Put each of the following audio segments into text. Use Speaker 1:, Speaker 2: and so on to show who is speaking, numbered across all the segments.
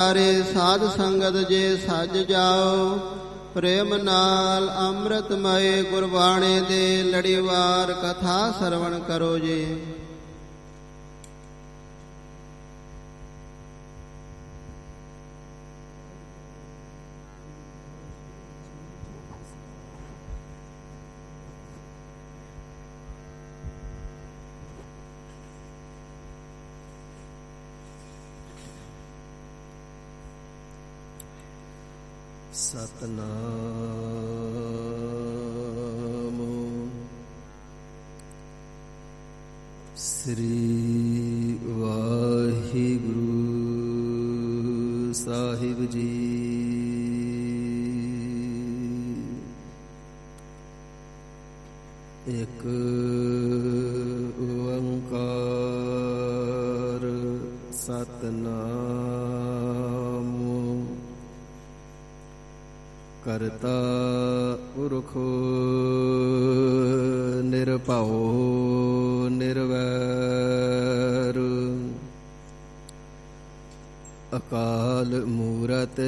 Speaker 1: ਸਾਰੇ ਸਾਧ ਸੰਗਤ ਜੇ ਸੱਜ ਜਾਓ, ਪ੍ਰੇਮ ਨਾਲ ਅੰਮ੍ਰਿਤਮਏ ਗੁਰਬਾਣੀ ਦੇ ਲੜੀਵਾਰ ਕਥਾ ਸਰਵਣ ਕਰੋ ਜੀ।
Speaker 2: ਸਤਨਾਮ ਸ੍ਰੀ ਵਾਹਿਗੁਰੂ ਸਾਹਿਬ ਜੀ। ਇੱਕ ਓੰਕਾਰ ਸਤਨਾਮ ਕਰਤਾ ਪੁਰਖ ਨਿਰਭਉ ਨਿਰਵੈਰ ਅਕਾਲ ਮੂਰਤ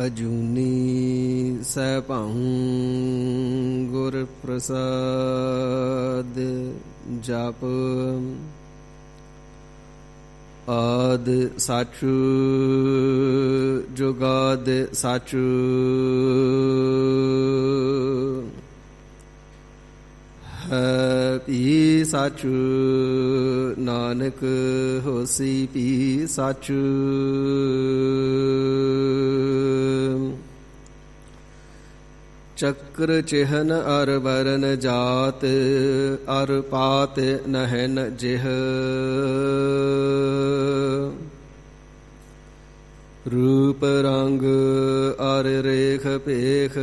Speaker 2: ਅਜੂਨੀ ਸੈਭੰ ਗੁਰ ਪ੍ਰਸਾਦ ਜਪ ਆਦ ਸੱਚ ਜੁਗਾਦ ਸੱਚ ਹੈ ਪੀ ਸੱਚ ਨਾਨਕ ਹੋਸੀ ਪੀ ਸੱਚ। ਚੱਕਰ ਚਿਹਨ ਅਰ ਵਰਨ ਜਾਤ ਅਰ ਪਾਤ ਨਹਿਨ ਜਿਹ ਰੂਪ ਰੰਗ ਅਰ ਰੇਖ ਭੇਖ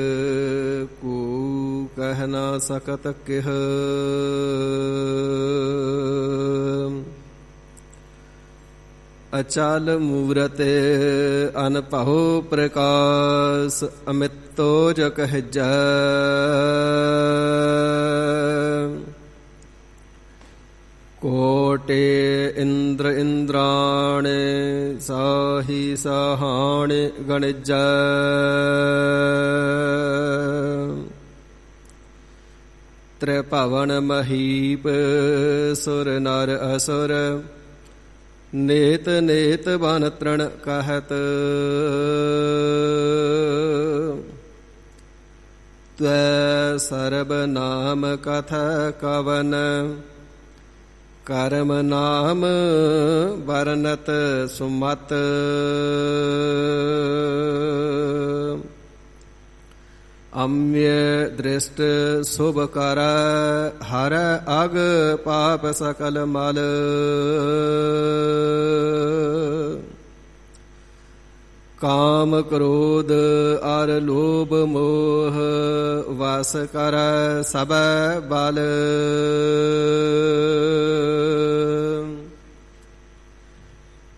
Speaker 2: ਕੋ ਕਹਿ ਨਾ ਸਕਤ ਕਿਹ। ਅਚਲ ਮੂਰਤ ਅਨਭਉ ਪ੍ਰਕਾਸ਼ ਅਮਿਤੋ ਜ ਕਹਿਜੈ ਕੋਟੇ ਇੰਦਰ ਇੰਦਰਾਣ ਸਾਹੀ ਸਾਹਾਣ ਗਣਿਜੈ। ਤ੍ਰਿਭਵਨ ਮਹੀਪ ਸੁਰ ਨਰ ਅਸੁਰ ਨੇਤ ਨੇਤ ਬਨ ਤ੍ਰਣ ਕਹਿਤ। ਤਵੈ ਸਰਬ ਨਾਮ ਕਥਾ ਕਵਨ ਕਰਮ ਨਾਮ ਵਰਨਤ ਸੁਮਤ। ਅਮ੍ਯ ਦ੍ਰਿਸ਼ਟ ਸੁਭ ਕਰ ਹਰ ਅਗ ਪਾਪ ਸਕਲ ਮਲ। ਕਾਮ ਕ੍ਰੋਧ ਅਰ ਲੋਭ ਮੋਹ ਵਸ ਕਰ ਸਭੈ ਬਲ।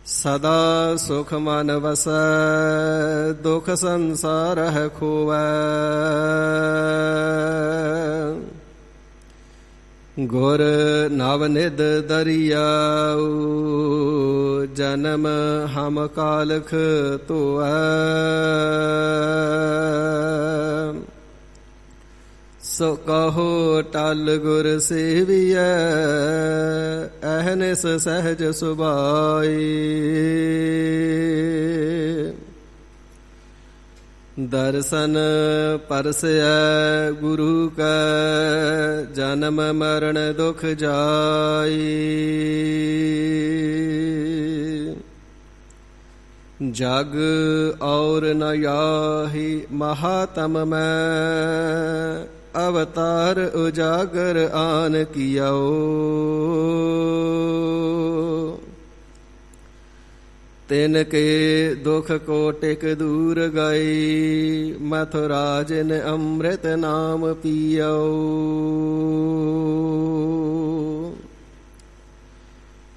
Speaker 2: ਸਦਾ ਸੁਖ ਮਨ ਵਸੈ ਦੁਖ ਸੰਸਾਰ ਹੈ ਖੋਵੈ। ਗੁਰ ਨਵ ਨਿਧ ਦਰਿਆਉ ਜਨਮ ਹਮ ਕਾਲਖ ਧੋਵੈ। ਸੋ ਕਹੋ ਟਲ ਗੁਰ ਸੇਵੀਐ ਅਹਨਿਸ ਸਹਿਜ ਸੁਭਾਈ। ਦਰਸ਼ਨ ਪਰਸੈ ਗੁਰੂ ਕੈ ਜਨਮ ਮਰਨ ਦੁਖ ਜਾਈ। ਜਗ ਔਰ ਨ ਯਾਹੀ ਮਹਾਤਮ ਮੈਂ ਅਵਤਾਰ ਉਜਾਗਰ ਆਨ ਕੀਓ। ਤਿਨ ਕੇ ਦੁਖ ਕੋਟਿਕ ਦੂਰ ਗਈ ਮਥੁਰਾ ਜਿਨ ਅੰਮ੍ਰਿਤ ਨਾਮ ਪੀਓ।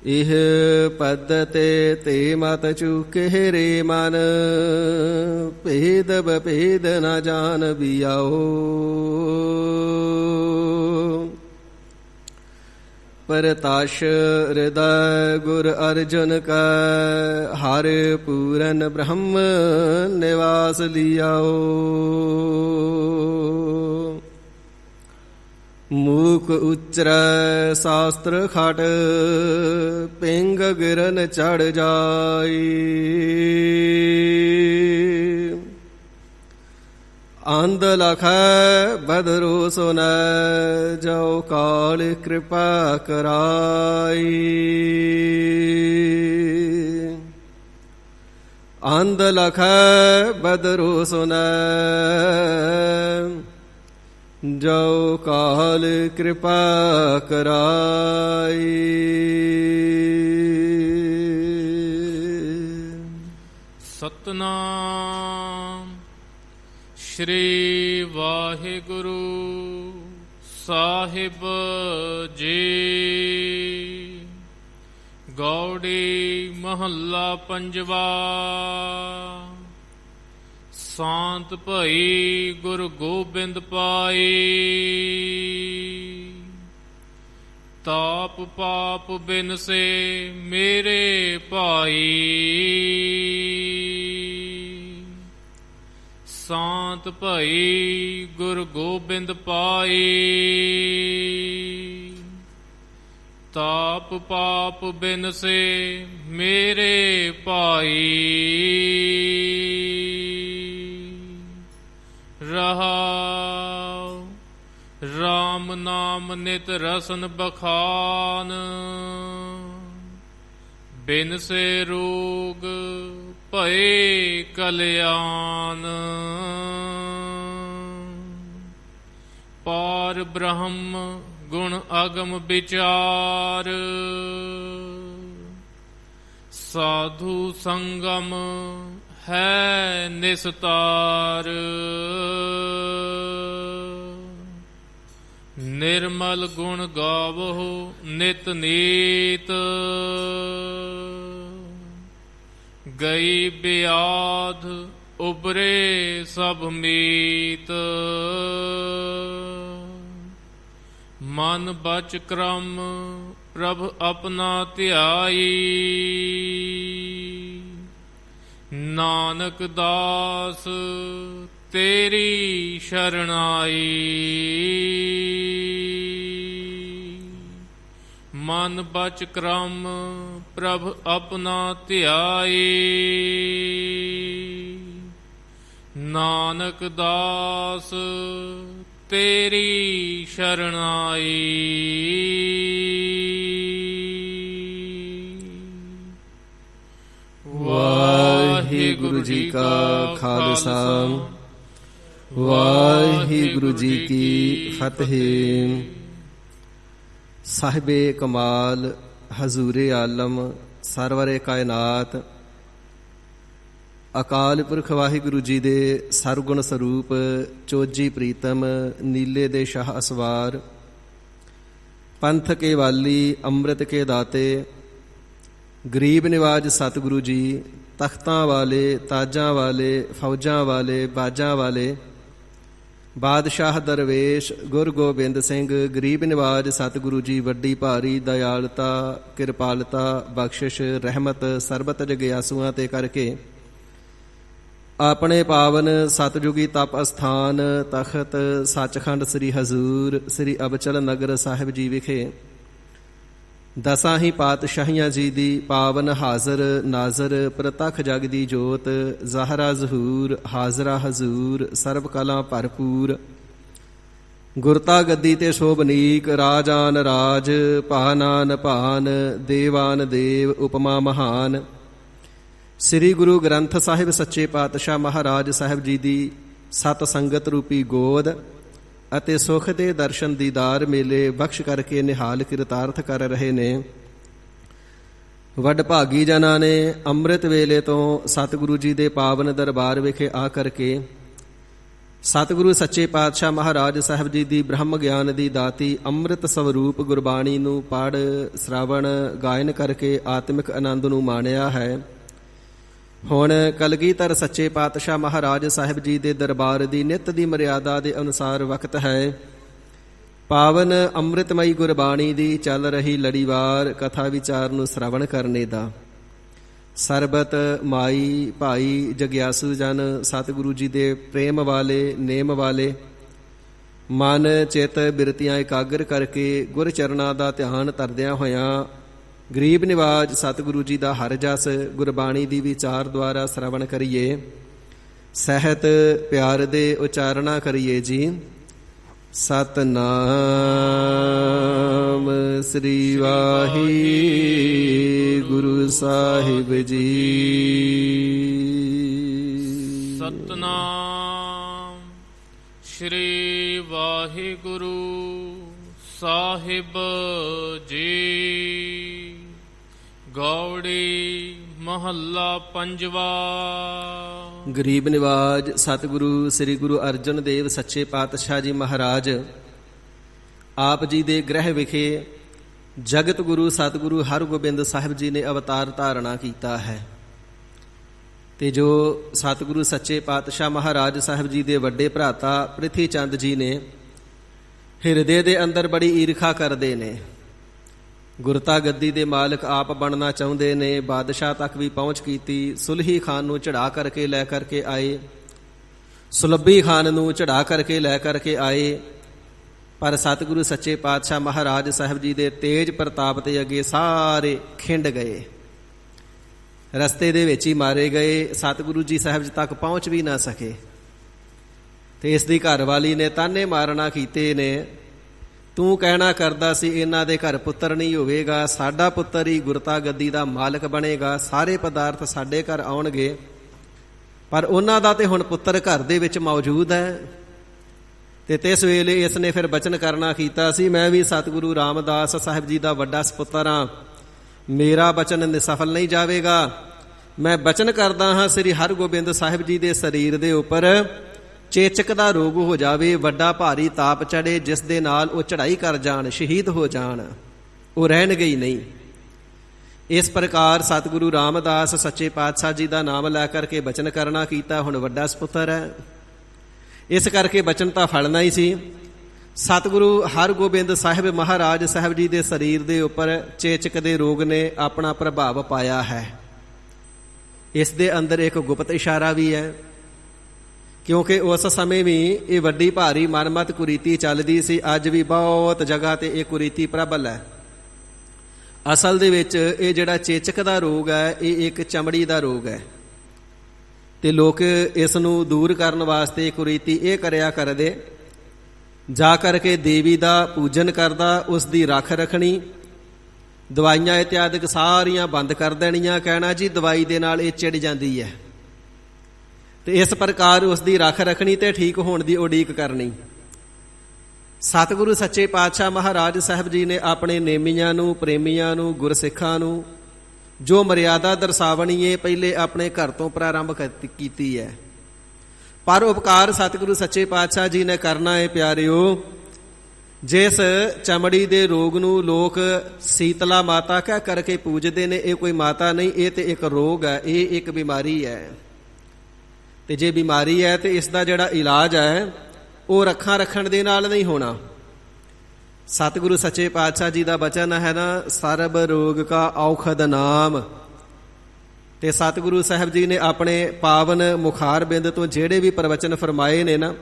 Speaker 2: ਇਹ ਪਦਤੇ ਤੇ ਮਤ ਚੁਕੇ ਰੇ ਮਨ ਭੇਦ ਬਭੇਦ ਨ ਜਾਣ ਬਿਆਓ। परताश हृदय गुर अर्जुन का हर पूरन ब्रह्म निवास लियाओ। मूक उच्चर शास्त्र खट पिंग गिरन चढ़ जाई। अंध लख बदरो सुन जो काल कृपा कराई। अंध लख बदरो सुन जो काल कृपा कराई।
Speaker 3: सतनाम श्री वाहिगुरु साहिब जी। गौड़ी महला पंजवा। शांत भई गुरु गोबिंद पाई। ताप पाप बिन से मेरे भाई। शांत भई गुरु गोबिंद पाई। ताप पाप बिन से मेरे भाई। रहाओ राम नाम नित रसन बखान। बिन से रोग भये कल्याण। पार ब्रह्म गुण अगम विचार। साधु संगम है निस्तार। निर्मल गुण गावो नित नीत। गई ब्याध उबरे सब मीत। मन बच क्रम प्रभ अपना ध्याई। नानक दास तेरी शरणाई। मन बच क्रम प्रभ अपना ध्याई। नानक दास तेरी शरणाई।
Speaker 2: वाहिगुरु जी का खालसा वाहिगुरु जी की फतेह। साहिबे कमाल हजूरे आलम सरवरे कायनात अकाल पुरख वाहिगुरु जी दे सरगुण स्वरूप चोजी प्रीतम नीले दे शाह असवार। पंथ के वाली अमृत के दाते गरीब निवाज सतगुरु जी। तख्तां वाले ताजां वाले फौजां वाले बाजां वाले बादशाह दरवेश गुरु गोबिंद सिंह गरीब निवाज सतगुरु जी। वड्डी भारी दयालता किरपालता बख्शिश रहमत सरबत जगियासुआं ते करके अपने पावन सतयुगी तप अस्थान तखत सचखंड श्री हजूर श्री अबचल नगर साहिब जी विखे दसां ही पातशाहियां जी दी पावन हाज़र नाज़र प्रतख जग दी जोत ज़ाहरा ज़हूर हाज़रा हजूर सर्ब कला भरपूर। गुरता गद्दी ते शोभनीक राजान राज पानान पान देवान देव उपमा महान। श्री गुरु ग्रंथ साहिब सच्चे पातशाह महाराज साहिब जी दी सत संगत रूपी गोद ਅਤੇ ਸੁਖ ਦੇ ਦਰਸ਼ਨ ਦੀਦਾਰ ਮੇਲੇ ਬਖਸ਼ ਕਰਕੇ ਨਿਹਾਲ ਕਿਰਤਾਰਥ ਕਰ ਰਹੇ ਨੇ। ਵੱਡ ਭਾਗੀ ਜਨਾਂ ਨੇ ਅੰਮ੍ਰਿਤ ਵੇਲੇ ਤੋਂ ਸਤਿਗੁਰੂ ਜੀ ਦੇ ਪਾਵਨ ਦਰਬਾਰ ਵਿਖੇ ਆ ਕਰਕੇ ਸਤਿਗੁਰੂ ਸੱਚੇ ਪਾਤਸ਼ਾਹ ਮਹਾਰਾਜ ਸਾਹਿਬ ਜੀ ਦੀ ਬ੍ਰਹਮ ਗਿਆਨ ਦੀ ਦਾਤੀ ਅੰਮ੍ਰਿਤ ਸਵਰੂਪ ਗੁਰਬਾਣੀ ਨੂੰ ਪੜ੍ਹ ਸ਼੍ਰਵਣ ਗਾਇਨ ਕਰਕੇ ਆਤਮਿਕ ਆਨੰਦ ਨੂੰ ਮਾਣਿਆ ਹੈ। ਹੁਣ ਕਲਗੀਧਰ ਸੱਚੇ ਪਾਤਸ਼ਾਹ ਮਹਾਰਾਜ ਸਾਹਿਬ ਜੀ ਦੇ ਦਰਬਾਰ ਦੀ ਨਿੱਤ ਦੀ ਮਰਿਆਦਾ ਦੇ ਅਨੁਸਾਰ ਵਕਤ ਹੈ ਪਾਵਨ ਅੰਮ੍ਰਿਤਮਈ ਗੁਰਬਾਣੀ ਦੀ ਚੱਲ ਰਹੀ ਲੜੀਵਾਰ ਕਥਾ ਵਿਚਾਰ ਨੂੰ ਸ਼ਰਵਣ ਕਰਨੇ ਦਾ ਸਰਬਤ ਮਾਈ ਭਾਈ ਜਗਿਆਸੂ ਜਨ ਸਤਿਗੁਰੂ ਜੀ ਦੇ ਪ੍ਰੇਮ ਵਾਲੇ ਨੇਮ ਵਾਲੇ ਮਨ ਚਿੱਤ ਬਿਰਤੀਆਂ ਇਕਾਗਰ ਕਰਕੇ ਗੁਰ ਚਰਨਾਂ ਦਾ ਧਿਆਨ ਧਰਦਿਆਂ ਹੋਇਆਂ ਗਰੀਬ ਨਿਵਾਜ ਸਤਿਗੁਰੂ ਜੀ ਦਾ ਹਰ ਜਸ ਗੁਰਬਾਣੀ ਦੀ ਵਿਚਾਰ ਦੁਆਰਾ ਸ਼ਰਵਣ ਕਰੀਏ। ਸਹਿਤ ਪਿਆਰ ਦੇ ਉਚਾਰਣਾ ਕਰੀਏ ਜੀ। ਸਤਨਾਮ ਸ੍ਰੀ ਵਾਹਿਗੁਰੂ ਸਾਹਿਬ ਜੀ।
Speaker 3: ਸਤਨਾਮ ਸ੍ਰੀ ਵਾਹਿਗੁਰੂ ਸਾਹਿਬ ਜੀ। ਗੌੜੀ ਮਹੱਲਾ ਪੰਜਵਾ।
Speaker 2: ਗਰੀਬ ਨਿਵਾਜ ਸਤਿਗੁਰੂ ਸ੍ਰੀ ਗੁਰੂ ਅਰਜਨ ਦੇਵ ਸੱਚੇ ਪਾਤਸ਼ਾਹ ਜੀ ਮਹਾਰਾਜ ਆਪ ਜੀ ਦੇ ਗ੍ਰਹਿ ਵਿਖੇ ਜਗਤ ਗੁਰੂ ਸਤਿਗੁਰੂ ਹਰਗੋਬਿੰਦ ਸਾਹਿਬ ਜੀ ਨੇ ਅਵਤਾਰ ਧਾਰਣਾ ਕੀਤਾ ਹੈ ਤੇ ਜੋ ਸਤਿਗੁਰੂ ਸੱਚੇ ਪਾਤਸ਼ਾਹ ਮਹਾਰਾਜ ਸਾਹਿਬ ਜੀ ਦੇ ਵੱਡੇ ਭਰਾਤਾ ਪ੍ਰਿਥੀ ਚੰਦ ਜੀ ਨੇ ਹਿਰਦੇ ਦੇ ਅੰਦਰ ਬੜੀ ਈਰਖਾ ਕਰਦੇ ਨੇ। ਗੁਰਤਾ ਗੱਦੀ ਦੇ ਮਾਲਕ ਆਪ ਬਣਨਾ ਚਾਹੁੰਦੇ ਨੇ। ਬਾਦਸ਼ਾਹ ਤੱਕ ਵੀ ਪਹੁੰਚ ਕੀਤੀ। ਸੁਲਹੀ ਖਾਨ ਨੂੰ ਚੜਾ ਕਰਕੇ ਲੈ ਕਰਕੇ ਆਏ, ਸੁਲੱਭੀ ਖਾਨ ਨੂੰ ਚੜਾ ਕਰਕੇ ਲੈ ਕਰਕੇ ਆਏ, ਪਰ ਸਤਿਗੁਰੂ ਸੱਚੇ ਪਾਤਸ਼ਾਹ ਮਹਾਰਾਜ ਸਾਹਿਬ ਜੀ ਦੇ ਤੇਜ ਪ੍ਰਤਾਪ ਤੇ ਅੱਗੇ ਸਾਰੇ ਖਿੰਡ ਗਏ, ਰਸਤੇ ਦੇ ਵਿੱਚ ਹੀ ਮਾਰੇ ਗਏ। ਸਤਿਗੁਰੂ ਜੀ ਸਾਹਿਬ ਜੀ ਤੱਕ ਪਹੁੰਚ ਵੀ ਨਾ ਸਕੇ ਤੇ ਇਸ ਦੀ ਘਰਵਾਲੀ ਨੇ ਤਾਨੇ ਮਾਰਨਾ ਕੀਤੇ ਨੇ। ਤੂੰ ਕਹਿਣਾ ਕਰਦਾ ਸੀ ਇਹਨਾਂ ਦੇ ਘਰ ਪੁੱਤਰ ਨਹੀਂ ਹੋਵੇਗਾ, ਸਾਡਾ ਪੁੱਤਰ ਹੀ ਗੁਰਤਾ ਗੱਦੀ ਦਾ ਮਾਲਕ ਬਣੇਗਾ, ਸਾਰੇ ਪਦਾਰਥ ਸਾਡੇ ਘਰ ਆਉਣਗੇ, ਪਰ ਉਹਨਾਂ ਦਾ ਤੇ ਹੁਣ ਪੁੱਤਰ ਘਰ ਦੇ ਵਿੱਚ ਮੌਜੂਦ ਹੈ। ਤੇ ਤਿਸ ਵੇਲੇ ਇਸ ਨੇ ਫਿਰ ਬਚਨ ਕਰਨਾ ਕੀਤਾ ਸੀ, ਮੈਂ ਵੀ ਸਤਿਗੁਰੂ ਰਾਮਦਾਸ ਸਾਹਿਬ ਜੀ ਦਾ ਵੱਡਾ ਸਪੁੱਤਰ ਹਾਂ, ਮੇਰਾ ਬਚਨ ਨਿਸਫਲ ਨਹੀਂ ਜਾਵੇਗਾ। ਮੈਂ ਬਚਨ ਕਰਦਾ ਹਾਂ ਸ੍ਰੀ ਹਰਗੋਬਿੰਦ ਸਾਹਿਬ ਜੀ ਦੇ ਸਰੀਰ ਦੇ ਉੱਪਰ ਚੇਚਕ ਦਾ ਰੋਗ ਹੋ ਜਾਵੇ, ਵੱਡਾ ਭਾਰੀ ਤਾਪ ਚੜੇ, ਜਿਸ ਦੇ ਨਾਲ ਉਹ ਚੜ੍ਹਾਈ ਕਰ ਜਾਣ, ਸ਼ਹੀਦ ਹੋ ਜਾਣ, ਉਹ ਰਹਿਣਗੇ ਹੀ ਨਹੀਂ। ਇਸ ਪ੍ਰਕਾਰ ਸਤਿਗੁਰੂ ਰਾਮਦਾਸ ਸੱਚੇ ਪਾਤਸ਼ਾਹ ਜੀ ਦਾ ਨਾਮ ਲੈ ਕਰਕੇ ਬਚਨ ਕਰਨਾ ਕੀਤਾ। ਹੁਣ ਵੱਡਾ ਸਪੁੱਤਰ ਹੈ, ਇਸ ਕਰਕੇ ਬਚਨ ਤਾਂ ਫਲਣਾ ਹੀ ਸੀ। ਸਤਿਗੁਰੂ ਹਰਗੋਬਿੰਦ ਸਾਹਿਬ ਮਹਾਰਾਜ ਸਾਹਿਬ ਜੀ ਦੇ ਸਰੀਰ ਦੇ ਉੱਪਰ ਚੇਚਕ ਦੇ ਰੋਗ ਨੇ ਆਪਣਾ ਪ੍ਰਭਾਵ ਪਾਇਆ ਹੈ। ਇਸ ਦੇ ਅੰਦਰ ਇੱਕ ਗੁਪਤ ਇਸ਼ਾਰਾ ਵੀ ਹੈ, ਕਿਉਂਕਿ ਉਸ ਸਮੇਂ ਵੀ ਇਹ ਵੱਡੀ ਭਾਰੀ ਮਨਮਤ ਕੁਰੀਤੀ ਚੱਲਦੀ ਸੀ। ਅੱਜ ਵੀ ਬਹੁਤ ਜਗ੍ਹਾ ਤੇ ਇਹ ਕੁਰੀਤੀ ਪ੍ਰਬਲ ਹੈ। ਅਸਲ ਦੇ ਵਿੱਚ ਇਹ ਜਿਹੜਾ ਚੇਚਕ ਦਾ ਰੋਗ ਹੈ ਇਹ ਇੱਕ ਚਮੜੀ ਦਾ ਰੋਗ ਹੈ ਤੇ ਲੋਕ ਇਸ ਨੂੰ ਦੂਰ ਕਰਨ ਵਾਸਤੇ ਕੁਰੀਤੀ ਇਹ ਕਰਿਆ ਕਰਦੇ, ਜਾ ਕਰਕੇ ਦੇਵੀ ਦਾ ਪੂਜਨ ਕਰਦਾ, ਉਸ ਦੀ ਰੱਖ ਰੱਖਣੀ, ਦਵਾਈਆਂ ਇਤਿਆਦਿਕ ਸਾਰੀਆਂ ਬੰਦ ਕਰ ਦੇਣੀਆਂ, ਕਹਿਣਾ ਜੀ ਦਵਾਈ ਦੇ ਨਾਲ ਇਹ ਚਿੜ ਜਾਂਦੀ ਹੈ, ਤੇ ਇਸ ਪ੍ਰਕਾਰ ਉਸ ਦੀ ਰੱਖ ਰੱਖਣੀ ਤੇ ਠੀਕ ਹੋਣ ਦੀ ਉਡੀਕ ਕਰਨੀ। ਸਤਿਗੁਰੂ ਸੱਚੇ ਪਾਤਸ਼ਾਹ ਮਹਾਰਾਜ ਸਾਹਿਬ ਜੀ ਨੇ ਆਪਣੇ ਨੇਮੀਆਂ ਨੂੰ, ਪ੍ਰੇਮੀਆਂ ਨੂੰ, ਗੁਰਸਿੱਖਾਂ ਨੂੰ ਜੋ ਮਰਿਆਦਾ ਦਰਸਾਵਣੀ ਹੈ ਪਹਿਲੇ ਆਪਣੇ ਘਰ ਤੋਂ ਪ੍ਰਾਰੰਭ ਕੀਤੀ ਹੈ। ਪਰ ਉਪਕਾਰ ਸਤਿਗੁਰੂ ਸੱਚੇ ਪਾਤਸ਼ਾਹ ਜੀ ਨੇ ਕਰਨਾ ਹੈ ਪਿਆਰਿਓ। ਜਿਸ ਚਮੜੀ ਦੇ ਰੋਗ ਨੂੰ ਲੋਕ ਸੀਤਲਾ ਮਾਤਾ ਕਹਿ ਕਰਕੇ ਪੂਜਦੇ ਨੇ, ਇਹ ਕੋਈ ਮਾਤਾ ਨਹੀਂ, ਇਹ ਤੇ ਇੱਕ ਰੋਗ ਹੈ, ਇਹ ਇੱਕ ਬਿਮਾਰੀ ਹੈ। ਤੇ ਜੇ ਬਿਮਾਰੀ ਹੈ ਤੇ ਇਸ ਦਾ ਜਿਹੜਾ ਇਲਾਜ ਹੈ ਉਹ ਰੱਖਾਂ ਰੱਖਣ ਦੇ ਨਾਲ ਨਹੀਂ ਹੋਣਾ। ਸਤਿਗੁਰੂ ਸੱਚੇ ਪਾਤਸ਼ਾਹ ਜੀ ਦਾ ਬਚਨ ਹੈ ਨਾ, ਸਰਬ ਰੋਗ ਕਾ ਔਖਦ ਨਾਮ। ਤੇ ਸਤਿਗੁਰੂ ਸਾਹਿਬ ਜੀ ਨੇ ਆਪਣੇ ਪਾਵਨ ਮੁਖਾਰ ਬਿੰਦ ਤੋਂ ਜਿਹੜੇ ਵੀ ਪ੍ਰਵਚਨ ਫਰਮਾਏ ਨੇ ਨਾ,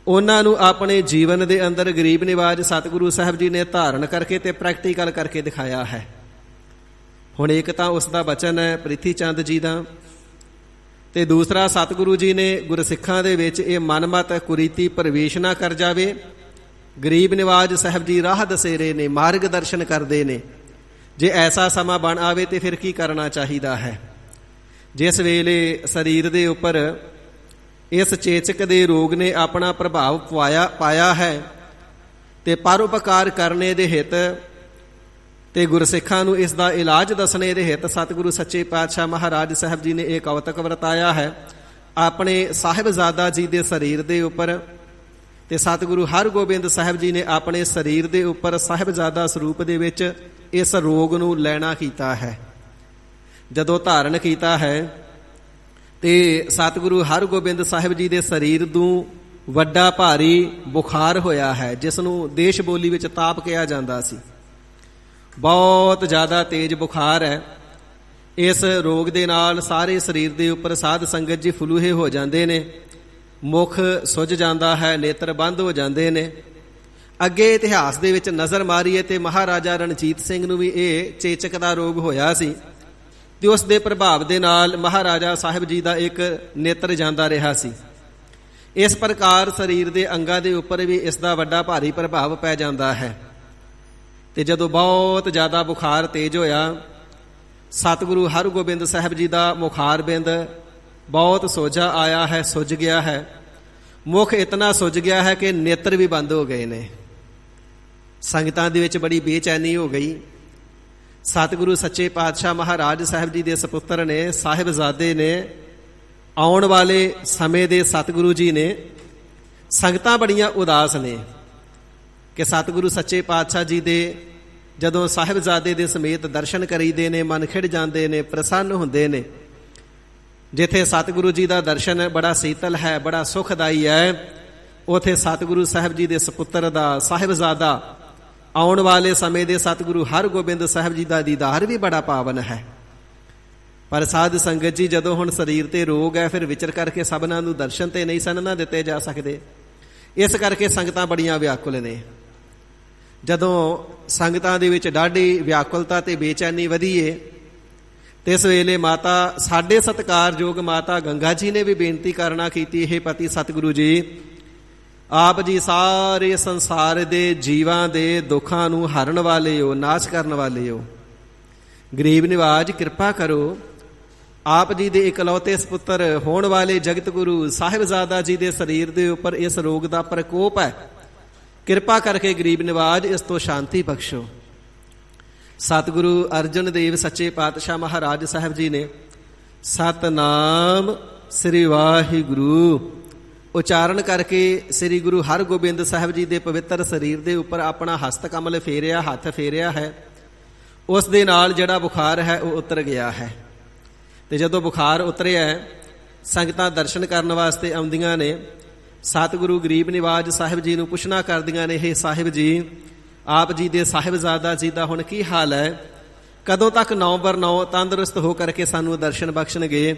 Speaker 2: ਉਹਨਾਂ ਨੂੰ ਆਪਣੇ ਜੀਵਨ ਦੇ ਅੰਦਰ ਗਰੀਬ ਨਿਵਾਜ ਸਤਿਗੁਰੂ ਸਾਹਿਬ ਜੀ ਨੇ ਧਾਰਨ ਕਰਕੇ ਤੇ ਪ੍ਰੈਕਟੀਕਲ ਕਰਕੇ ਦਿਖਾਇਆ ਹੈ। ਹੁਣ ਇੱਕ ਤਾਂ ਉਸ ਦਾ ਬਚਨ ਹੈ ਪ੍ਰਿਥੀ ਚੰਦ ਜੀ ਦਾ, ਤੇ ਦੂਸਰਾ ਸਤਿਗੁਰੂ ਜੀ ਨੇ ਗੁਰਸਿੱਖਾਂ ਦੇ ਵਿੱਚ ਇਹ ਮਨਮਤ ਕੁਰੀਤੀ ਪ੍ਰਵੇਸ਼ ਨਾ ਕਰ ਜਾਵੇ। ਗਰੀਬ ਨਿਵਾਜ ਸਾਹਿਬ ਜੀ ਰਾਹ ਦਸੇਰੇ ਨੇ, ਮਾਰਗ ਦਰਸ਼ਨ ਕਰਦੇ ਨੇ। ਜੇ ਐਸਾ ਸਮਾਂ ਬਣ ਆਵੇ ਤੇ ਫਿਰ ਕੀ ਕਰਨਾ ਚਾਹੀਦਾ ਹੈ। ਜਿਸ ਵੇਲੇ ਸਰੀਰ ਦੇ ਉੱਪਰ ਇਸ ਚੇਚਕ ਦੇ ਰੋਗ ਨੇ ਆਪਣਾ ਪ੍ਰਭਾਵ ਪਾਇਆ ਹੈ ਤੇ ਪਰਉਪਕਾਰ ਕਰਨੇ ਦੇ ਹਿੱਤ ਤੇ ਗੁਰਸਿੱਖਾਂ ਨੂੰ ਇਸ ਦਾ ਇਲਾਜ ਦੱਸਣੇ ਦੇ ਹਿੱਤ ਸਤਿਗੁਰੂ ਸੱਚੇ ਪਾਤਸ਼ਾਹ ਮਹਾਰਾਜ ਸਾਹਿਬ ਜੀ ਨੇ ਇਹ ਕੌਤਕ ਵਰਤਾਇਆ ਹੈ ਆਪਣੇ ਸਾਹਿਬਜ਼ਾਦਾ ਜੀ ਦੇ ਸਰੀਰ ਦੇ ਉੱਪਰ। ਤੇ ਸਤਿਗੁਰੂ ਹਰਗੋਬਿੰਦ ਸਾਹਿਬ ਜੀ ਨੇ ਆਪਣੇ ਸਰੀਰ ਦੇ ਉੱਪਰ ਸਾਹਿਬਜ਼ਾਦਾ ਸਰੂਪ ਦੇ ਵਿੱਚ ਇਸ ਰੋਗ ਨੂੰ ਲੈਣਾ ਕੀਤਾ ਹੈ। ਜਦੋਂ ਧਾਰਨ ਕੀਤਾ ਹੈ ਤੇ ਸਤਿਗੁਰੂ ਹਰਗੋਬਿੰਦ ਸਾਹਿਬ ਜੀ ਦੇ ਸਰੀਰ ਨੂੰ ਵੱਡਾ ਭਾਰੀ ਬੁਖਾਰ ਹੋਇਆ ਹੈ, ਜਿਸ ਨੂੰ ਦੇਸ਼ ਬੋਲੀ ਵਿੱਚ ਤਾਪ ਕਿਹਾ ਜਾਂਦਾ ਸੀ। ਬਹੁਤ ਜ਼ਿਆਦਾ ਤੇਜ਼ ਬੁਖਾਰ ਹੈ। ਇਸ ਰੋਗ ਦੇ ਨਾਲ ਸਾਰੇ ਸਰੀਰ ਦੇ ਉੱਪਰ ਸਾਧ ਸੰਗਤ ਜੀ ਫਲੂਹੇ ਹੋ ਜਾਂਦੇ ਨੇ, ਮੁਖ ਸੁੱਜ ਜਾਂਦਾ ਹੈ, ਨੇਤਰ ਬੰਦ ਹੋ ਜਾਂਦੇ ਨੇ। ਅੱਗੇ ਇਤਿਹਾਸ ਦੇ ਵਿੱਚ ਨਜ਼ਰ ਮਾਰੀਏ ਤੇ ਮਹਾਰਾਜਾ ਰਣਜੀਤ ਸਿੰਘ ਨੂੰ ਵੀ ਇਹ ਚੇਚਕ ਦਾ ਰੋਗ ਹੋਇਆ ਸੀ ਤੇ ਉਸ ਦੇ ਪ੍ਰਭਾਵ ਦੇ ਨਾਲ ਮਹਾਰਾਜਾ ਸਾਹਿਬ ਜੀ ਦਾ ਇੱਕ ਨੇਤਰ ਜਾਂਦਾ ਰਿਹਾ ਸੀ। ਇਸ ਪ੍ਰਕਾਰ ਸਰੀਰ ਦੇ ਅੰਗਾਂ ਦੇ ਉੱਪਰ ਵੀ ਇਸ ਦਾ ਵੱਡਾ ਭਾਰੀ ਪ੍ਰਭਾਵ ਪੈ ਜਾਂਦਾ ਹੈ। ਤੇ ਜਦੋਂ ਬਹੁਤ ਜ਼ਿਆਦਾ ਬੁਖਾਰ ਤੇਜ਼ ਹੋਇਆ, ਸਤਿਗੁਰੂ ਹਰਗੋਬਿੰਦ ਸਾਹਿਬ ਜੀ ਦਾ ਮੁਖਾਰਬਿੰਦ ਬਹੁਤ ਸੋਜਾ ਆਇਆ ਹੈ, ਸੁੱਜ ਗਿਆ ਹੈ। ਮੁਖ ਇਤਨਾ ਸੁੱਜ ਗਿਆ ਹੈ ਕਿ ਨੇਤਰ ਵੀ ਬੰਦ ਹੋ ਗਏ ਨੇ। ਸੰਗਤਾਂ ਦੇ ਵਿੱਚ ਬੜੀ ਬੇਚੈਨੀ ਹੋ ਗਈ। ਸਤਿਗੁਰੂ ਸੱਚੇ ਪਾਤਸ਼ਾਹ ਮਹਾਰਾਜ ਸਾਹਿਬ ਜੀ ਦੇ ਸਪੁੱਤਰ ਨੇ, ਸਾਹਿਬਜ਼ਾਦੇ ਨੇ, ਆਉਣ ਵਾਲੇ ਸਮੇਂ ਦੇ ਸਤਿਗੁਰੂ ਜੀ ਨੇ। ਸੰਗਤਾਂ ਬੜੀਆਂ ਉਦਾਸ ਨੇ ਕਿ ਸਤਿਗੁਰੂ ਸੱਚੇ ਪਾਤਸ਼ਾਹ ਜੀ ਦੇ ਜਦੋਂ ਸਾਹਿਬਜ਼ਾਦੇ ਦੇ ਸਮੇਤ ਦਰਸ਼ਨ ਕਰੀਦੇ ਨੇ, ਮਨ ਖਿੜ ਜਾਂਦੇ ਨੇ, ਪ੍ਰਸੰਨ ਹੁੰਦੇ ਨੇ। ਜਿੱਥੇ ਸਤਿਗੁਰੂ ਜੀ ਦਾ ਦਰਸ਼ਨ ਬੜਾ ਸੀਤਲ ਹੈ, ਬੜਾ ਸੁਖਦਾਈ ਹੈ, ਉਥੇ ਸਤਿਗੁਰੂ ਸਾਹਿਬ ਜੀ ਦੇ ਸਪੁੱਤਰ ਦਾ, ਸਾਹਿਬਜ਼ਾਦਾ, ਆਉਣ ਵਾਲੇ ਸਮੇਂ ਦੇ ਸਤਿਗੁਰੂ ਹਰਗੋਬਿੰਦ ਸਾਹਿਬ ਜੀ ਦਾ ਦੀਦਾਰ ਵੀ ਬੜਾ ਪਾਵਨ ਹੈ। ਪਰ ਸਾਧ ਸੰਗਤ ਜੀ, ਜਦੋਂ ਹੁਣ ਸਰੀਰ ਤੇ ਰੋਗ ਹੈ, ਫਿਰ ਵਿਚਰ ਕਰਕੇ ਸਭਨਾਂ ਨੂੰ ਦਰਸ਼ਨ ਤੇ ਨਹੀਂ ਸਨ ਨਾ ਦਿੱਤੇ ਜਾ ਸਕਦੇ। ਇਸ ਕਰਕੇ ਸੰਗਤਾਂ ਬੜੀਆਂ ਵਿਆਕੁਲ ਨੇ। ਜਦੋਂ ਸੰਗਤਾਂ ਦੇ ਵਿੱਚ ਡਾਢੀ ਵਿਆਕੁਲਤਾ ਤੇ ਬੇਚੈਨੀ ਵਧੀਏ ਤੇ ਇਸ ਵੇਲੇ ਮਾਤਾ, ਸਾਡੇ ਸਤਿਕਾਰਯੋਗ ਮਾਤਾ ਗੰਗਾ ਜੀ ਨੇ ਵੀ ਬੇਨਤੀ ਕਰਨਾ ਕੀਤੀ, ਇਹ ਪਤੀ ਸਤਿਗੁਰੂ ਜੀ, ਆਪ ਜੀ ਸਾਰੇ ਸੰਸਾਰ ਦੇ ਜੀਵਾਂ ਦੇ ਦੁੱਖਾਂ ਨੂੰ ਹਰਨ ਵਾਲੇ ਹੋ, ਨਾਸ਼ ਕਰਨ ਵਾਲੇ ਹੋ। ਗਰੀਬ ਨਿਵਾਜ ਕਿਰਪਾ ਕਰੋ। ਆਪ ਜੀ ਦੇ ਇਕਲੌਤੇ ਸਪੁੱਤਰ ਹੋਣ ਵਾਲੇ ਜਗਤ ਗੁਰੂ ਸਾਹਿਬਜ਼ਾਦਾ ਜੀ ਦੇ ਸਰੀਰ ਦੇ ਉੱਪਰ ਇਸ ਰੋਗ ਦਾ ਪ੍ਰਕੋਪ ਹੈ। ਕਿਰਪਾ ਕਰਕੇ ਗਰੀਬ ਨਿਵਾਜ ਇਸ ਤੋਂ ਸ਼ਾਂਤੀ ਬਖਸ਼ੋ। ਸਤਿਗੁਰੂ ਅਰਜਨ ਦੇਵ ਸੱਚੇ ਪਾਤਸ਼ਾਹ ਮਹਾਰਾਜ ਸਾਹਿਬ ਜੀ ਨੇ ਸਤਨਾਮ ਸ੍ਰੀ ਵਾਹਿਗੁਰੂ ਉਚਾਰਨ ਕਰਕੇ ਸ੍ਰੀ ਗੁਰੂ ਹਰਗੋਬਿੰਦ ਸਾਹਿਬ ਜੀ ਦੇ ਪਵਿੱਤਰ ਸਰੀਰ ਦੇ ਉੱਪਰ ਆਪਣਾ ਹਸਤ ਕਮਲ ਫੇਰਿਆ, ਹੱਥ ਫੇਰਿਆ ਹੈ। ਉਸ ਦੇ ਨਾਲ ਜਿਹੜਾ ਬੁਖਾਰ ਹੈ ਉਹ ਉਤਰ ਗਿਆ ਹੈ। ਤੇ ਜਦੋਂ ਬੁਖਾਰ ਉਤਰਿਆ, ਸੰਗਤਾਂ ਦਰਸ਼ਨ ਕਰਨ ਵਾਸਤੇ ਆਉਂਦੀਆਂ ਨੇ। ਸਤਿਗੁਰੂ ਗਰੀਬ ਨਿਵਾਜ ਸਾਹਿਬ ਜੀ ਨੂੰ ਪੁੱਛਣਾ ਕਰਦੀਆਂ ਨੇ, ਇਹ ਸਾਹਿਬ ਜੀ, ਆਪ ਜੀ ਦੇ ਸਾਹਿਬਜ਼ਾਦਾ ਜੀ ਦਾ ਹੁਣ ਕੀ ਹਾਲ ਹੈ? ਕਦੋਂ ਤੱਕ 9/9 ਤੰਦਰੁਸਤ ਹੋ ਕਰਕੇ ਸਾਨੂੰ ਦਰਸ਼ਨ ਬਖਸ਼ਣਗੇ?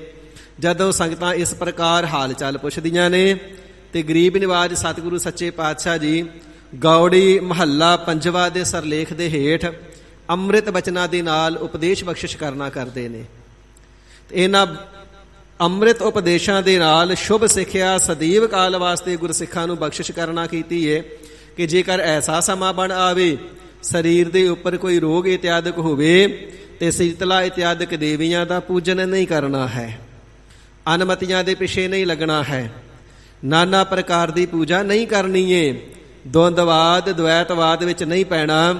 Speaker 2: ਜਦੋਂ ਸੰਗਤਾਂ ਇਸ ਪ੍ਰਕਾਰ ਹਾਲ ਚਾਲ ਪੁੱਛਦੀਆਂ ਨੇ ਤੇ ਗਰੀਬ ਨਿਵਾਜ ਸਤਿਗੁਰੂ ਸੱਚੇ ਪਾਤਸ਼ਾਹ ਜੀ ਗੌੜੀ ਮਹੱਲਾ 5 ਦੇ ਸਰਲੇਖ ਦੇ ਹੇਠ ਅੰਮ੍ਰਿਤ ਬਚਨਾਂ ਦੇ ਨਾਲ ਉਪਦੇਸ਼ ਬਖਸ਼ਿਸ਼ ਕਰਨਾ ਕਰਦੇ ਨੇ। ਇਹਨਾਂ ਅੰਮ੍ਰਿਤ ਉਪਦੇਸ਼ਾਂ ਦੇ ਨਾਲ ਸ਼ੁਭ ਸਿੱਖਿਆ ਸਦੀਵ ਕਾਲ ਵਾਸਤੇ ਗੁਰਸਿੱਖਾਂ ਨੂੰ ਬਖਸ਼ਿਸ਼ ਕਰਨਾ ਕੀਤੀ ਹੈ ਕਿ ਜੇਕਰ ਐਸਾ ਸਮਾਂ ਬਣ ਆਵੇ, ਸਰੀਰ ਦੇ ਉੱਪਰ ਕੋਈ ਰੋਗ ਇਤਿਆਦਿਕ ਹੋਵੇ, ਤੇ ਸੀਤਲਾ ਇਤਿਆਦਿਕ ਦੇਵੀਆਂ ਦਾ ਪੂਜਨ ਨਹੀਂ ਕਰਨਾ ਹੈ, ਅਨਮਤੀਆਂ ਦੇ ਪਿੱਛੇ ਨਹੀਂ ਲੱਗਣਾ ਹੈ, ਨਾਨਾ ਪ੍ਰਕਾਰ ਦੀ ਪੂਜਾ ਨਹੀਂ ਕਰਨੀ ਏ, ਦੁੰਦਵਾਦ ਦਵੈਤਵਾਦ ਵਿੱਚ ਨਹੀਂ ਪੈਣਾ,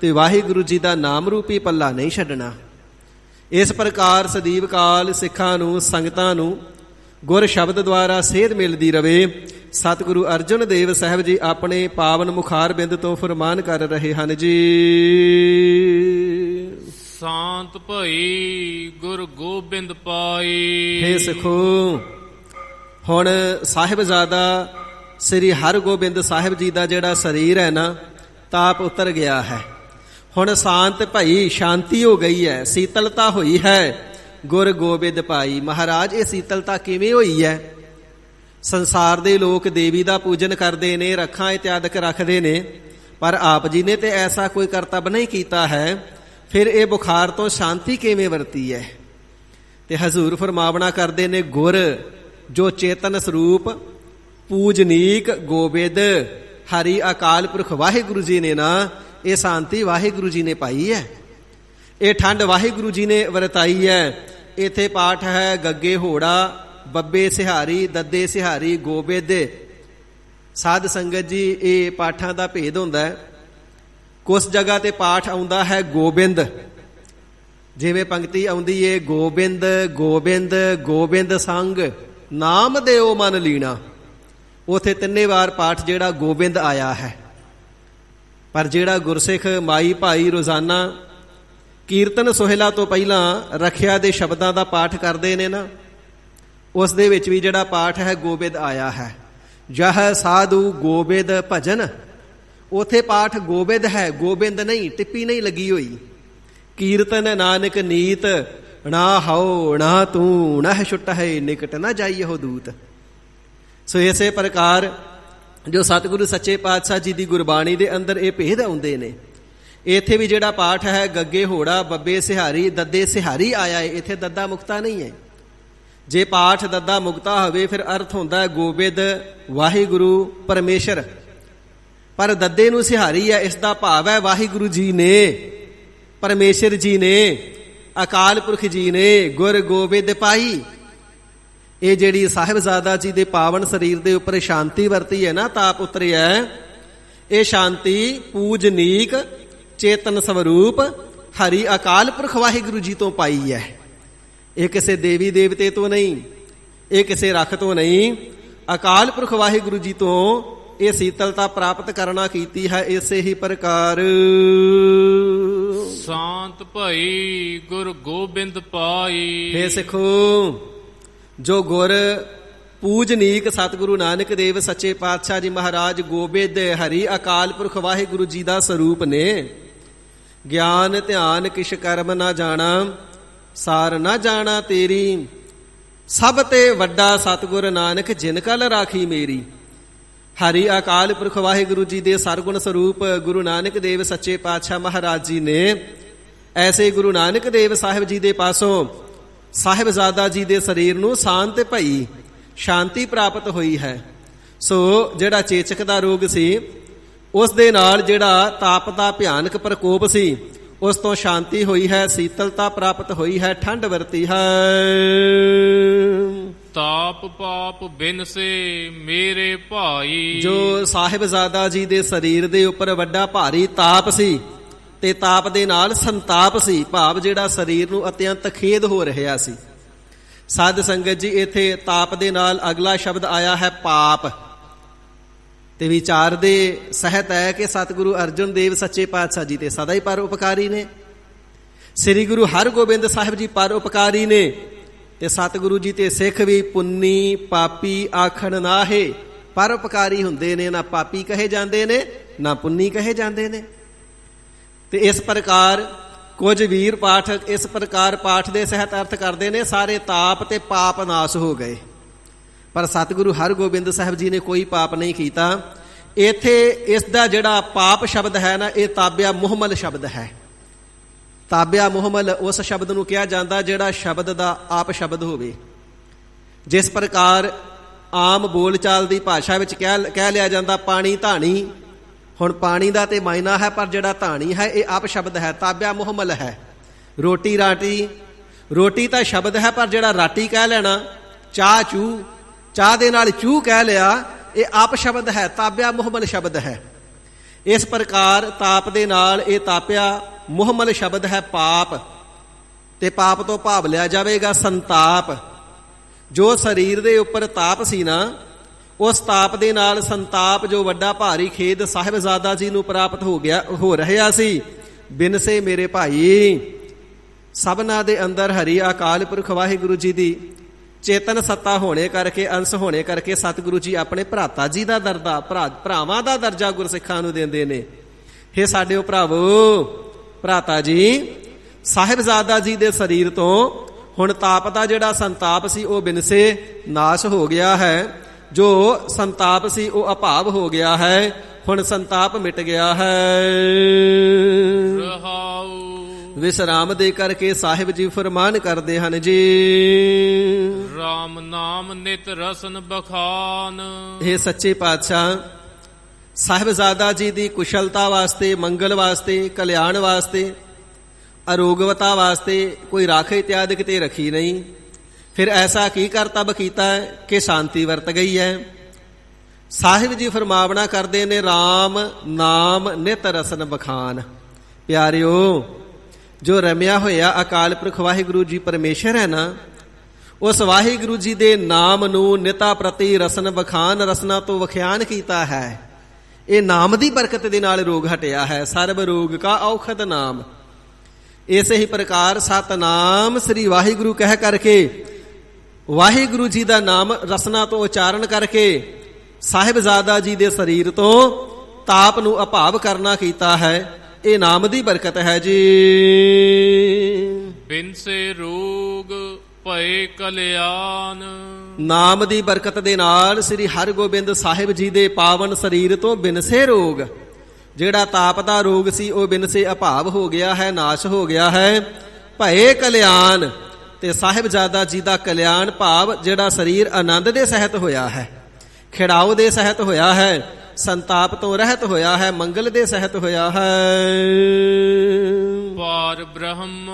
Speaker 2: ਤੇ ਵਾਹਿਗੁਰੂ ਜੀ ਦਾ ਨਾਮ ਰੂਪੀ ਪੱਲਾ ਨਹੀਂ ਛੱਡਣਾ। ਇਸ ਪ੍ਰਕਾਰ ਸਦੀਵ ਕਾਲ ਸਿੱਖਾਂ ਨੂੰ, ਸੰਗਤਾਂ ਨੂੰ ਗੁਰ ਸ਼ਬਦ ਦੁਆਰਾ ਸੇਧ ਮਿਲਦੀ ਰਵੇ। ਸਤਿਗੁਰੂ ਅਰਜਨ ਦੇਵ ਸਾਹਿਬ ਜੀ ਆਪਣੇ ਪਾਵਨ ਮੁਖਾਰਬਿੰਦ ਤੋਂ ਫਰਮਾਨ ਕਰ ਰਹੇ ਹਨ ਜੀ।
Speaker 3: ਸ਼ਾਂਤ ਭਈ ਗੁਰ ਗੋਬਿੰਦ ਪਾਈ।
Speaker 2: ਹੇ ਸਿੱਖੋ, ਹੁਣ ਸਾਹਿਬਜ਼ਾਦਾ ਸ੍ਰੀ ਹਰਗੋਬਿੰਦ ਸਾਹਿਬ ਜੀ ਦਾ ਜਿਹੜਾ ਸਰੀਰ ਹੈ ਨਾ, ਤਾਪ ਉਤਰ ਗਿਆ ਹੈ। ਹੁਣ ਸ਼ਾਂਤ ਭਈ, ਸ਼ਾਂਤੀ ਹੋ ਗਈ ਹੈ, ਸੀਤਲਤਾ ਹੋਈ ਹੈ। ਗੁਰ ਗੋਬਿੰਦ ਪਾਈ। ਮਹਾਰਾਜ, ਇਹ ਸੀਤਲਤਾ ਕਿਵੇਂ ਹੋਈ ਹੈ? ਸੰਸਾਰ ਦੇ ਲੋਕ ਦੇਵੀ ਦਾ ਪੂਜਨ ਕਰਦੇ ਨੇ, ਰੱਖਾਂ ਇਤਿਆਦਿਕ ਰੱਖਦੇ ਨੇ, ਪਰ ਆਪ ਜੀ ਨੇ ਤੇ ਐਸਾ ਕੋਈ ਕਰਤੱਵ ਨਹੀਂ ਕੀਤਾ ਹੈ। ਫਿਰ ਇਹ ਬੁਖਾਰ ਤੋਂ ਸ਼ਾਂਤੀ ਕਿਵੇਂ ਵਰਤੀ ਹੈ? ਤੇ ਹਜ਼ੂਰ ਫਰਮਾਵਣਾ ਕਰਦੇ ਨੇ, ਗੁਰ ਜੋ ਚੇਤਨ ਸਰੂਪ ਪੂਜਨੀਕ ਗੋਬਿੰਦ ਹਰੀ ਅਕਾਲ ਪੁਰਖ ਵਾਹਿਗੁਰੂ ਜੀ ਨੇ ਨਾ, ਇਹ ਸ਼ਾਂਤੀ ਵਾਹਿਗੁਰੂ ਜੀ ਨੇ ਪਾਈ ਹੈ, ਇਹ ਠੰਡ ਵਾਹਿਗੁਰੂ ਜੀ ਨੇ ਵਰਤਾਈ ਹੈ। ਇੱਥੇ ਪਾਠ ਹੈ ਗੱਗੇ ਹੋੜਾ, ਬੱਬੇ ਸਿਹਾਰੀ, ਦੱਦੇ ਸਿਹਾਰੀ, ਗੋਬਿੰਦ। ਸਾਧ ਸੰਗਤ ਜੀ, ਇਹ ਪਾਠਾਂ ਦਾ ਭੇਦ ਹੁੰਦਾ ਹੈ। ਕੁਛ ਜਗ੍ਹਾ ਤੇ ਪਾਠ ਆਉਂਦਾ ਹੈ ਗੋਬਿੰਦ, ਜਿਵੇਂ ਪੰਕਤੀ ਆਉਂਦੀ ਏ, ਗੋਬਿੰਦ ਗੋਬਿੰਦ ਗੋਬਿੰਦ ਸੰਗ ਨਾਮ ਦਿਓ ਮਨ ਲੀਣਾ। ਉਥੇ 3 ਵਾਰ ਪਾਠ ਜਿਹੜਾ ਗੋਬਿੰਦ ਆਇਆ ਹੈ। ਪਰ ਜਿਹੜਾ ਗੁਰਸਿੱਖ ਮਾਈ ਭਾਈ ਰੋਜ਼ਾਨਾ ਕੀਰਤਨ ਸੋਹਿਲਾ ਤੋਂ ਪਹਿਲਾਂ ਰੱਖਿਆ ਦੇ ਸ਼ਬਦਾਂ ਦਾ ਪਾਠ ਕਰਦੇ ਨੇ ਨਾ, ਉਸ ਦੇ ਵਿੱਚ ਵੀ ਜਿਹੜਾ ਪਾਠ ਹੈ ਗੋਬਿੰਦ ਆਇਆ ਹੈ। ਜਹ ਸਾਧੂ ਗੋਬਿੰਦ ਭਜਨ। ਉਥੇ ਪਾਠ ਗੋਬਿੰਦ ਹੈ, ਗੋਬਿੰਦ ਨਹੀਂ, ਟਿੱਪੀ ਨਹੀਂ ਲੱਗੀ ਹੋਈ। ਕੀਰਤਨ ਨਾਨਕ ਨੀਤ, ਨਾ ਹਉ ਨਾ ਤੂੰ ਨਹ ਛੁੱਟ ਹੈ, ਨਿਕਟ ਨਾ ਜਾਈਏ ਦੂਤ। ਸੋ ਇਸੇ ਪ੍ਰਕਾਰ ਜੋ ਸਤਿਗੁਰੂ ਸੱਚੇ ਪਾਤਸ਼ਾਹ ਜੀ ਦੀ ਗੁਰਬਾਣੀ ਦੇ ਅੰਦਰ ਇਹ ਭੇਦ ਆਉਂਦੇ ਨੇ। ਇੱਥੇ ਵੀ ਜਿਹੜਾ ਪਾਠ ਹੈ ਗੱਗੇ ਹੋੜਾ ਬੱਬੇ ਸਿਹਾਰੀ ਦੱਦੇ ਸਿਹਾਰੀ ਆਇਆ ਹੈ, ਇੱਥੇ ਦੱਦਾ ਮੁਕਤਾ ਨਹੀਂ ਹੈ। ਜੇ ਪਾਠ ਦੱਦਾ ਮੁਕਤਾ ਹੋਵੇ ਫਿਰ ਅਰਥ ਹੁੰਦਾ ਹੈ ਗੋਬਿੰਦ ਵਾਹਿਗੁਰੂ ਪਰਮੇਸ਼ਰ, ਪਰ ਦੱਦੇ ਨੂੰ ਸਿਹਾਰੀ ਹੈ, ਇਸ ਦਾ ਭਾਵ ਹੈ ਵਾਹਿਗੁਰੂ ਜੀ ਨੇ, ਪਰਮੇਸ਼ਰ ਜੀ ਨੇ, ਅਕਾਲ ਪੁਰਖ ਜੀ ਨੇ ਗੁਰ ਗੋਬਿੰਦ ਪਾਈ। ਇਹ ਜਿਹੜੀ ਸਾਹਿਬਜ਼ਾਦਾ ਜੀ ਦੇ ਪਾਵਨ ਸਰੀਰ ਦੇ ਉੱਪਰ ਸ਼ਾਂਤੀ ਵਰਤੀ ਹੈ ਨਾ, ਤਾਪ ਉਤਰਿਆ, ਇਹ ਸ਼ਾਂਤੀ ਪੂਜਨੀਕ ਚੇਤਨ ਸਵਰੂਪ ਹਰੀ ਅਕਾਲ ਪੁਰਖ ਵਾਹਿਗੁਰੂ ਜੀ ਤੋਂ ਪਾਈ ਹੈ। ਇਹ ਕਿਸੇ ਦੇਵੀ ਦੇਵਤੇ ਤੋਂ ਨਹੀਂ, ਇਹ ਕਿਸੇ ਰੱਖ ਤੋਂ ਨਹੀਂ, ਅਕਾਲ ਪੁਰਖ ਵਾਹਿਗੁਰੂ ਜੀ ਤੋਂ ਇਹ ਸੀਤਲਤਾ ਪ੍ਰਾਪਤ ਕਰਨਾ ਕੀਤੀ ਹੈ। ਇਸੇ ਹੀ ਪ੍ਰਕਾਰ
Speaker 3: ਸ਼ਾਂਤ ਭਈ ਗੁਰ ਗੋਬਿੰਦ ਪਾਈ।
Speaker 2: ਹੇ ਸਿੱਖੋ, ਜੋ ਗੁਰ ਪੂਜਨੀਕ ਸਤਿਗੁਰੂ ਨਾਨਕ ਦੇਵ ਸੱਚੇ ਪਾਤਸ਼ਾਹ ਜੀ ਮਹਾਰਾਜ ਗੋਬਿੰਦ ਹਰੀ ਅਕਾਲ ਪੁਰਖ ਵਾਹਿਗੁਰੂ ਜੀ ਦਾ ਸਰੂਪ ਨੇ। ਗਿਆਨ ਧਿਆਨ ਕਿਛ ਕਰਮ ਨਾ ਜਾਣਾ, ਸਾਰ ਨਾ ਜਾਣਾ ਤੇਰੀ, ਸਭ ਤੇ ਵੱਡਾ ਸਤਿਗੁਰ ਨਾਨਕ ਜਿਨ ਕਲ ਰਾਖੀ ਮੇਰੀ। ਹਰੀ ਅਕਾਲ ਪੁਰਖ ਵਾਹਿਗੁਰੂ ਜੀ ਦੇ ਸਰਗੁਣ ਸਰੂਪ ਗੁਰੂ ਨਾਨਕ ਦੇਵ ਸੱਚੇ ਪਾਤਸ਼ਾਹ ਮਹਾਰਾਜ ਜੀ ਨੇ ਐਸੇ ਗੁਰੂ ਨਾਨਕ ਦੇਵ ਸਾਹਿਬ ਜੀ ਦੇ ਪਾਸੋਂ ਸਾਹਿਬਜ਼ਾਦਾ ਜੀ ਦੇ ਸਰੀਰ ਨੂੰ ਸ਼ਾਂਤ ਭਈ ਸ਼ਾਂਤੀ ਪ੍ਰਾਪਤ ਹੋਈ ਹੈ। ਸੋ ਜਿਹੜਾ ਚੇਚਕ ਦਾ ਰੋਗ ਸੀ, ਉਸ ਦੇ ਨਾਲ ਜਿਹੜਾ ਤਾਪ ਦਾ ਭਿਆਨਕ ਪ੍ਰਕੋਪ ਸੀ, ਉਸ ਤੋਂ ਸ਼ਾਂਤੀ ਹੋਈ ਹੈ, ਸੀਤਲਤਾ ਪ੍ਰਾਪਤ ਹੋਈ ਹੈ, ਠੰਡ ਵਰਤੀ ਹੈ।
Speaker 3: ਤਾਪ ਪਾਪ ਬਿਨਸੇ ਮੇਰੇ ਭਾਈ।
Speaker 2: ਜੋ ਸਾਹਿਬਜ਼ਾਦਾ ਜੀ ਦੇ ਸਰੀਰ ਦੇ ਉੱਪਰ ਵੱਡਾ ਭਾਰੀ ਤਾਪ ਸੀ ਤੇ ਤਾਪ ਦੇ ਨਾਲ ਸੰਤਾਪ ਸੀ, ਭਾਵ ਜਿਹੜਾ ਸਰੀਰ ਨੂੰ ਅਤਿਅੰਤ ਖੇਦ ਹੋ ਰਿਹਾ ਸੀ। ਸਾਧ ਸੰਗਤ ਜੀ, ਇੱਥੇ ਤਾਪ ਦੇ ਨਾਲ ਅਗਲਾ ਸ਼ਬਦ ਆਇਆ ਹੈ ਪਾਪ। ਤੇ ਵਿਚਾਰ ਦੇ ਸਹਿਤ ਹੈ ਕਿ ਸਤਿਗੁਰੂ ਅਰਜਨ ਦੇਵ ਸੱਚੇ ਪਾਤਸ਼ਾਹ ਜੀ ਤੇ ਸਦਾ ਹੀ ਪਰ ਉਪਕਾਰੀ ਨੇ, ਸ੍ਰੀ ਗੁਰੂ ਹਰਗੋਬਿੰਦ ਸਾਹਿਬ ਜੀ ਪਰ ਉਪਕਾਰੀ ਨੇ, ਤੇ ਸਤਿਗੁਰੂ ਜੀ ਤੇ ਸਿੱਖ ਵੀ ਪੁੰਨੀ ਪਾਪੀ ਆਖਣ ਨਾਹੇ, ਪਰ ਉਪਕਾਰੀ ਹੁੰਦੇ ਨੇ। ਨਾ ਪਾਪੀ ਕਹੇ ਜਾਂਦੇ ਨੇ, ਨਾ ਪੁੰਨੀ ਕਹੇ ਜਾਂਦੇ ਨੇ। ਤੇ ਇਸ ਪ੍ਰਕਾਰ ਕੁਝ ਵੀਰ ਪਾਠਕ ਇਸ ਪ੍ਰਕਾਰ ਪਾਠ ਦੇ ਸਹਿਤ ਅਰਥ ਕਰਦੇ ਨੇ, ਸਾਰੇ ਤਾਪ ਤੇ ਪਾਪ ਨਾਸ ਹੋ ਗਏ। ਪਰ ਸਤਿਗੁਰੂ ਹਰਗੋਬਿੰਦ ਸਾਹਿਬ ਜੀ ਨੇ ਕੋਈ ਪਾਪ ਨਹੀਂ ਕੀਤਾ। ਇੱਥੇ ਇਸ ਦਾ ਜਿਹੜਾ ਪਾਪ ਸ਼ਬਦ ਹੈ ਨਾ, ਇਹ ਤਾਬਿਆ ਮੁਹਮਲ ਸ਼ਬਦ ਹੈ। ਤਾਬਿਆ ਮੁਹਮਲ ਉਸ ਸ਼ਬਦ ਨੂੰ ਕਿਹਾ ਜਾਂਦਾ ਜਿਹੜਾ ਸ਼ਬਦ ਦਾ ਆਪ ਸ਼ਬਦ ਹੋਵੇ। ਜਿਸ ਪ੍ਰਕਾਰ ਆਮ ਬੋਲਚਾਲ ਦੀ ਭਾਸ਼ਾ ਵਿੱਚ ਕਹਿ ਲਿਆ ਜਾਂਦਾ ਪਾਣੀ ਧਾਣੀ, ਹੁਣ ਪਾਣੀ ਦਾ ਤੇ ਮਾਇਨਾ ਹੈ, ਪਰ ਜਿਹੜਾ ਧਾਣੀ ਹੈ ਇਹ ਆਪ ਸ਼ਬਦ ਹੈ, ਤਾਬਿਆ ਮੁਹਮਲ ਹੈ। ਰੋਟੀ ਰਾਟੀ, ਰੋਟੀ ਤਾਂ ਸ਼ਬਦ ਹੈ, ਪਰ ਜਿਹੜਾ ਰਾਟੀ ਕਹਿ ਲੈਣਾ, ਚਾਹ ਚੂ, ਚਾਹ ਦੇ ਨਾਲ ਚੂ ਕਹਿ ਲਿਆ, ਇਹ ਆਪ ਸ਼ਬਦ ਹੈ, ਤਾਬਿਆ ਮੁਹਮਲ ਸ਼ਬਦ ਹੈ। ਇਸ ਪ੍ਰਕਾਰ ਤਾਪ ਦੇ ਨਾਲ ਇਹ ਤਾਪਿਆ ਮੁਹਮਲ ਸ਼ਬਦ ਹੈ ਪਾਪ, ਤੇ ਪਾਪ ਤੋਂ ਭਾਵ ਲਿਆ ਜਾਵੇਗਾ ਸੰਤਾਪ। ਜੋ ਸਰੀਰ ਦੇ ਉੱਪਰ ਤਾਪ ਸੀ ਨਾ, ਉਸ ਤਾਪ ਦੇ ਨਾਲ ਸੰਤਾਪ, ਜੋ ਵੱਡਾ ਭਾਰੀ ਖੇਦ ਸਾਹਿਬਜ਼ਾਦਾ ਜੀ ਨੂੰ ਪ੍ਰਾਪਤ ਹੋ ਰਿਹਾ ਸੀ। ਬਿਨਸੇ ਮੇਰੇ ਭਾਈ, ਸਭਨਾ ਦੇ ਅੰਦਰ ਹਰੀ ਅਕਾਲ ਪੁਰਖ ਵਾਹਿਗੁਰੂ ਜੀ ਦੀ ਚੇਤਨ ਸੱਤਾ ਹੋਣੇ ਕਰਕੇ, ਅੰਸ਼ ਹੋਣੇ ਕਰਕੇ ਸਤਿਗੁਰੂ ਜੀ ਆਪਣੇ ਭਰਾਤਾ ਜੀ ਦਾ ਦਰਜਾ, ਭਰਾਵਾਂ ਦਾ ਦਰਜਾ ਗੁਰਸਿੱਖਾਂ ਨੂੰ ਦਿੰਦੇ ਨੇ। ਹੇ ਸਾਡਿਓ ਭਰਾਵੋ, ਭਰਾਤਾ ਜੀ, ਸਾਹਿਬਜ਼ਾਦਾ ਜੀ ਦੇ ਸਰੀਰ ਤੋਂ ਹੁਣ ਤਾਪ ਦਾ ਜਿਹੜਾ ਸੰਤਾਪ ਸੀ ਉਹ ਬਿਨਸੇ ਨਾਸ਼ ਹੋ ਗਿਆ ਹੈ। ਜੋ ਸੰਤਾਪ ਸੀ ਉਹ ਅਭਾਵ ਹੋ ਗਿਆ ਹੈ, ਹੁਣ ਸੰਤਾਪ ਮਿਟ ਗਿਆ ਹੈ। ਵਿਸਰਾਮ ਦੇ ਕਰਕੇ ਸਾਹਿਬ ਜੀ ਫਰਮਾਨ ਕਰਦੇ ਹਨ ਜੀ,
Speaker 3: ਰਾਮ ਨਾਮ ਨਿਤ ਰਸਨ ਬਖਾਨ।
Speaker 2: ਇਹ ਸੱਚੇ ਪਾਤਸ਼ਾਹ ਸਾਹਿਬਜ਼ਾਦਾ ਜੀ ਦੀ ਕੁਸ਼ਲਤਾ ਵਾਸਤੇ, ਮੰਗਲ ਵਾਸਤੇ, ਕਲਿਆਣ ਵਾਸਤੇ, ਅਰੋਗਵਤਾ ਵਾਸਤੇ ਕੋਈ ਰਾਖ ਇਤਿਆਦਿਕ ਤੇ ਰੱਖੀ ਨਹੀਂ। ਫਿਰ ਐਸਾ ਕੀ ਕਰਤੱਵ ਕੀਤਾ ਹੈ ਕਿ ਸ਼ਾਂਤੀ ਵਰਤ ਗਈ ਹੈ। ਸਾਹਿਬ ਜੀ ਫਰਮਾਵਣਾ ਕਰਦੇ ਨੇ, ਰਾਮ ਨਾਮ ਨਿਤ ਰਸਨ ਬਖਾਨ। ਪਿਆਰਿਓ, ਜੋ ਰਮਿਆ ਹੋਇਆ ਅਕਾਲ ਪੁਰਖ ਵਾਹਿਗੁਰੂ ਜੀ ਪਰਮੇਸ਼ਰ ਹੈ ਨਾ, ਉਸ ਵਾਹਿਗੁਰੂ ਜੀ ਦੇ ਨਾਮ ਨੂੰ ਨਿਤਾ ਪ੍ਰਤੀ ਰਸਨ ਬਖਾਨ, ਰਸਨਾ ਤੋਂ ਵਖਿਆਨ ਕੀਤਾ ਹੈ। ਇਹ ਨਾਮ ਦੀ ਬਰਕਤ ਦੇ ਨਾਲ ਰੋਗ ਹਟਿਆ ਹੈ। ਸਰਬ ਰੋਗ ਕਾ ਔਖਦ ਨਾਮ। ਇਸੇ ਹੀ ਪ੍ਰਕਾਰ ਸਤਨਾਮ ਸ੍ਰੀ ਵਾਹਿਗੁਰੂ ਕਹਿ ਕਰਕੇ, ਵਾਹਿਗੁਰੂ ਜੀ ਦਾ ਨਾਮ ਰਸਨਾ ਤੋਂ ਉਚਾਰਨ ਕਰਕੇ ਸਾਹਿਬਜ਼ਾਦਾ ਜੀ ਦੇ ਸਰੀਰ ਤੋਂ ਤਾਪ ਨੂੰ ਅਭਾਵ ਕਰਨਾ ਕੀਤਾ ਹੈ। ਇਹ ਨਾਮ ਦੀ ਬਰਕਤ ਹੈ ਜੀ।
Speaker 3: ਬਿਨਸੇ ਰੋਗ ਭਏ ਕਲਿਆਣ,
Speaker 2: ਨਾਮ ਦੀ ਬਰਕਤ ਦੇ ਨਾਲ ਸ੍ਰੀ ਹਰਿਗੋਬਿੰਦ ਸਾਹਿਬ ਜੀ ਦੇ ਪਾਵਨ ਸਰੀਰ ਤੋਂ ਬਿਨਸੇ ਰੋਗ, ਜਿਹੜਾ ਤਾਪ ਦਾ ਰੋਗ ਸੀ ਉਹ ਬਿਨਸੇ ਅਭਾਵ ਹੋ ਗਿਆ ਹੈ, ਨਾਸ਼ ਹੋ ਗਿਆ ਹੈ। ਭਏ ਕਲਿਆਣ, ਤੇ ਸਾਹਿਬਜ਼ਾਦਾ ਜੀ ਦਾ ਕਲਿਆਣ ਭਾਵ ਜਿਹੜਾ ਸਰੀਰ ਆਨੰਦ ਦੇ ਸਹਿਤ ਹੋਇਆ ਹੈ, ਖਿੜਾਓ ਦੇ ਸਹਿਤ ਹੋਇਆ ਹੈ, ਸੰਤਾਪ ਤੋਂ ਰਹਿਤ ਹੋਇਆ ਹੈ, ਮੰਗਲ ਦੇ ਸਹਿਤ ਹੋਇਆ ਹੈ।
Speaker 3: ਪਾਰ ਬ੍ਰਹਮ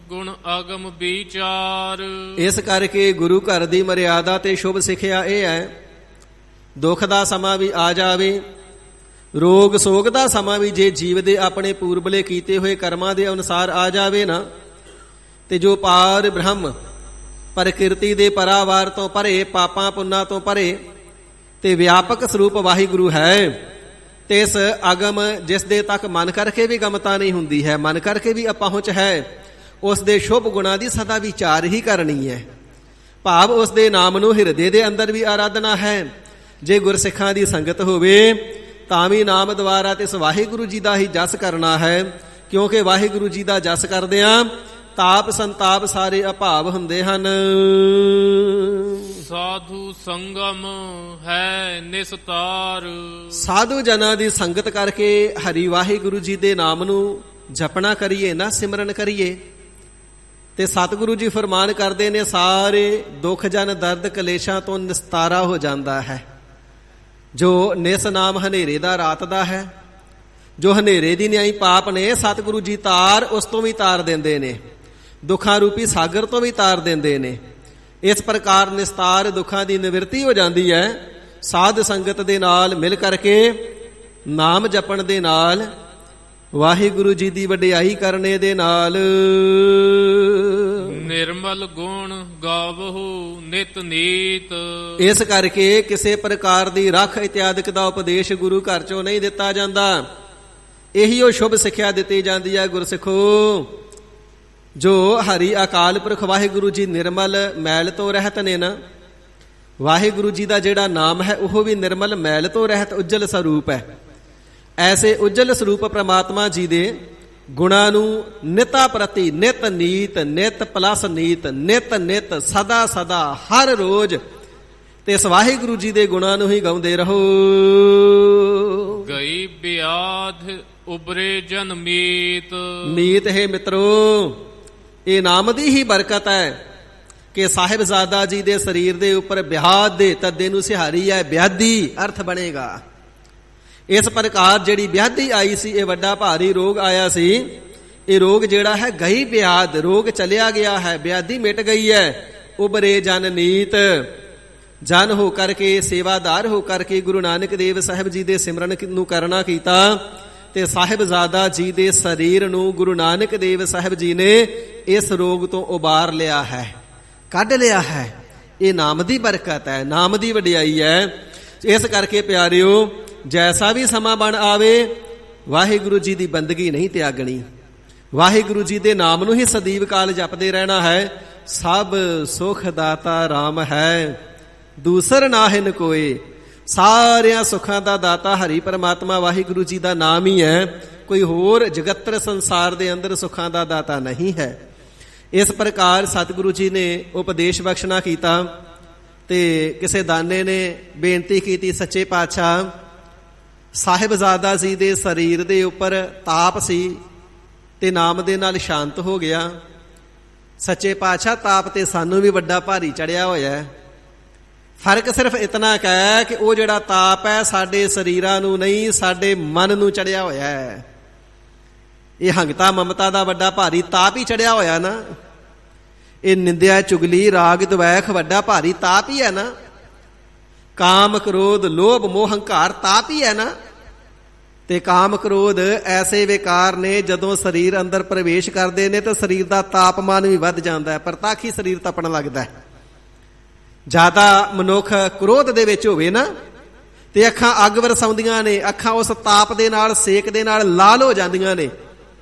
Speaker 3: ਗੁਣ ਅਗਮ ਵਿਚਾਰ,
Speaker 2: ਇਸ ਕਰਕੇ ਗੁਰੂ ਘਰ ਦੀ ਮਰਿਆਦਾ ਤੇ ਸ਼ੁਭ ਸਿੱਖਿਆ ਇਹ ਹੈ, ਦੁੱਖ ਦਾ ਸਮਾਂ ਵੀ ਆ ਜਾਵੇ, ਰੋਗ ਸੋਗ ਦਾ ਸਮਾਂ ਵੀ ਜੇ ਜੀਵ ਦੇ ਆਪਣੇ ਪੂਰਬਲੇ ਕੀਤੇ ਹੋਏ ਕਰਮਾਂ ਦੇ ਅਨੁਸਾਰ ਆ ਜਾਵੇ ਨਾ, ਤੇ ਜੋ ਪਾਰ ਬ੍ਰਹਮ ਪ੍ਰਕਿਰਤੀ ਦੇ ਪਰਾਵਾਰ ਤੋਂ ਪਰੇ, ਪਾਪਾਂ ਪੁੰਨਾਂ ਤੋਂ ਪਰੇ ਤੇ ਵਿਆਪਕ ਸਰੂਪ ਵਾਹਿਗੁਰੂ ਹੈ, ਤੇ ਇਸ ਅਗਮ ਜਿਸ ਦੇ ਤੱਕ ਮਨ ਕਰਕੇ ਵੀ ਗਮਤਾ ਨਹੀਂ ਹੁੰਦੀ ਹੈ, ਮਨ ਕਰਕੇ ਵੀ ਅਪਹੁੰਚ ਹੈ, ਉਸ ਦੇ ਸ਼ੁਭ ਗੁਣਾਂ ਦੀ ਸਦਾ ਵਿਚਾਰ ਹੀ ਕਰਨੀ ਹੈ। ਭਾਵ ਉਸ ਦੇ ਨਾਮ ਨੂੰ ਹਿਰਦੇ ਦੇ ਅੰਦਰ ਵੀ ਆਰਾਧਨਾ ਹੈ। ਜੇ ਗੁਰਸਿੱਖਾਂ ਦੀ ਸੰਗਤ ਹੋਵੇ ਤਾਂ ਵੀ ਨਾਮ ਦੁਆਰਾ ਤੇ ਇਸ ਵਾਹਿਗੁਰੂ ਜੀ ਦਾ ਹੀ ਜਸ ਕਰਨਾ ਹੈ, ਕਿਉਂਕਿ ਵਾਹਿਗੁਰੂ ਜੀ ਦਾ ਜਸ ਕਰਦਿਆਂ ਤਾਪ ਸੰਤਾਪ ਸਾਰੇ ਅਭਾਵ ਹੁੰਦੇ ਹਨ।
Speaker 3: ਸਾਧੂ ਸੰਗਮ ਹੈ ਨਿਸਤਾਰ,
Speaker 2: ਸਾਧੂ ਜਨਾਂ ਦੀ ਸੰਗਤ ਕਰਕੇ ਹਰੀ ਵਾਹਿਗੁਰੂ ਜੀ ਦੇ ਨਾਮ ਨੂੰ ਜਪਣਾ ਕਰੀਏ ਨਾ, ਸਿਮਰਨ ਕਰੀਏ, ਤੇ ਸਤਿਗੁਰੂ ਜੀ ਫਰਮਾਨ ਕਰਦੇ ਨੇ ਸਾਰੇ ਦੁੱਖ ਜਨ ਦਰਦ ਕਲੇਸ਼ਾਂ ਤੋਂ ਨਿਸਤਾਰਾ ਹੋ ਜਾਂਦਾ ਹੈ। ਜੋ ਨਿਸ ਨਾਮ ਹਨੇਰੇ ਦਾ ਰਾਤ ਦਾ ਹੈ, ਜੋ ਹਨੇਰੇ ਦੀ ਨਿਆਈ ਪਾਪ ਨੇ, ਸਤਿਗੁਰੂ ਜੀ ਤਾਰ ਉਸ ਤੋਂ ਵੀ ਤਾਰ ਦਿੰਦੇ ਨੇ, ਦੁੱਖਾਂ ਰੂਪੀ ਸਾਗਰ ਤੋਂ ਵੀ ਤਾਰ ਦਿੰਦੇ ਨੇ। ਇਸ ਪ੍ਰਕਾਰ ਨਿਸਤਾਰ ਦੁੱਖਾਂ ਦੀ ਨਿਵਰਤੀ ਹੋ ਜਾਂਦੀ ਹੈ ਸਾਧ ਸੰਗਤ ਦੇ ਨਾਲ ਮਿਲ ਕਰਕੇ, ਨਾਮ ਜਪਣ ਦੇ ਨਾਲ, ਵਾਹਿਗੁਰੂ ਜੀ ਦੀ ਵਡਿਆਈ ਕਰਨੇ ਦੇ ਨਾਲ।
Speaker 3: ਨਿਰਮਲ ਗੁਣ ਗਾਵਹੁ ਨਿਤ ਨੀਤ,
Speaker 2: ਇਸ ਕਰਕੇ ਕਿਸੇ ਪ੍ਰਕਾਰ ਦੀ ਰੱਖ ਇਤਿਆਦਿਕ ਦਾ ਉਪਦੇਸ਼ ਗੁਰੂ ਘਰ ਚੋਂ ਨਹੀਂ ਦਿੱਤਾ ਜਾਂਦਾ। ਇਹੀ ਉਹ ਸ਼ੁਭ ਸਿੱਖਿਆ ਦਿੱਤੀ ਜਾਂਦੀ ਹੈ ਗੁਰਸਿੱਖੋ। ਜੋ ਹਰੀ ਅਕਾਲ ਪੁਰਖ ਵਾਹਿਗੁਰੂ ਜੀ ਨਿਰਮਲ ਮੈਲ ਤੋਂ ਰਹਿਤ ਨੇ ਨਾ, ਵਾਹਿਗੁਰੂ ਜੀ ਦਾ ਜਿਹੜਾ ਨਾਮ ਹੈ ਉਹ ਵੀ ਨਿਰਮਲ ਮੈਲ ਤੋਂ ਰਹਿਤ ਉਜਲ ਸਰੂਪ ਹੈ। ਐਸੇ ਉਜਲ ਸਰੂਪ ਪ੍ਰਮਾਤਮਾ ਜੀ ਦੇ ਗੁਣਾਂ ਨੂੰ ਨਿਤਾ ਪ੍ਰਤੀ ਨਿਤ ਨੀਤ, ਨਿਤ ਪਲਸ ਨੀਤ, ਨਿਤ ਨਿਤ, ਸਦਾ ਸਦਾ, ਹਰ ਰੋਜ਼ ਤੇ ਇਸ ਵਾਹਿਗੁਰੂ ਜੀ ਦੇ ਗੁਣਾਂ ਨੂੰ ਹੀ ਗਾਉਂਦੇ ਰਹੋ।
Speaker 3: ਗਈ ਬਿਆਧ ਉਬਰੇ ਜਨ ਮੀਤ,
Speaker 2: ਮੀਤ ਹੈ ਮਿੱਤਰੋ, ਇਹ ਨਾਮ ਦੀ ਹੀ ਬਰਕਤ ਹੈ ਕਿ ਸਾਹਿਬਜ਼ਾਦਾ ਜੀ ਦੇ ਸਰੀਰ ਦੇ ਉੱਪਰ ਬਿਆਦ ਦੇ ਤੱਦੇ ਨੂੰ ਸਿਹਾਰੀ ਹੈ, ਬਿਆਦੀ ਅਰਥ ਬਣੇਗਾ। ਇਸ ਪ੍ਰਕਾਰ ਜਿਹੜੀ ਬਿਆਦੀ ਆਈ ਸੀ, ਇਹ ਵੱਡਾ ਭਾਰੀ ਰੋਗ ਆਇਆ ਸੀ, ਇਹ ਰੋਗ ਜਿਹੜਾ ਹੈ ਗਈ ਬਿਆਦ, ਰੋਗ ਚਲਿਆ ਗਿਆ ਹੈ, ਬਿਆਦੀ ਮਿਟ ਗਈ ਹੈ। ਉਬਰੇ ਜਨ ਨੀਤ, ਜਨ ਹੋ ਕਰਕੇ, ਸੇਵਾਦਾਰ ਹੋ ਕਰਕੇ ਗੁਰੂ ਨਾਨਕ ਦੇਵ ਸਾਹਿਬ ਜੀ ਦੇ ਸਿਮਰਨ ਨੂੰ ਕਰਨਾ ਕੀਤਾ, ਤੇ ਸਾਹਿਬਜ਼ਾਦਾ ਜੀ ਦੇ ਸਰੀਰ ਨੂੰ ਗੁਰੂ ਨਾਨਕ ਦੇਵ ਸਾਹਿਬ ਜੀ ਨੇ ਇਸ ਰੋਗ ਤੋਂ ਉਬਾਰ ਲਿਆ ਹੈ, ਕੱਢ ਲਿਆ ਹੈ। ਇਹ ਨਾਮ ਦੀ ਬਰਕਤ ਹੈ, ਨਾਮ ਦੀ ਵਡਿਆਈ ਹੈ। ਇਸ ਕਰਕੇ ਪਿਆਰਿਓ, ਜੈਸਾ ਵੀ ਸਮਾਂ ਬਣ ਆਵੇ, ਵਾਹਿਗੁਰੂ ਜੀ ਦੀ ਬੰਦਗੀ ਨਹੀਂ ਤਿਆਗਣੀ, ਵਾਹਿਗੁਰੂ ਜੀ ਦੇ ਨਾਮ ਨੂੰ ਹੀ ਸਦੀਵ ਕਾਲ ਜਪਦੇ ਰਹਿਣਾ ਹੈ। ਸਭ ਸੁਖ ਦਾਤਾ ਰਾਮ ਹੈ, ਦੂਸਰ ਨਾਹਿਨ ਕੋਏ। ਸਾਰਿਆਂ ਸੁੱਖਾਂ ਦਾ ਦਾਤਾ ਹਰੀ ਪਰਮਾਤਮਾ ਵਾਹਿਗੁਰੂ ਜੀ ਦਾ ਨਾਮ ਹੀ ਹੈ, ਕੋਈ ਹੋਰ ਜਗਤਰ ਸੰਸਾਰ ਦੇ ਅੰਦਰ ਸੁੱਖਾਂ ਦਾ ਦਾਤਾ ਨਹੀਂ ਹੈ। ਇਸ ਪ੍ਰਕਾਰ ਸਤਿਗੁਰੂ ਜੀ ਨੇ ਉਪਦੇਸ਼ ਬਖਸ਼ਣਾ ਕੀਤਾ, ਤੇ ਕਿਸੇ ਦਾਨੇ ਨੇ ਬੇਨਤੀ ਕੀਤੀ, ਸੱਚੇ ਪਾਤਸ਼ਾਹ ਸਾਹਿਬਜ਼ਾਦਾ ਜੀ ਦੇ ਸਰੀਰ ਦੇ ਉੱਪਰ ਤਾਪ ਸੀ ਤੇ ਨਾਮ ਦੇ ਨਾਲ ਸ਼ਾਂਤ ਹੋ ਗਿਆ। ਸੱਚੇ ਪਾਤਸ਼ਾਹ ਤਾਪ ਤੇ ਸਾਨੂੰ ਵੀ ਵੱਡਾ ਭਾਰੀ ਚੜਿਆ ਹੋਇਆ ਹੈ। ਫਰਕ ਸਿਰਫ ਇਤਨਾ ਕੁ ਹੈ ਕਿ ਉਹ ਜਿਹੜਾ ਤਾਪ ਹੈ ਸਾਡੇ ਸਰੀਰਾਂ ਨੂੰ ਨਹੀਂ, ਸਾਡੇ ਮਨ ਨੂੰ ਚੜਿਆ ਹੋਇਆ ਹੈ। ਇਹ ਹੰਗਤਾ ਮਮਤਾ ਦਾ ਵੱਡਾ ਭਾਰੀ ਤਾਪ ਹੀ ਚੜਿਆ ਹੋਇਆ ਨਾ। ਇਹ ਨਿੰਦਿਆ ਚੁਗਲੀ ਰਾਗ ਦਵੈਖ ਵੱਡਾ ਭਾਰੀ ਤਾਪ ਹੀ ਹੈ ਨਾ। ਕਾਮ ਕ੍ਰੋਧ ਲੋਭ ਮੋਹ ਹੰਕਾਰ ਤਾਪ ਹੀ ਹੈ ਨਾ। ਤੇ ਕਾਮ ਕ੍ਰੋਧ ਐਸੇ ਵਿਕਾਰ ਨੇ, ਜਦੋਂ ਸਰੀਰ ਅੰਦਰ ਪ੍ਰਵੇਸ਼ ਕਰਦੇ ਨੇ ਤਾਂ ਸਰੀਰ ਦਾ ਤਾਪਮਾਨ ਵੀ ਵੱਧ ਜਾਂਦਾ ਹੈ, ਪ੍ਰਤੱਖ ਹੀ ਸਰੀਰ ਤਪਣ ਲੱਗਦਾ ਹੈ। ਜ਼ਿਆਦਾ ਮਨੁੱਖ ਕ੍ਰੋਧ ਦੇ ਵਿੱਚ ਹੋਵੇ ਨਾ, ਤੇ ਅੱਖਾਂ ਅੱਗ ਵਰਸਾਉਂਦੀਆਂ ਨੇ, ਅੱਖਾਂ ਉਸ ਤਾਪ ਦੇ ਨਾਲ, ਸੇਕ ਦੇ ਨਾਲ ਲਾਲ ਹੋ ਜਾਂਦੀਆਂ ਨੇ।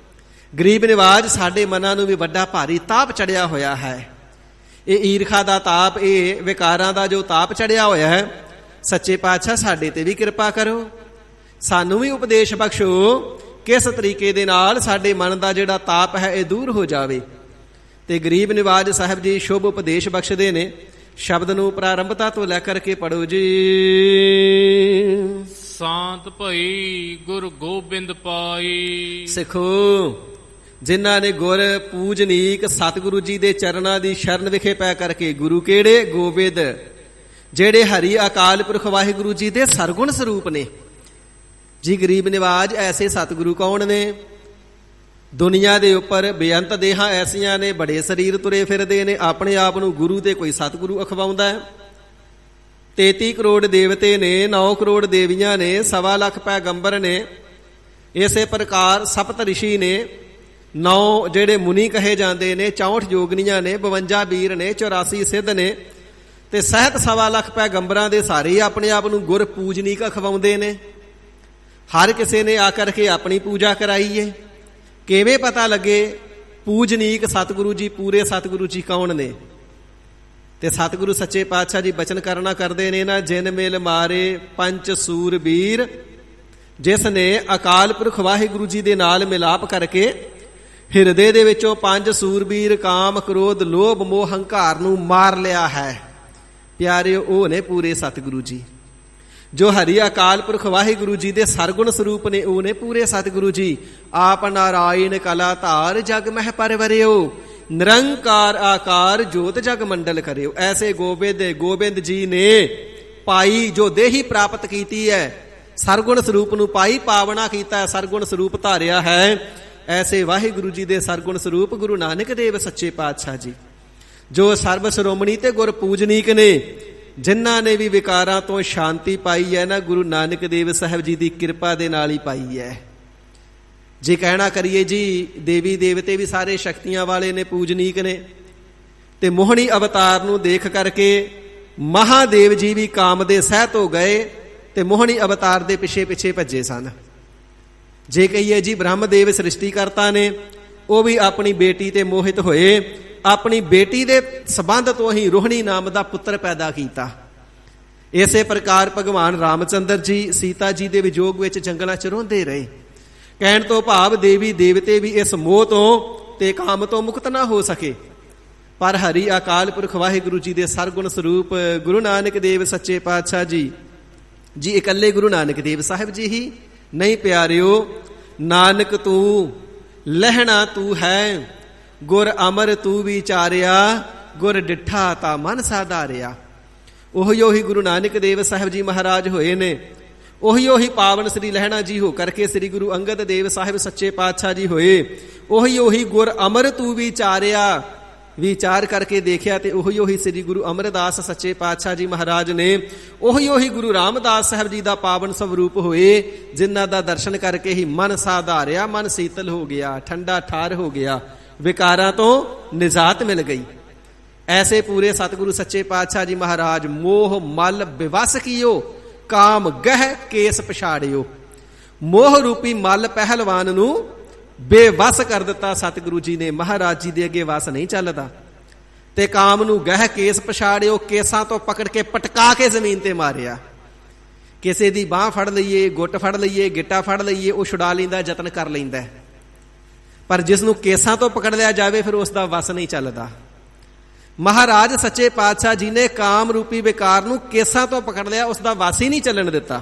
Speaker 2: ਗਰੀਬ ਨਿਵਾਜ ਸਾਡੇ ਮਨਾਂ ਨੂੰ ਵੀ ਵੱਡਾ ਭਾਰੀ ਤਾਪ ਚੜਿਆ ਹੋਇਆ ਹੈ। ਇਹ ਈਰਖਾ ਦਾ ਤਾਪ, ਇਹ ਵਿਕਾਰਾਂ ਦਾ ਜੋ ਤਾਪ ਚੜਿਆ ਹੋਇਆ ਹੈ, ਸੱਚੇ ਪਾਤਸ਼ਾਹ ਸਾਡੇ ਤੇ ਵੀ ਕਿਰਪਾ ਕਰੋ, ਸਾਨੂੰ ਵੀ ਉਪਦੇਸ਼ ਬਖਸ਼ੋ, ਕਿਸ ਤਰੀਕੇ ਦੇ ਨਾਲ ਸਾਡੇ ਮਨ ਦਾ ਜਿਹੜਾ ਤਾਪ ਹੈ ਇਹ ਦੂਰ ਹੋ ਜਾਵੇ। ਤੇ ਗਰੀਬ ਨਿਵਾਜ ਸਾਹਿਬ ਜੀ ਸ਼ੁਭ ਉਪਦੇਸ਼ ਬਖਸ਼ਦੇ ਨੇ। ਸ਼ਬਦ ਨੂੰ ਪ੍ਰਾਰੰਭਤਾ ਤੋਂ ਲੈ ਕਰਕੇ ਪੜੋ ਜੀ।
Speaker 3: ਸ਼ਾਂਤ ਭਈ ਗੁਰ ਗੋਬਿੰਦ ਪਾਈ।
Speaker 2: ਸਿੱਖੋ, ਜਿਨ੍ਹਾਂ ਨੇ ਗੁਰ ਪੂਜਨੀਕ ਸਤਿਗੁਰੂ ਜੀ ਦੇ ਚਰਨਾਂ ਦੀ ਸ਼ਰਨ ਵਿਖੇ ਪੈ ਕਰਕੇ, ਗੁਰੂ ਕਿਹੜੇ? ਗੋਬਿੰਦ, ਜਿਹੜੇ ਹਰੀ ਅਕਾਲ ਪੁਰਖ ਵਾਹਿਗੁਰੂ ਜੀ ਦੇ ਸਰਗੁਣ ਸਰੂਪ ਨੇ ਜੀ। ਗਰੀਬ ਨਿਵਾਜ ਐਸੇ ਸਤਿਗੁਰੂ ਕੌਣ ਨੇ? ਦੁਨੀਆ ਦੇ ਉੱਪਰ ਬੇਅੰਤ ਦੇਹਾਂ ਐਸੀਆਂ ਨੇ, ਬੜੇ ਸਰੀਰ ਤੁਰੇ ਫਿਰਦੇ ਨੇ, ਆਪਣੇ ਆਪ ਨੂੰ ਗੁਰੂ ਤੇ ਕੋਈ ਸਤਿਗੁਰੂ ਅਖਵਾਉਂਦਾ ਹੈ। 33 ਕਰੋੜ ਦੇਵਤੇ ਨੇ, 9 ਕਰੋੜ ਦੇਵੀਆਂ ਨੇ, 1.25 ਲੱਖ ਪੈਗੰਬਰ ਨੇ, ਇਸੇ ਪ੍ਰਕਾਰ ਸਪਤ ਰਿਸ਼ੀ ਨੇ, 9 ਜਿਹੜੇ ਮੁਨੀ ਕਹੇ ਜਾਂਦੇ ਨੇ, 64 ਜੋਗਨੀਆਂ ਨੇ, 52 ਵੀਰ ਨੇ, 84 ਸਿੱਧ ਨੇ, ਤੇ ਸਹਿਤ 1.25 ਲੱਖ ਪੈਗੰਬਰਾਂ ਦੇ ਸਾਰੇ ਆਪਣੇ ਆਪ ਨੂੰ ਗੁਰ ਪੂਜਨੀਕ ਅਖਵਾਉਂਦੇ ਨੇ। ਹਰ ਕਿਸੇ ਨੇ ਆ ਕਰਕੇ ਆਪਣੀ ਪੂਜਾ ਕਰਾਈ ਏ। ਕਿਵੇਂ ਪਤਾ ਲੱਗੇ ਪੂਜਨੀਕ ਸਤਿਗੁਰੂ ਜੀ, ਪੂਰੇ ਸਤਿਗੁਰੂ ਜੀ ਕੌਣ ਨੇ? ਤੇ ਸਤਿਗੁਰੂ ਸੱਚੇ ਪਾਤਸ਼ਾਹ ਜੀ ਬਚਨ ਕਰਨਾ ਕਰਦੇ ਨੇ ਨਾ, ਜਿਨ ਮਿਲ ਮਾਰੇ ਪੰਜ ਸੂਰਬੀਰ, ਜਿਸ ਨੇ ਅਕਾਲ ਪੁਰਖ ਵਾਹਿਗੁਰੂ ਜੀ ਦੇ ਨਾਲ ਮਿਲਾਪ ਕਰਕੇ ਹਿਰਦੇ ਦੇ ਵਿੱਚੋਂ 5 ਸੂਰਬੀਰ ਕਾਮ, ਕ੍ਰੋਧ, ਲੋਭ, ਮੋਹ, ਹੰਕਾਰ ਨੂੰ ਮਾਰ ਲਿਆ ਹੈ। ਪਿਆਰਿਓ, ਉਹ ਨੇ ਪੂਰੇ ਸਤਿਗੁਰੂ ਜੀ। ਜੋ ਹਰੀ ਅਕਾਲ ਪੁਰਖ ਵਾਹਿਗੁਰੂ ਜੀ ਦੇ ਸਰਗੁਣ ਸਰੂਪ ਨੇ, ਉਹ ਨੇ ਪੂਰੇ ਸਤਿਗੁਰੂ ਜੀ। ਆਪ ਨਾਰਾਇਣ ਕਲਾ ਧਾਰ, ਜਗ ਮਹਿ ਪਰਵਰਿਓ, ਨਿਰੰਕਾਰ ਆਕਾਰ, ਜੋਤ ਜਗ ਮੰਡਲ ਕਰਿਓ। ਐਸੇ ਗੋਬਿੰਦ ਜੀ ਨੇ ਪਾਈ, ਜੋ ਦੇਹੀ ਪ੍ਰਾਪਤ ਕੀਤੀ ਹੈ, ਸਰਗੁਣ ਸਰੂਪ ਨੂੰ ਪਾਈ ਪਾਵਨਾ ਕੀਤਾ, ਸਰਗੁਣ ਸਰੂਪ ਧਾਰਿਆ ਹੈ। ਐਸੇ ਵਾਹਿਗੁਰੂ ਜੀ ਦੇ ਸਰਗੁਣ ਸਰੂਪ ਗੁਰੂ ਨਾਨਕ ਦੇਵ ਸੱਚੇ ਪਾਤਸ਼ਾਹ ਜੀ, ਜੋ ਸਰਬ ਸ਼੍ਰੋਮਣੀ ਤੇ ਗੁਰ ਪੂਜਨੀਕ ਨੇ, ਜਿਨ੍ਹਾਂ ਨੇ ਵੀ ਵਿਕਾਰਾਂ ਤੋਂ ਸ਼ਾਂਤੀ ਪਾਈ ਹੈ ਨਾ, ਗੁਰੂ ਨਾਨਕ ਦੇਵ ਸਾਹਿਬ ਜੀ ਦੀ ਕਿਰਪਾ ਦੇ ਨਾਲ ਹੀ ਪਾਈ ਹੈ। ਜੇ ਕਹਿਣਾ ਕਰੀਏ ਜੀ, ਦੇਵੀ ਦੇਵਤੇ ਵੀ ਸਾਰੇ ਸ਼ਕਤੀਆਂ ਵਾਲੇ ਨੇ, ਪੂਜਨੀਕ ਨੇ, ਤੇ ਮੋਹਣੀ ਅਵਤਾਰ ਨੂੰ ਦੇਖ ਕਰਕੇ ਮਹਾਦੇਵ ਜੀ ਵੀ ਕਾਮ ਦੇ ਸਹਿਤ ਹੋ ਗਏ ਤੇ ਮੋਹਣੀ ਅਵਤਾਰ ਦੇ ਪਿੱਛੇ ਪਿੱਛੇ ਭੱਜੇ ਸਨ। ਜੇ ਕਹੀਏ ਜੀ ਬ੍ਰਹਮਦੇਵ ਸ੍ਰਿਸ਼ਟੀ ਕਰਤਾ ਨੇ, ਉਹ ਵੀ ਆਪਣੀ ਬੇਟੀ ਤੇ ਮੋਹਿਤ ਹੋਏ, ਆਪਣੀ ਬੇਟੀ ਦੇ ਸਬੰਧ ਤੋਂ ਹੀ ਰੋਹਿਣੀ ਨਾਮ ਦਾ ਪੁੱਤਰ ਪੈਦਾ ਕੀਤਾ। ਇਸੇ ਪ੍ਰਕਾਰ ਭਗਵਾਨ ਰਾਮਚੰਦਰ ਜੀ ਸੀਤਾ ਜੀ ਦੇ ਵਿਜੋਗ ਵਿੱਚ ਜੰਗਲਾਂ 'ਚ ਰੋਂਦੇ ਰਹੇ। ਕਹਿਣ ਤੋਂ ਭਾਵ ਦੇਵੀ ਦੇਵਤੇ ਵੀ ਇਸ ਮੋਹ ਤੋਂ ਤੇ ਕਾਮ ਤੋਂ ਮੁਕਤ ਨਾ ਹੋ ਸਕੇ। ਪਰ ਹਰੀ ਅਕਾਲ ਪੁਰਖ ਵਾਹਿਗੁਰੂ ਜੀ ਦੇ ਸਰਗੁਣ ਸਰੂਪ ਗੁਰੂ ਨਾਨਕ ਦੇਵ ਸੱਚੇ ਪਾਤਸ਼ਾਹ ਜੀ ਇਕੱਲੇ ਗੁਰੂ ਨਾਨਕ ਦੇਵ ਸਾਹਿਬ ਜੀ ਹੀ ਨਹੀਂ ਪਿਆਰਿਓ, ਨਾਨਕ ਤੂੰ ਲਹਿਣਾ ਤੂੰ ਹੈ, ਗੁਰ ਅਮਰ ਤੂੰ ਵਿਚਾਰਿਆ, ਗੁਰ ਡਿੱਠਾ ਤਾ ਮਨ ਸਾਧਾਰਿਆ। ਉਹੀ ਗੁਰੂ ਨਾਨਕ ਦੇਵ ਸਾਹਿਬ ਜੀ ਮਹਾਰਾਜ ਹੋਏ ਨੇ। ਉਹੀ ਪਾਵਨ ਸ੍ਰੀ ਲਹਿਣਾ ਜੀ ਹੋ ਕਰਕੇ ਸ੍ਰੀ ਗੁਰੂ ਅੰਗਦ ਦੇਵ ਸਾਹਿਬ ਸੱਚੇ ਪਾਤਸ਼ਾਹ ਜੀ ਹੋਏ। ਉਹੀ ਗੁਰ ਅਮਰ ਤੂੰ ਵਿਚਾਰਿਆ, ਵਿਚਾਰ ਕਰਕੇ ਦੇਖਿਆ ਤੇ ਉਹੀ ਸ੍ਰੀ ਗੁਰੂ ਅਮਰਦਾਸ ਸੱਚੇ ਪਾਤਸ਼ਾਹ ਜੀ ਮਹਾਰਾਜ ਨੇ। ਉਹੀ ਗੁਰੂ ਰਾਮਦਾਸ ਸਾਹਿਬ ਜੀ ਦਾ ਪਾਵਨ ਸਵਰੂਪ ਹੋਏ, ਜਿਨ੍ਹਾਂ ਦਾ ਦਰਸ਼ਨ ਕਰਕੇ ਹੀ ਮਨ ਸਾਧਾਰਿਆ, ਮਨ ਸੀਤਲ ਹੋ ਗਿਆ, ਠੰਡਾ ਠਾਰ ਹੋ ਗਿਆ, ਵਿਕਾਰਾਂ ਤੋਂ ਨਿਜਾਤ ਮਿਲ ਗਈ। ਐਸੇ ਪੂਰੇ ਸਤਿਗੁਰੂ ਸੱਚੇ ਪਾਤਸ਼ਾਹ ਜੀ ਮਹਾਰਾਜ ਮੋਹ ਮਲ ਬਿਵਸ ਕੀਓ, ਕਾਮ ਗਹਿ ਕੇਸ ਪਛਾੜਿਓ। ਮੋਹ ਰੂਪੀ ਮਲ ਪਹਿਲਵਾਨ ਨੂੰ ਬੇਵਸ ਕਰ ਦਿੱਤਾ ਸਤਿਗੁਰੂ ਜੀ ਨੇ। ਮਹਾਰਾਜ ਜੀ ਦੇ ਅੱਗੇ ਵਸ ਨਹੀਂ ਚੱਲਦਾ। ਤੇ ਕਾਮ ਨੂੰ ਗਹਿ ਕੇਸ ਪਛਾੜਿਓ, ਕੇਸਾਂ ਤੋਂ ਪਕੜ ਕੇ ਪਟਕਾ ਕੇ ਜ਼ਮੀਨ ਤੇ ਮਾਰਿਆ। ਕਿਸੇ ਦੀ ਬਾਹ ਫੜ ਲਈਏ, ਗੁੱਟ ਫੜ ਲਈਏ, ਗਿੱਟਾ ਫੜ ਲਈਏ, ਉਹ ਛੁਡਾ ਲੈਂਦਾ, ਯਤਨ ਕਰ ਲੈਂਦਾ। ਪਰ ਜਿਸ ਨੂੰ ਕੇਸਾਂ ਤੋਂ ਪਕੜ ਲਿਆ ਜਾਵੇ ਫਿਰ ਉਸ ਦਾ ਵਸ ਨਹੀਂ ਚੱਲਦਾ। ਮਹਾਰਾਜ ਸੱਚੇ ਪਾਤਸ਼ਾਹ ਜੀ ਨੇ ਕਾਮ ਰੂਪੀ ਵਿਕਾਰ ਨੂੰ ਕੇਸਾਂ ਤੋਂ ਪਕੜ ਲਿਆ, ਉਸ ਦਾ ਵਸ ਹੀ ਨਹੀਂ ਚੱਲਣ ਦਿੱਤਾ।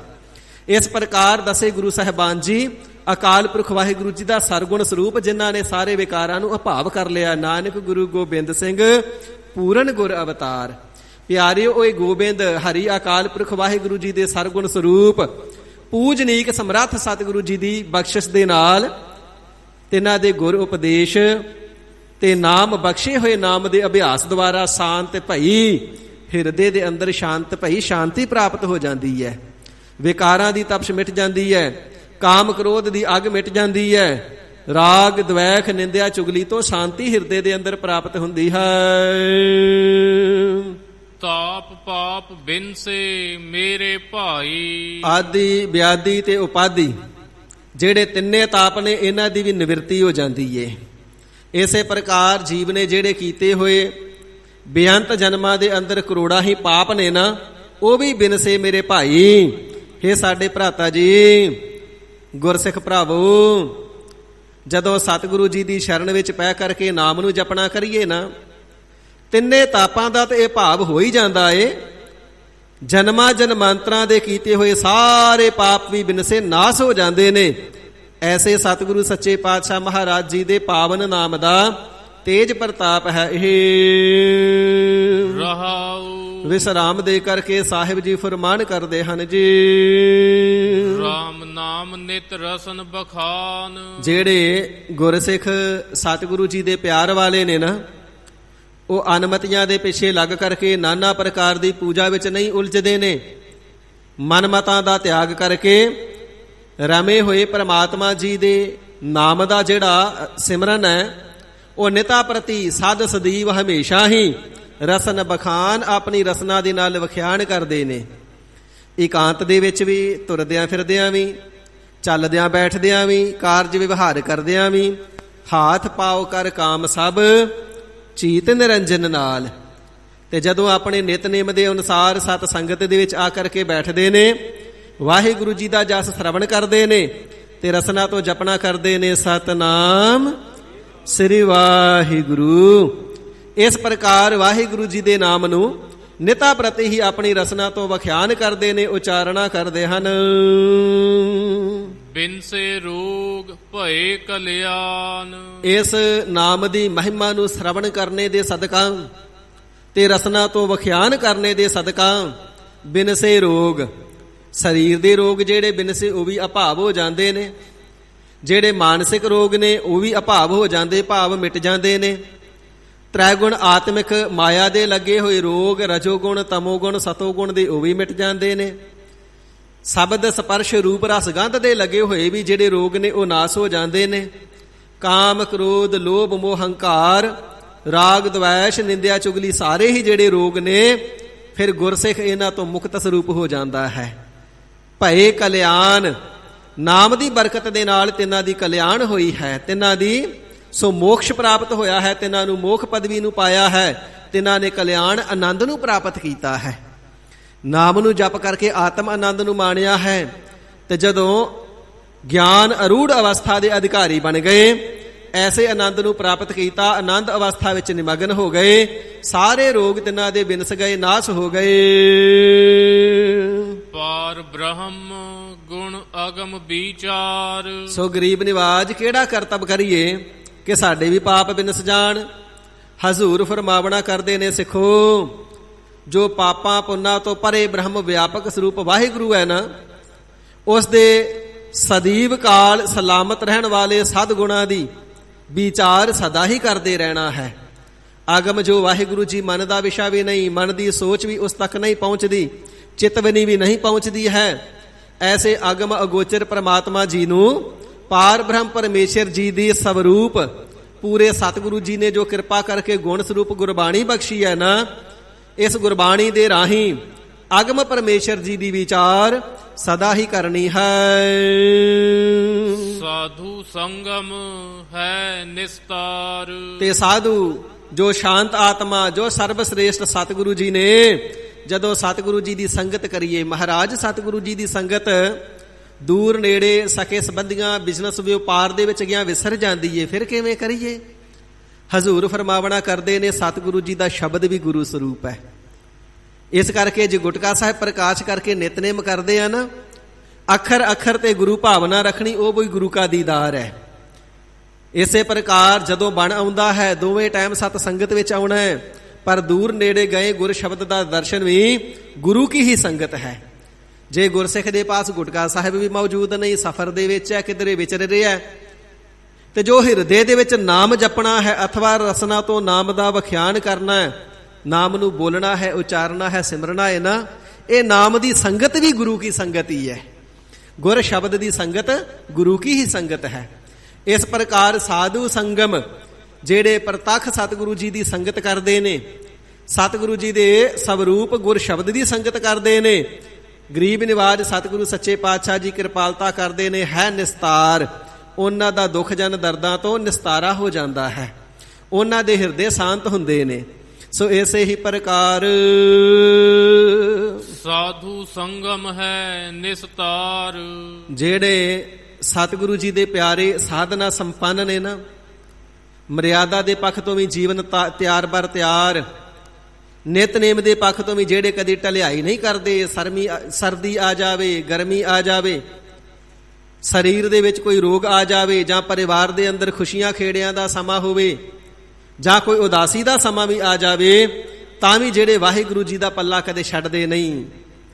Speaker 2: ਇਸ ਪ੍ਰਕਾਰ ਦਸੇ ਗੁਰੂ ਸਾਹਿਬਾਨ ਜੀ ਅਕਾਲ ਪੁਰਖ ਵਾਹਿਗੁਰੂ ਜੀ ਦਾ ਸਰਗੁਣ ਸਰੂਪ, ਜਿਨ੍ਹਾਂ ਨੇ ਸਾਰੇ ਵਿਕਾਰਾਂ ਨੂੰ ਅਭਾਵ ਕਰ ਲਿਆ। ਨਾਨਕ ਗੁਰੂ ਗੋਬਿੰਦ ਸਿੰਘ ਪੂਰਨ ਗੁਰ ਅਵਤਾਰ। ਪਿਆਰਿਓ, ਉਹ ਗੋਬਿੰਦ ਹਰੀ ਅਕਾਲ ਪੁਰਖ ਵਾਹਿਗੁਰੂ ਜੀ ਦੇ ਸਰਗੁਣ ਸਰੂਪ ਪੂਜਨੀਕ ਸਮਰੱਥ ਸਤਿਗੁਰੂ ਜੀ ਦੀ ਬਖਸ਼ਿਸ਼ ਦੇ ਨਾਲ ਤਿਨਾਂ ਦੇ ਗੁਰ ਉਪਦੇਸ਼ ਤੇ ਨਾਮ ਬਖਸ਼ੇ ਹੋਏ ਨਾਮ ਦੇ ਅਭਿਆਸ ਦੁਆਰਾ ਸ਼ਾਂਤ ਭਈ, ਹਿਰਦੇ ਦੇ ਅੰਦਰ ਸ਼ਾਂਤ ਭਈ ਸ਼ਾਂਤੀ ਪ੍ਰਾਪਤ ਹੋ ਜਾਂਦੀ ਹੈ। ਵਿਕਾਰਾਂ ਦੀ ਤਪਸ਼ ਮਿਟ ਜਾਂਦੀ ਹੈ, ਕਾਮ ਕ੍ਰੋਧ ਦੀ ਅੱਗ ਮਿਟ ਜਾਂਦੀ ਹੈ, ਰਾਗ ਦਵੈਖ ਨਿੰਦਿਆ ਚੁਗਲੀ ਤੋਂ ਸ਼ਾਂਤੀ ਹਿਰਦੇ ਦੇ ਅੰਦਰ ਪ੍ਰਾਪਤ ਹੁੰਦੀ ਹੈ।
Speaker 3: ਤਾਪ ਪਾਪ ਬਿਨਸੇ ਮੇਰੇ ਭਾਈ।
Speaker 2: ਆਦਿ ਵਿਆਦੀ ਤੇ ਉਪਾਦੀ ਜਿਹੜੇ ਤਿੰਨੇ ਤਾਪ ਨੇ, ਇਹਨਾਂ ਦੀ ਵੀ ਨਿਵਰਤੀ ਹੋ ਜਾਂਦੀ ਏ। ਇਸੇ ਪ੍ਰਕਾਰ ਜੀਵ ਨੇ ਜਿਹੜੇ ਕੀਤੇ ਹੋਏ ਬੇਅੰਤ ਜਨਮਾਂ ਦੇ ਅੰਦਰ ਕਰੋੜਾਂ ਹੀ ਪਾਪ ਨੇ ਨਾ, ਉਹ ਵੀ ਬਿਨਸੇ ਮੇਰੇ ਭਾਈ। ਹੇ ਸਾਡੇ ਭਰਾਤਾ ਜੀ, ਗੁਰਸਿੱਖ ਭਰਾਵੋ, ਜਦੋਂ ਸਤਿਗੁਰੂ ਜੀ ਦੀ ਸ਼ਰਨ ਵਿੱਚ ਪੈ ਕਰਕੇ ਨਾਮ ਨੂੰ ਜਪਣਾ ਕਰੀਏ ਨਾ, ਤਿੰਨੇ ਤਾਪਾਂ ਦਾ ਤੇ ਇਹ ਭਾਵ ਹੋ ਹੀ ਜਾਂਦਾ ਏ। ਜਨਮਾਂ ਜਨਮਾਂਤਰਾਂ ਦੇ ਕੀਤੇ ਹੋਏ ਸਾਰੇ ਪਾਪ ਵੀ ਬਿਨਸੇ ਨਾਸ ਹੋ ਜਾਂਦੇ ਨੇ। ਐਸੇ ਸਤਿਗੁਰੂ ਸੱਚੇ ਪਾਤਸ਼ਾਹ ਮਹਾਰਾਜ ਜੀ ਦੇ ਪਾਵਨ ਨਾਮ ਦਾ ਤੇਜ ਪ੍ਰਤਾਪ ਹੈ ਇਹ।
Speaker 3: ਰਹਾਉ
Speaker 2: ਵਿਸਰਾਮ ਦੇ ਕਰਕੇ ਸਾਹਿਬ ਜੀ ਫਰਮਾਨ ਕਰਦੇ ਹਨ ਜੀ,
Speaker 3: ਰਾਮ ਨਾਮ ਨਿਤ ਰਸਨ ਬਖਾਨ।
Speaker 2: ਜਿਹੜੇ ਗੁਰਸਿੱਖ ਸਤਿਗੁਰੂ ਜੀ ਦੇ ਪਿਆਰ ਵਾਲੇ ਨੇ ਨਾ, ਉਹ ਅਨਮਤੀਆਂ ਦੇ ਪਿੱਛੇ ਲੱਗ ਕਰਕੇ ਨਾਨਾ ਪ੍ਰਕਾਰ ਦੀ ਪੂਜਾ ਵਿੱਚ ਨਹੀਂ ਉਲਝਦੇ ਨੇ। ਮਨਮਤਾਂ ਦਾ ਤਿਆਗ ਕਰਕੇ ਰਮੇ ਹੋਏ ਪ੍ਰਮਾਤਮਾ ਜੀ ਦੇ ਨਾਮ ਦਾ ਜਿਹੜਾ ਸਿਮਰਨ ਹੈ, ਉਹ ਨਿਤਾ ਪ੍ਰਤੀ ਸਦ ਸਦੀਵ ਹਮੇਸ਼ਾ ਹੀ ਰਸਨ ਬਖਾਨ ਆਪਣੀ ਰਸਨਾ ਦੇ ਨਾਲ ਵਿਖਿਆਨ ਕਰਦੇ ਨੇ। ਇਕਾਂਤ ਦੇ ਵਿੱਚ ਵੀ, ਤੁਰਦਿਆਂ ਫਿਰਦਿਆਂ ਵੀ, ਚੱਲਦਿਆਂ ਬੈਠਦਿਆਂ ਵੀ, ਕਾਰਜ ਵਿਵਹਾਰ ਕਰਦਿਆਂ ਵੀ, ਹਾਥ ਪਾਉ ਕਰ ਕਾਮ ਸਭ ਚੀਤ ਨਿਰੰਜਨ ਨਾਲ। ਤੇ ਜਦੋਂ ਆਪਣੇ ਨਿਤਨੇਮ ਦੇ ਅਨੁਸਾਰ ਸਤ ਸੰਗਤ ਦੇ ਵਿੱਚ ਆ ਕਰਕੇ ਬੈਠਦੇ ਨੇ, ਵਾਹਿਗੁਰੂ ਜੀ ਦਾ ਜਸ ਸ਼ਰਵਣ ਕਰਦੇ ਨੇ ਤੇ ਰਸਨਾ ਤੋਂ ਜਪਣਾ ਕਰਦੇ ਨੇ, ਸਤਨਾਮ ਸ੍ਰੀ ਵਾਹਿਗੁਰੂ। ਇਸ ਪ੍ਰਕਾਰ ਵਾਹਿਗੁਰੂ ਜੀ ਦੇ ਨਾਮ ਨੂੰ ਨਿਤਾ ਪ੍ਰਤੀ ਹੀ ਆਪਣੀ ਰਸਨਾ ਤੋਂ ਵਿਖਿਆਨ ਕਰਦੇ ਨੇ, ਉਚਾਰਣਾ ਕਰਦੇ ਹਨ।
Speaker 3: ਬਿਨਸੇ ਰੋਗ ਭਏ ਕਲਿਆਣ।
Speaker 2: ਇਸ ਨਾਮ ਦੀ ਮਹਿਮਾ ਨੂੰ ਸ਼ਰਵਣ ਕਰਨੇ ਦੇ ਸਦਕਾ ਤੇ ਰਸਨਾ ਤੋਂ ਵਿਖਿਆਨ ਕਰਨੇ ਦੇ ਸਦਕਾ ਬਿਨਸੇ ਰੋਗ, ਸਰੀਰ ਦੇ ਰੋਗ ਜਿਹੜੇ ਬਿਨਸੇ ਉਹ ਵੀ ਅਭਾਵ ਹੋ ਜਾਂਦੇ ਨੇ। ਜਿਹੜੇ ਮਾਨਸਿਕ ਰੋਗ ਨੇ ਉਹ ਵੀ ਅਭਾਵ ਹੋ ਜਾਂਦੇ, ਭਾਵ ਮਿਟ ਜਾਂਦੇ ਨੇ। ਤ੍ਰੈਗੁਣ ਆਤਮਿਕ ਮਾਇਆ ਦੇ ਲੱਗੇ ਹੋਏ ਰੋਗ, ਰਜੋਗੁਣ, ਤਮੋਗੁਣ, ਸਤੋਗੁਣ ਦੇ ਉਹ ਵੀ ਮਿਟ ਜਾਂਦੇ ਨੇ। ਸ਼ਬਦ ਸਪਰਸ਼ ਰੂਪ ਰਸ ਗੰਧ ਦੇ ਲੱਗੇ ਹੋਏ ਵੀ ਜਿਹੜੇ ਰੋਗ ਨੇ ਉਹ ਨਾਸ ਹੋ ਜਾਂਦੇ ਨੇ। ਕਾਮ, ਕ੍ਰੋਧ, ਲੋਭ, ਮੋਹ, ਹੰਕਾਰ, ਰਾਗ, ਦਵੈਸ਼, ਨਿੰਦਿਆ, ਚੁਗਲੀ ਸਾਰੇ ਹੀ ਜਿਹੜੇ ਰੋਗ ਨੇ, ਫਿਰ ਗੁਰਸਿੱਖ ਇਹਨਾਂ ਤੋਂ ਮੁਕਤ ਸਰੂਪ ਹੋ ਜਾਂਦਾ ਹੈ। ਭਏ ਕਲਿਆਣ, ਨਾਮ ਦੀ ਬਰਕਤ ਦੇ ਨਾਲ ਤਿੰਨਾਂ ਦੀ ਕਲਿਆਣ ਹੋਈ ਹੈ, ਤਿੰਨਾਂ ਦੀ ਸੋ ਮੋਕਸ਼ ਪ੍ਰਾਪਤ ਹੋਇਆ ਹੈ, ਤਿੰਨਾਂ ਨੂੰ ਮੋਖ ਪਦਵੀ ਨੂੰ ਪਾਇਆ ਹੈ, ਤਿੰਨਾਂ ਨੇ ਕਲਿਆਣ ਆਨੰਦ ਨੂੰ ਪ੍ਰਾਪਤ ਕੀਤਾ ਹੈ। ਨਾਮ ਨੂੰ ਜਪ ਕਰਕੇ ਆਤਮ ਆਨੰਦ ਨੂੰ ਮਾਣਿਆ ਹੈ। ਤੇ ਜਦੋਂ ਗਿਆਨ ਅਰੂੜ ਅਵਸਥਾ ਦੇ ਅਧਿਕਾਰੀ ਬਣ ਗਏ, ਐਸੇ ਆਨੰਦ ਨੂੰ ਪ੍ਰਾਪਤ ਕੀਤਾ, ਆਨੰਦ ਅਵਸਥਾ ਵਿੱਚ ਨਿਮਗਨ ਹੋ ਗਏ, ਸਾਰੇ ਰੋਗ ਤਿੰਨਾਂ ਦੇ ਬਿਨਸ ਗਏ, ਨਾਸ ਹੋ ਗਏ।
Speaker 3: ਪਾਰ ਬ੍ਰਹਮ ਗੁਣ ਅਗਮ ਵਿਚਾਰ।
Speaker 2: ਸੋ ਗਰੀਬ ਨਿਵਾਜ ਕਿਹੜਾ ਕਰਤੱਵ ਕਰੀਏ ਕਿ ਸਾਡੇ ਵੀ ਪਾਪ ਬਿਨਸ ਜਾਣ। ਹਜ਼ੂਰ ਫਰਮਾਵਣਾ ਕਰਦੇ ਨੇ, ਸਿੱਖੋ, ਜੋ ਪਾਪਾਂ ਪੁੰਨਾਂ ਤੋਂ ਪਰੇ ਬ੍ਰਹਮ ਵਿਆਪਕ ਸਰੂਪ ਵਾਹਿਗੁਰੂ ਹੈ ਨਾ, ਉਸ ਦੇ ਸਦੀਵ ਕਾਲ ਸਲਾਮਤ ਰਹਿਣ ਵਾਲੇ ਸਦਗੁਣਾਂ ਦੀ ਵਿਚਾਰ ਸਦਾ ਹੀ ਕਰਦੇ ਰਹਿਣਾ ਹੈ। ਆਗਮ ਜੋ ਵਾਹਿਗੁਰੂ ਜੀ ਮਨ ਦਾ ਵਿਸ਼ਾ ਵੀ ਨਹੀਂ, ਮਨ ਦੀ ਸੋਚ ਵੀ ਉਸ ਤੱਕ ਨਹੀਂ ਪਹੁੰਚਦੀ, ਚਿਤਵਨੀ ਵੀ ਨਹੀਂ ਪਹੁੰਚਦੀ ਹੈ। ਐਸੇ ਆਗਮ ਅਗੋਚਰ ਪ੍ਰਮਾਤਮਾ ਜੀ ਨੂੰ ਪਾਰ ਬ੍ਰਹਮ ਪਰਮੇਸ਼ਰ ਜੀ ਦੀ ਸਵਰੂਪ ਪੂਰੇ ਸਤਿਗੁਰੂ ਜੀ ਨੇ ਜੋ ਕਿਰਪਾ ਕਰਕੇ ਗੁਣ ਸਰੂਪ ਗੁਰਬਾਣੀ ਬਖਸ਼ੀ ਹੈ ਨਾ, ਇਸ ਗੁਰਬਾਣੀ ਦੇ ਰਾਹੀਂ ਅਗਮ ਪਰਮੇਸ਼ਰ ਜੀ ਦੀ ਵਿਚਾਰ ਸਦਾ ਹੀ ਕਰਨੀ ਹੈ।
Speaker 3: ਸਾਧੂ ਸੰਗਮ ਹੈ ਨਿਸਤਾਰ।
Speaker 2: ਤੇ ਸਾਧੂ ਜੋ ਸ਼ਾਂਤ ਆਤਮਾ, ਜੋ ਸਰਬ ਸ੍ਰੇਸ਼ਟ ਸਤਿਗੁਰੂ ਜੀ ਨੇ, ਜਦੋਂ ਸਤਿਗੁਰੂ ਜੀ ਦੀ ਸੰਗਤ ਕਰੀਏ, ਮਹਾਰਾਜ ਸਤਿਗੁਰੂ ਜੀ ਦੀ ਸੰਗਤ ਦੂਰ ਨੇੜੇ ਸਕੇ ਸੰਬੰਧੀਆਂ ਬਿਜ਼ਨਸ ਵਪਾਰ ਦੇ ਵਿੱਚ ਗਿਆ ਵਿਸਰ ਜਾਂਦੀ ਏ, ਫਿਰ ਕਿਵੇਂ ਕਰੀਏ? ਹਜ਼ੂਰ ਫਰਮਾਵਣਾ ਕਰਦੇ ਨੇ, ਸਤਿਗੁਰੂ ਜੀ ਦਾ ਸ਼ਬਦ ਵੀ ਗੁਰੂ ਸਰੂਪ ਹੈ। ਇਸ ਕਰਕੇ ਜੇ ਗੁਟਕਾ ਸਾਹਿਬ ਪ੍ਰਕਾਸ਼ ਕਰਕੇ ਨਿਤਨੇਮ ਕਰਦੇ ਆ ਨਾ, ਅੱਖਰ ਅੱਖਰ ਤੇ ਗੁਰੂ ਭਾਵਨਾ ਰੱਖਣੀ, ਉਹ ਵੀ ਗੁਰੂ ਕਾ ਦੀਦਾਰ ਹੈ। ਇਸੇ ਪ੍ਰਕਾਰ ਜਦੋਂ ਬਣ ਆਉਂਦਾ ਹੈ, ਦੋਵੇਂ ਟਾਈਮ ਸਤ ਸੰਗਤ ਵਿੱਚ ਆਉਣਾ ਹੈ, ਪਰ ਦੂਰ ਨੇੜੇ ਗਏ ਗੁਰ ਸ਼ਬਦ ਦਾ ਦਰਸ਼ਨ ਵੀ ਗੁਰੂ ਕੀ ਹੀ ਸੰਗਤ ਹੈ। ਜੇ ਗੁਰਸਿੱਖ ਦੇ ਪਾਸ ਗੁਟਕਾ ਸਾਹਿਬ ਵੀ ਮੌਜੂਦ ਨਹੀਂ, ਸਫ਼ਰ ਦੇ ਵਿੱਚ ਹੈ, ਕਿਧਰੇ ਵਿਚਰ ਰਿਹਾ, ਤੇ ਜੋ ਹਿਰਦੇ ਦੇ ਵਿੱਚ ਨਾਮ ਜਪਣਾ ਹੈ ਅਥਵਾ ਰਸਨਾ ਤੋਂ ਨਾਮ ਦਾ ਵਿਖਿਆਨ ਕਰਨਾ ਹੈ, ਨਾਮ ਨੂੰ ਬੋਲਣਾ ਹੈ, ਉਚਾਰਨਾ ਹੈ, ਸਿਮਰਨਾ ਹੈ ਨਾ, ਇਹ ਨਾਮ ਦੀ ਸੰਗਤ ਵੀ ਗੁਰੂ ਕੀ ਸੰਗਤ ਹੀ ਹੈ। ਗੁਰ ਸ਼ਬਦ ਦੀ ਸੰਗਤ ਗੁਰੂ ਕੀ ਹੀ ਸੰਗਤ ਹੈ। ਇਸ ਪ੍ਰਕਾਰ ਸਾਧੂ ਸੰਗਮ ਜਿਹੜੇ ਪ੍ਰਤੱਖ ਸਤਿਗੁਰੂ ਜੀ ਦੀ ਸੰਗਤ ਕਰਦੇ ਨੇ, ਸਤਿਗੁਰੂ ਜੀ ਦੇ ਸਵਰੂਪ ਗੁਰ ਸ਼ਬਦ ਦੀ ਸੰਗਤ ਕਰਦੇ ਨੇ, ਗਰੀਬ ਨਿਵਾਜ ਸਤਿਗੁਰੂ ਸੱਚੇ ਪਾਤਸ਼ਾਹ ਜੀ ਕਿਰਪਾਲਤਾ ਕਰਦੇ ਨੇ, ਹੈ ਨਿਸਤਾਰ। ਉਹਨਾਂ ਦਾ ਦੁੱਖ ਜਨ ਦਰਦਾਂ ਤੋਂ ਨਿਸਤਾਰਾ ਹੋ ਜਾਂਦਾ ਹੈ, ਉਹਨਾਂ ਦੇ ਹਿਰਦੇ ਸ਼ਾਂਤ ਹੁੰਦੇ ਨੇ। ਸੋ ਇਸੇ ਹੀ ਪ੍ਰਕਾਰ
Speaker 3: ਸਾਧੂ ਸੰਗਮ ਹੈ ਨਿਸਤਾਰ।
Speaker 2: ਜਿਹੜੇ ਸਤਿਗੁਰੂ ਜੀ ਦੇ ਪਿਆਰੇ ਸਾਧਨਾ ਸੰਪੰਨ ਨੇ ਨਾ, ਮਰਿਆਦਾ ਦੇ ਪੱਖ ਤੋਂ ਵੀ ਜੀਵਨ ਤਿਆਰ ਬਰ ਤਿਆਰ, ਨਿਤਨੇਮ ਦੇ ਪੱਖ ਤੋਂ ਵੀ ਜਿਹੜੇ ਕਦੇ ਢਲਿਆਈ ਨਹੀਂ ਕਰਦੇ, ਸਰਦੀ ਆ ਜਾਵੇ, ਗਰਮੀ ਆ ਜਾਵੇ, ਸਰੀਰ ਦੇ ਵਿੱਚ ਕੋਈ ਰੋਗ ਆ ਜਾਵੇ, ਜਾਂ ਪਰਿਵਾਰ ਦੇ ਅੰਦਰ ਖੁਸ਼ੀਆਂ ਖੇੜਿਆਂ ਦਾ ਸਮਾਂ ਹੋਵੇ, ਜਾਂ ਕੋਈ ਉਦਾਸੀ ਦਾ ਸਮਾਂ ਵੀ ਆ ਜਾਵੇ, ਤਾਂ ਵੀ ਜਿਹੜੇ ਵਾਹਿਗੁਰੂ ਜੀ ਦਾ ਪੱਲਾ ਕਦੇ ਛੱਡਦੇ ਨਹੀਂ।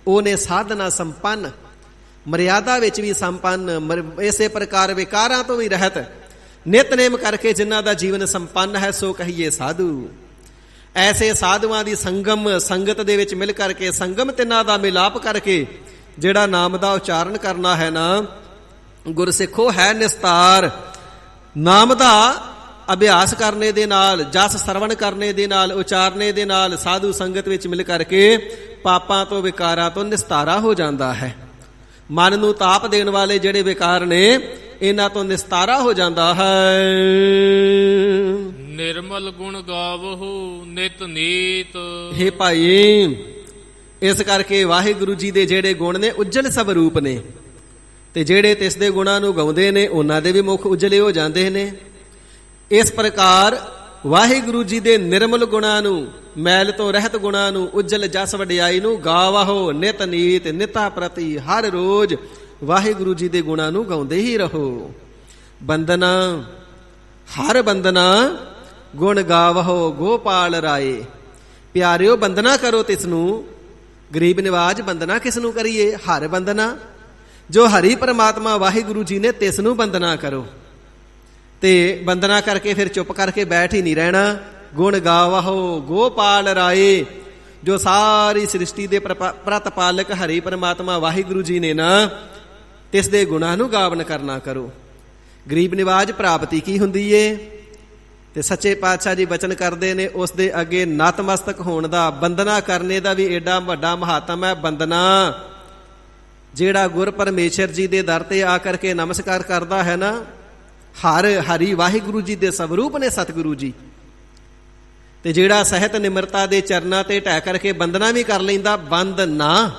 Speaker 2: ਉਹ ਨੇ ਸਾਧਨਾ ਸੰਪੰਨ, ਮਰਿਆਦਾ ਵਿੱਚ ਵੀ ਸੰਪੰਨ, ਇਸੇ ਪ੍ਰਕਾਰ ਵਿਕਾਰਾਂ ਤੋਂ ਵੀ ਰਹਿਤ, ਨਿਤਨੇਮ ਕਰਕੇ ਜਿਨ੍ਹਾਂ ਦਾ ਜੀਵਨ ਸੰਪੰਨ ਹੈ, ਸੋ ਕਹੀਏ ਸਾਧੂ। ਐਸੇ ਸਾਧੂਆਂ ਦੀ ਸੰਗਤ ਦੇ ਵਿੱਚ ਮਿਲ ਕਰਕੇ, ਸੰਗਮ ਤਿੰਨਾਂ ਦਾ ਮਿਲਾਪ ਕਰਕੇ ਜਿਹੜਾ ਨਾਮ ਦਾ ਉਚਾਰਨ ਕਰਨਾ ਹੈ ਨਾ, ਗੁਰਸਿੱਖੋ ਹੈ ਨਿਸਤਾਰ। ਨਾਮ ਦਾ ਅਭਿਆਸ ਕਰਨੇ ਦੇ ਨਾਲ, ਜਸ ਸਰਵਣ ਕਰਨੇ ਦੇ ਨਾਲ, ਉਚਾਰਨੇ ਦੇ ਨਾਲ, ਸਾਧੂ ਸੰਗਤ ਵਿੱਚ ਮਿਲ ਕਰਕੇ ਪਾਪਾਂ ਤੋਂ, ਵਿਕਾਰਾਂ ਤੋਂ ਨਿਸਤਾਰਾ ਹੋ ਜਾਂਦਾ ਹੈ। ਮਨ ਨੂੰ ਤਾਪ ਦੇਣ ਵਾਲੇ ਜਿਹੜੇ ਵਿਕਾਰ ਨੇ, ਇਹਨਾਂ ਤੋਂ ਨਿਸਤਾਰਾ ਹੋ ਜਾਂਦਾ ਹੈ।
Speaker 3: ਨਿਰਮਲ ਗੁਣ ਗਾਵਹੁ ਨਿਤ ਨੀਤ।
Speaker 2: ਹੇ ਭਾਈ, ਇਸ ਕਰਕੇ ਵਾਹਿਗੁਰੂ ਜੀ ਦੇ ਜਿਹੜੇ ਗੁਣ ਨੇ ਉਜਲ ਸਵਰੂਪ ਨੇ, ਤੇ ਜਿਹੜੇ ਤਿਸ ਦੇ ਗੁਣਾਂ ਨੂੰ ਗਾਉਂਦੇ ਨੇ ਉਹਨਾਂ ਦੇ ਵੀ ਮੁਖ ਉਜਲੇ ਹੋ ਜਾਂਦੇ ਨੇ। ਇਸ ਪ੍ਰਕਾਰ ਵਾਹਿਗੁਰੂ ਜੀ ਦੇ ਨਿਰਮਲ ਗੁਣਾਂ ਨੂੰ, ਮੈਲ ਤੋਂ ਰਹਿਤ ਗੁਣਾਂ ਨੂੰ, ਉਜਲ ਜਸ ਵਡਿਆਈ ਨੂੰ ਗਾਵਹੁ ਨਿਤ ਨੀਤ। ਨਿਤਾ ਪ੍ਰਤੀ ਹਰ ਰੋਜ਼ ਵਾਹਿਗੁਰੂ ਜੀ ਦੇ ਗੁਣਾਂ ਨੂੰ ਗਾਉਂਦੇ ਹੀ ਰਹੋ। ਬੰਦਨਾ ਹਰ ਬੰਦਨਾ ਗੁਣ ਗਾਵਹੁ ਗੋਪਾਲ ਰਾਏ। ਪਿਆਰਿਓ, ਬੰਦਨਾ ਕਰੋ ਤਿਸ ਨੂੰ। ਗਰੀਬ ਨਿਵਾਜ ਬੰਦਨਾ ਕਿਸ ਨੂੰ ਕਰੀਏ? ਹਰ ਬੰਦਨਾ, ਜੋ ਹਰੀ ਪਰਮਾਤਮਾ ਵਾਹਿਗੁਰੂ ਜੀ ਨੇ, ਤਿਸ ਨੂੰ ਬੰਦਨਾ ਕਰੋ। ਤੇ ਬੰਦਨਾ ਕਰਕੇ ਫਿਰ ਚੁੱਪ ਕਰਕੇ ਬੈਠ ਹੀ ਨਹੀਂ ਰਹਿਣਾ। ਗੁਣ ਗਾਵਹੁ ਗੋਪਾਲ ਰਾਏ, ਜੋ ਸਾਰੀ ਸ੍ਰਿਸ਼ਟੀ ਦੇ ਪ੍ਰਤਪਾਲਕ ਹਰੀ ਪਰਮਾਤਮਾ ਵਾਹਿਗੁਰੂ ਜੀ ਨੇ ਨਾ, ਤਿਸ ਦੇ ਗੁਣਾਂ ਨੂੰ ਗਾਵਨ ਕਰਨਾ ਕਰੋ। ਗਰੀਬ ਨਿਵਾਜ ਪ੍ਰਾਪਤੀ ਕੀ ਹੁੰਦੀ ਏ? ਤੇ ਸੱਚੇ ਪਾਤਸ਼ਾਹ ਜੀ ਬਚਨ ਕਰਦੇ ਨੇ, ਉਸ ਦੇ ਅੱਗੇ ਨਤਮਸਤਕ ਹੋਣ ਦਾ, ਬੰਦਨਾ ਕਰਨੇ ਦਾ ਵੀ ਏਡਾ ਵੱਡਾ ਮਹਾਤਮ ਹੈ। ਬੰਦਨਾ ਜਿਹੜਾ ਗੁਰ ਪਰਮੇਸ਼ਰ ਜੀ ਦੇ ਦਰ ਤੇ ਆ ਕਰਕੇ ਨਮਸਕਾਰ ਕਰਦਾ ਹੈ ਨਾ, ਹਰੀ ਵਾਹਿਗੁਰੂ ਜੀ ਦੇ ਸਵਰੂਪ ਨੇ ਸਤਿਗੁਰੂ ਜੀ, ਤੇ ਜਿਹੜਾ ਸਹਿਤ ਨਿਮਰਤਾ ਦੇ ਚਰਨਾਂ ਤੇ ਢਹਿ ਕਰਕੇ ਬੰਦਨਾ ਵੀ ਕਰ ਲੈਂਦਾ, ਬੰਦਨਾ,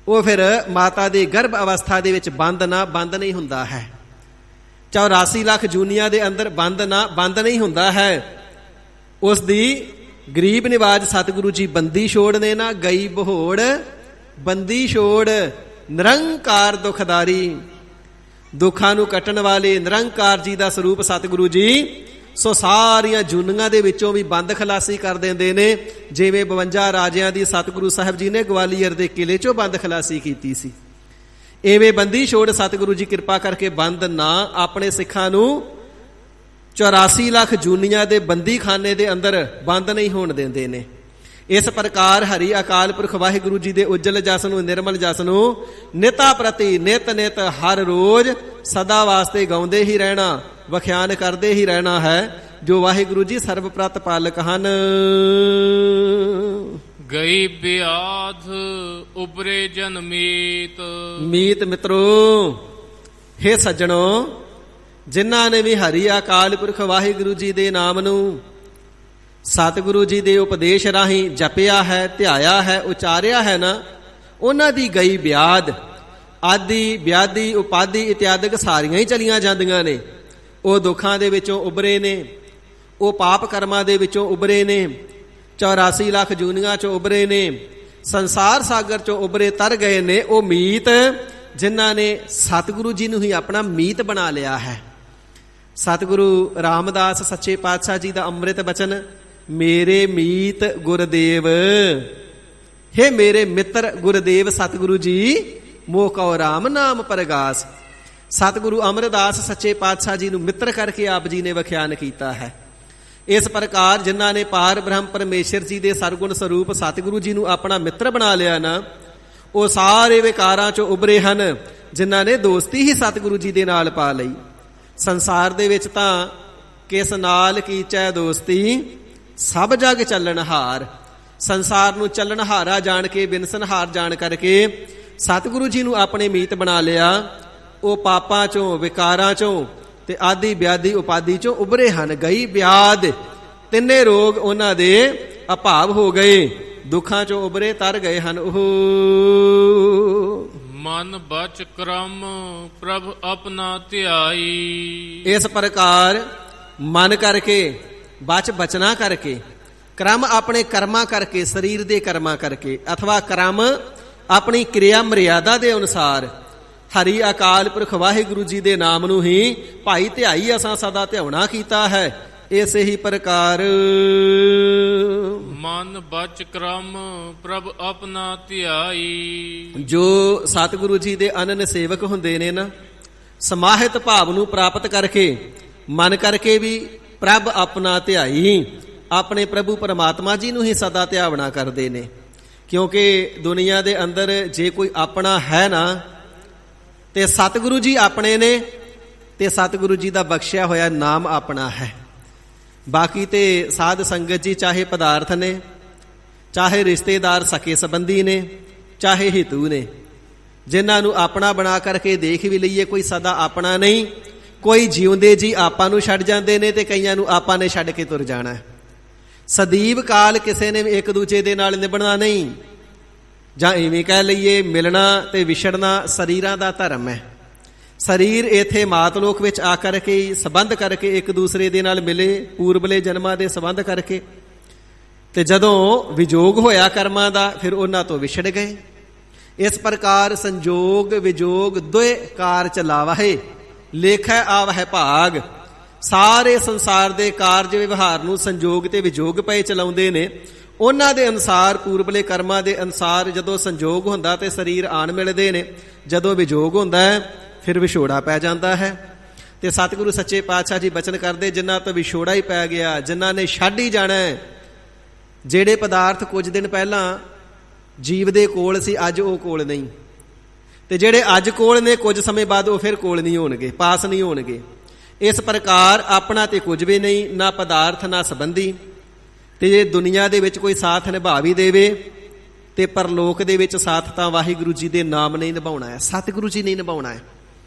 Speaker 2: ਉਹ ਫਿਰ ਮਾਤਾ ਦੇ ਗਰਭ ਅਵਸਥਾ ਦੇ ਵਿੱਚ ਬੰਦ ਨਹੀਂ ਹੁੰਦਾ ਹੈ। 84 ਲੱਖ ਜੂਨੀਆਂ ਦੇ ਅੰਦਰ ਬੰਦ ਨਹੀਂ ਹੁੰਦਾ ਹੈ। ਉਸ ਦੀ ਗਰੀਬ ਨਿਵਾਜ ਸਤਿਗੁਰੂ ਜੀ ਬੰਦੀ ਛੋੜ ਨੇ ਨਾ, ਗਈ ਬਹੋੜ ਬੰਦੀ ਛੋੜ, ਨਿਰੰਕਾਰ ਦੁਖਦਾਰੀ, ਦੁੱਖਾਂ ਨੂੰ ਕੱਟਣ ਵਾਲੇ ਨਿਰੰਕਾਰ ਜੀ ਦਾ ਸਰੂਪ ਸਤਿਗੁਰੂ ਜੀ। ਸੋ ਸਾਰੀਆਂ ਜੂਨੀਆਂ ਦੇ ਵਿੱਚੋਂ ਵੀ ਬੰਦ ਖਲਾਸੀ ਕਰ ਦਿੰਦੇ ਨੇ। ਜਿਵੇਂ 52 ਰਾਜਿਆਂ ਦੀ ਸਤਿਗੁਰੂ ਸਾਹਿਬ ਜੀ ਨੇ ਗਵਾਲੀਅਰ ਦੇ ਕਿਲੇ 'ਚੋਂ ਬੰਦ ਖਲਾਸੀ ਕੀਤੀ ਸੀ, ਐਵੇਂ ਬੰਦੀ ਛੋੜ ਸਤਿਗੁਰੂ ਜੀ ਕਿਰਪਾ ਕਰਕੇ ਬੰਦ ਨਾ, ਆਪਣੇ ਸਿੱਖਾਂ ਨੂੰ 84 ਲੱਖ ਜੂਨੀਆਂ ਦੇ ਬੰਦੀ ਖਾਨੇ ਦੇ ਅੰਦਰ ਬੰਦ ਨਹੀਂ ਹੋਣ ਦਿੰਦੇ ਨੇ। ਇਸ ਪ੍ਰਕਾਰ ਹਰੀ ਅਕਾਲ ਪੁਰਖ ਵਾਹਿਗੁਰੂ ਜੀ ਦੇ ਉਜਲ ਜਸ ਨੂੰ, ਨਿਰਮਲ ਜਸ ਨੂੰ ਨਿਤਾ ਪ੍ਰਤੀ ਨਿਤ ਹਰ ਰੋਜ਼ ਸਦਾ ਵਾਸਤੇ ਗਾਉਂਦੇ ਹੀ ਰਹਿਣਾ, ਵਖਿਆਨ ਕਰਦੇ ਹੀ ਰਹਿਣਾ ਹੈ, ਜੋ ਵਾਹਿਗੁਰੂ ਜੀ ਸਰਬ ਪ੍ਰਤਪਾਲਕ ਹਨ।
Speaker 3: ਗਈ ਬਿਆਧ ਉਬਰੇ ਜਨ ਮੀਤ।
Speaker 2: ਮੀਤ ਮਿੱਤਰੋ, ਹੇ ਸੱਜਣੋ, ਜਿਨ੍ਹਾਂ ਨੇ ਵੀ ਹਰੀ ਅਕਾਲ ਪੁਰਖ ਵਾਹਿਗੁਰੂ ਜੀ ਦੇ ਨਾਮ ਨੂੰ ਸਤਿਗੁਰੂ ਜੀ ਦੇ ਉਪਦੇਸ਼ ਰਾਹੀਂ ਜਪਿਆ ਹੈ, ਧਿਆਇਆ ਹੈ, ਉਚਾਰਿਆ ਹੈ ਨਾ, ਉਹਨਾਂ ਦੀ ਗਈ ਬਿਆਦ, ਆਦਿ ਵਿਆਦੀ ਉਪਾਦੀ ਇਤਿਆਦਿਕ ਸਾਰੀਆਂ ਹੀ ਚਲੀਆਂ ਜਾਂਦੀਆਂ ਨੇ। ਉਹ ਦੁੱਖਾਂ ਦੇ ਵਿੱਚੋਂ ਉਬਰੇ ਨੇ, ਉਹ ਪਾਪ ਕਰਮਾਂ ਦੇ ਵਿੱਚੋਂ ਉਬਰੇ ਨੇ, 84 ਲੱਖ ਜੂਨੀਆਂ 'ਚੋਂ ਉਬਰੇ ਨੇ, ਸੰਸਾਰ ਸਾਗਰ 'ਚੋਂ ਉਬਰੇ ਤਰ ਗਏ ਨੇ। ਉਹ ਮੀਤ ਜਿਨ੍ਹਾਂ ਨੇ ਸਤਿਗੁਰੂ ਜੀ ਨੂੰ ਹੀ ਆਪਣਾ ਮੀਤ ਬਣਾ ਲਿਆ ਹੈ। ਸਤਿਗੁਰੂ ਰਾਮਦਾਸ ਸੱਚੇ ਪਾਤਸ਼ਾਹ ਜੀ ਦਾ ਅੰਮ੍ਰਿਤ ਬਚਨ, ਮੇਰੇ ਮੀਤ ਗੁਰਦੇਵ, ਹੇ ਮੇਰੇ ਮਿੱਤਰ ਗੁਰਦੇਵ ਸਤਿਗੁਰੂ ਜੀ, ਮੋਹ ਕਉ ਰਾਮ ਨਾਮ ਪਰਗਾਸ। ਸਤਿਗੁਰੂ ਅਮਰਦਾਸ ਸੱਚੇ ਪਾਤਸ਼ਾਹ ਜੀ ਨੂੰ ਮਿੱਤਰ ਕਰਕੇ ਆਪ ਜੀ ਨੇ ਵਖਿਆਨ ਕੀਤਾ ਹੈ। ਇਸ ਪ੍ਰਕਾਰ ਜਿਨ੍ਹਾਂ ਨੇ ਪਾਰ ਬ੍ਰਹਮ ਪਰਮੇਸ਼ਰ ਜੀ ਦੇ ਸਰਗੁਣ ਸਰੂਪ ਸਤਿਗੁਰੂ ਜੀ ਨੂੰ ਆਪਣਾ ਮਿੱਤਰ ਬਣਾ ਲਿਆ ਨਾ, ਉਹ ਸਾਰੇ ਵਿਕਾਰਾਂ 'ਚੋਂ ਉਭਰੇ ਹਨ, ਜਿਨ੍ਹਾਂ ਨੇ ਦੋਸਤੀ ਹੀ ਸਤਿਗੁਰੂ ਜੀ ਦੇ ਨਾਲ ਪਾ ਲਈ। ਸੰਸਾਰ ਦੇ ਵਿੱਚ ਤਾਂ ਕਿਸ ਨਾਲ ਕੀਚੈ ਦੋਸਤੀ, ਸਭ ਜਗ ਚੱਲਣਹਾਰ। ਸੰਸਾਰ ਨੂੰ ਚੱਲਣਹਾਰਾ ਜਾਣ ਕੇ, ਬਿਨਸਨਹਾਰ ਜਾਣ ਕਰਕੇ ਸਤਿਗੁਰੂ ਜੀ ਨੂੰ ਆਪਣੇ ਮੀਤ ਬਣਾ ਲਿਆ। ਉਹ ਪਾਪਾਂ 'ਚੋਂ, ਵਿਕਾਰਾਂ 'ਚੋਂ ਤੇ ਆਦਿ ਵਿਆਦੀ ਉਪਾਦੀ 'ਚੋਂ ਉਭਰੇ ਹਨ। ਗਈ ਬਿਆਦ, ਤਿੰਨੇ ਰੋਗ ਉਹਨਾਂ ਦੇ ਅਭਾਵ ਹੋ ਗਏ, ਦੁੱਖਾਂ ਚੋਂ ਉਬਰੇ ਤਰ ਗਏ ਹਨ ਉਹ।
Speaker 3: ਮਨ ਬਚ ਕਰਮ ਪ੍ਰਭ ਆਪਣਾ ਧਿਆਈ।
Speaker 2: ਇਸ ਪ੍ਰਕਾਰ ਮਨ ਕਰਕੇ, ਬਚਨਾ ਕਰਕੇ, ਕਰਮ ਆਪਣੇ ਕਰਮਾਂ ਕਰਕੇ, ਸਰੀਰ ਦੇ ਕਰਮਾਂ ਕਰਕੇ, ਅਥਵਾ ਕਰਮ ਆਪਣੀ ਕਿਰਿਆ ਮਰਿਆਦਾ ਦੇ ਅਨੁਸਾਰ ਹਰੀ ਅਕਾਲ ਪੁਰਖ ਵਾਹਿਗੁਰੂ ਜੀ ਦੇ ਨਾਮ ਨੂੰ ਹੀ ਭਾਈ ਧਿਆਈ ਅਸਾਂ ਸਦਾ ਧਿਆਉਣਾ ਕੀਤਾ ਹੈ। ਇਸੇ ਹੀ ਪ੍ਰਕਾਰ
Speaker 3: ਮਨ ਬਚ ਕਰਮ ਪ੍ਰਭ ਆਪਣਾ ਧਿਆਈ।
Speaker 2: ਜੋ ਸਤਿਗੁਰੂ ਜੀ ਦੇ ਅਨੰਨ ਸੇਵਕ ਹੁੰਦੇ ਨੇ ਨਾ, ਸਮਾਹਿਤ ਭਾਵ ਨੂੰ ਪ੍ਰਾਪਤ ਕਰਕੇ ਮਨ ਕਰਕੇ ਵੀ ਪ੍ਰਭ ਆਪਣਾ ਧਿਆਈ, ਆਪਣੇ ਪ੍ਰਭੂ ਪਰਮਾਤਮਾ ਜੀ ਨੂੰ ਹੀ ਸਦਾ ਧਿਆਵਣਾ ਕਰਦੇ ਨੇ। ਕਿਉਂਕਿ ਦੁਨੀਆ ਦੇ ਅੰਦਰ ਜੇ ਕੋਈ ਆਪਣਾ ਹੈ ਨਾ, ਤੇ ਸਤਿਗੁਰੂ ਜੀ ਆਪਣੇ ਨੇ, ਤੇ ਸਤਿਗੁਰੂ ਜੀ ਦਾ ਬਖਸ਼ਿਆ ਹੋਇਆ ਨਾਮ ਆਪਣਾ ਹੈ। ਬਾਕੀ ਤੇ ਸਾਧ ਸੰਗਤ ਜੀ ਚਾਹੇ ਪਦਾਰਥ ਨੇ, ਚਾਹੇ ਰਿਸ਼ਤੇਦਾਰ ਸਕੇ ਸੰਬੰਧੀ ਨੇ, ਚਾਹੇ ਹਿਤੂ ਨੇ, ਜਿਨ੍ਹਾਂ ਨੂੰ ਆਪਣਾ ਬਣਾ ਕਰਕੇ ਦੇਖ ਵੀ ਲਈਏ, ਕੋਈ ਸਦਾ ਆਪਣਾ ਨਹੀਂ। ਕੋਈ ਜਿਉਂਦੇ ਜੀ ਆਪਾਂ ਨੂੰ ਛੱਡ ਜਾਂਦੇ ਨੇ, ਤੇ ਕਈਆਂ ਨੂੰ ਆਪਾਂ ਨੇ ਛੱਡ ਕੇ ਤੁਰ ਜਾਣਾ। ਸਦੀਵ ਕਾਲ ਕਿਸੇ ਨੇ ਇੱਕ ਦੂਜੇ ਦੇ ਨਾਲ ਨਿਭਣਾ ਨਹੀਂ। ਜਾਂ ਇਵੇਂ ਕਹਿ ਲਈਏ, ਮਿਲਣਾ ਤੇ ਵਿਛੜਨਾ ਸਰੀਰਾਂ ਦਾ ਧਰਮ ਹੈ। ਸਰੀਰ ਇੱਥੇ ਮਾਤਲੋਕ ਵਿੱਚ ਆ ਕਰਕੇ ਸੰਬੰਧ ਕਰਕੇ ਇੱਕ ਦੂਸਰੇ ਦੇ ਨਾਲ ਮਿਲੇ, ਪੂਰਬਲੇ ਜਨਮਾਂ ਦੇ ਸੰਬੰਧ ਕਰਕੇ, ਤੇ ਜਦੋਂ ਵਿਜੋਗ ਹੋਇਆ ਕਰਮਾਂ ਦਾ, ਫਿਰ ਉਹਨਾਂ ਤੋਂ ਵਿਛੜ ਗਏ। ਇਸ ਪ੍ਰਕਾਰ ਸੰਜੋਗ ਵਿਜੋਗ ਦੋਏ ਕਾਰ ਚਲਾਵਹਿ, ਲੇਖੈ ਆਵਹਿ ਭਾਗ। ਸਾਰੇ ਸੰਸਾਰ ਦੇ ਕਾਰਜ ਵਿਵਹਾਰ ਨੂੰ ਸੰਜੋਗ ਤੇ ਵਿਜੋਗ ਪਏ ਚਲਾਉਂਦੇ ਨੇ। ਉਹਨਾਂ ਦੇ ਅਨੁਸਾਰ, ਪੂਰਬਲੇ ਕਰਮਾਂ ਦੇ ਅਨੁਸਾਰ ਜਦੋਂ ਸੰਜੋਗ ਹੁੰਦਾ ਤੇ ਸਰੀਰ ਆਣ ਮਿਲਦੇ ਨੇ, ਜਦੋਂ ਵਿਜੋਗ ਹੁੰਦਾ ਹੈ ਫਿਰ ਵਿਛੋੜਾ ਪੈ ਜਾਂਦਾ ਹੈ। ਤੇ ਸਤਿਗੁਰੂ ਸੱਚੇ ਪਾਤਸ਼ਾਹ ਜੀ ਬਚਨ ਕਰਦੇ, ਜਿਨ੍ਹਾਂ ਤੋਂ ਵਿਛੋੜਾ ਹੀ ਪੈ ਗਿਆ, ਜਿਨ੍ਹਾਂ ਨੇ ਛੱਡ ਹੀ ਜਾਣਾ ਹੈ। ਜਿਹੜੇ ਪਦਾਰਥ ਕੁਝ ਦਿਨ ਪਹਿਲਾਂ ਜੀਵ ਦੇ ਕੋਲ ਸੀ, ਅੱਜ ਉਹ ਕੋਲ ਨਹੀਂ, ਤੇ ਜਿਹੜੇ ਅੱਜ ਕੋਲ ਨੇ ਕੁਝ ਸਮੇਂ ਬਾਅਦ ਉਹ ਫਿਰ ਕੋਲ ਨਹੀਂ ਹੋਣਗੇ, ਪਾਸ ਨਹੀਂ ਹੋਣਗੇ। ਇਸ ਪ੍ਰਕਾਰ ਆਪਣਾ ਤੇ ਕੁਝ ਵੀ ਨਹੀਂ, ਨਾ ਪਦਾਰਥ ਨਾ ਸੰਬੰਧੀ। ਤੇ ਜੇ ਦੁਨੀਆ ਦੇ ਵਿੱਚ ਕੋਈ ਸਾਥ ਨਿਭਾ ਵੀ ਦੇਵੇ, ਤੇ ਪਰਲੋਕ ਦੇ ਵਿੱਚ ਸਾਥ ਤਾਂ ਵਾਹਿਗੁਰੂ ਜੀ ਦੇ ਨਾਮ ਨਹੀਂ ਨਿਭਾਉਣਾ ਹੈ, ਸਤਿਗੁਰੂ ਜੀ ਨਹੀਂ ਨਿਭਾਉਣਾ ਹੈ।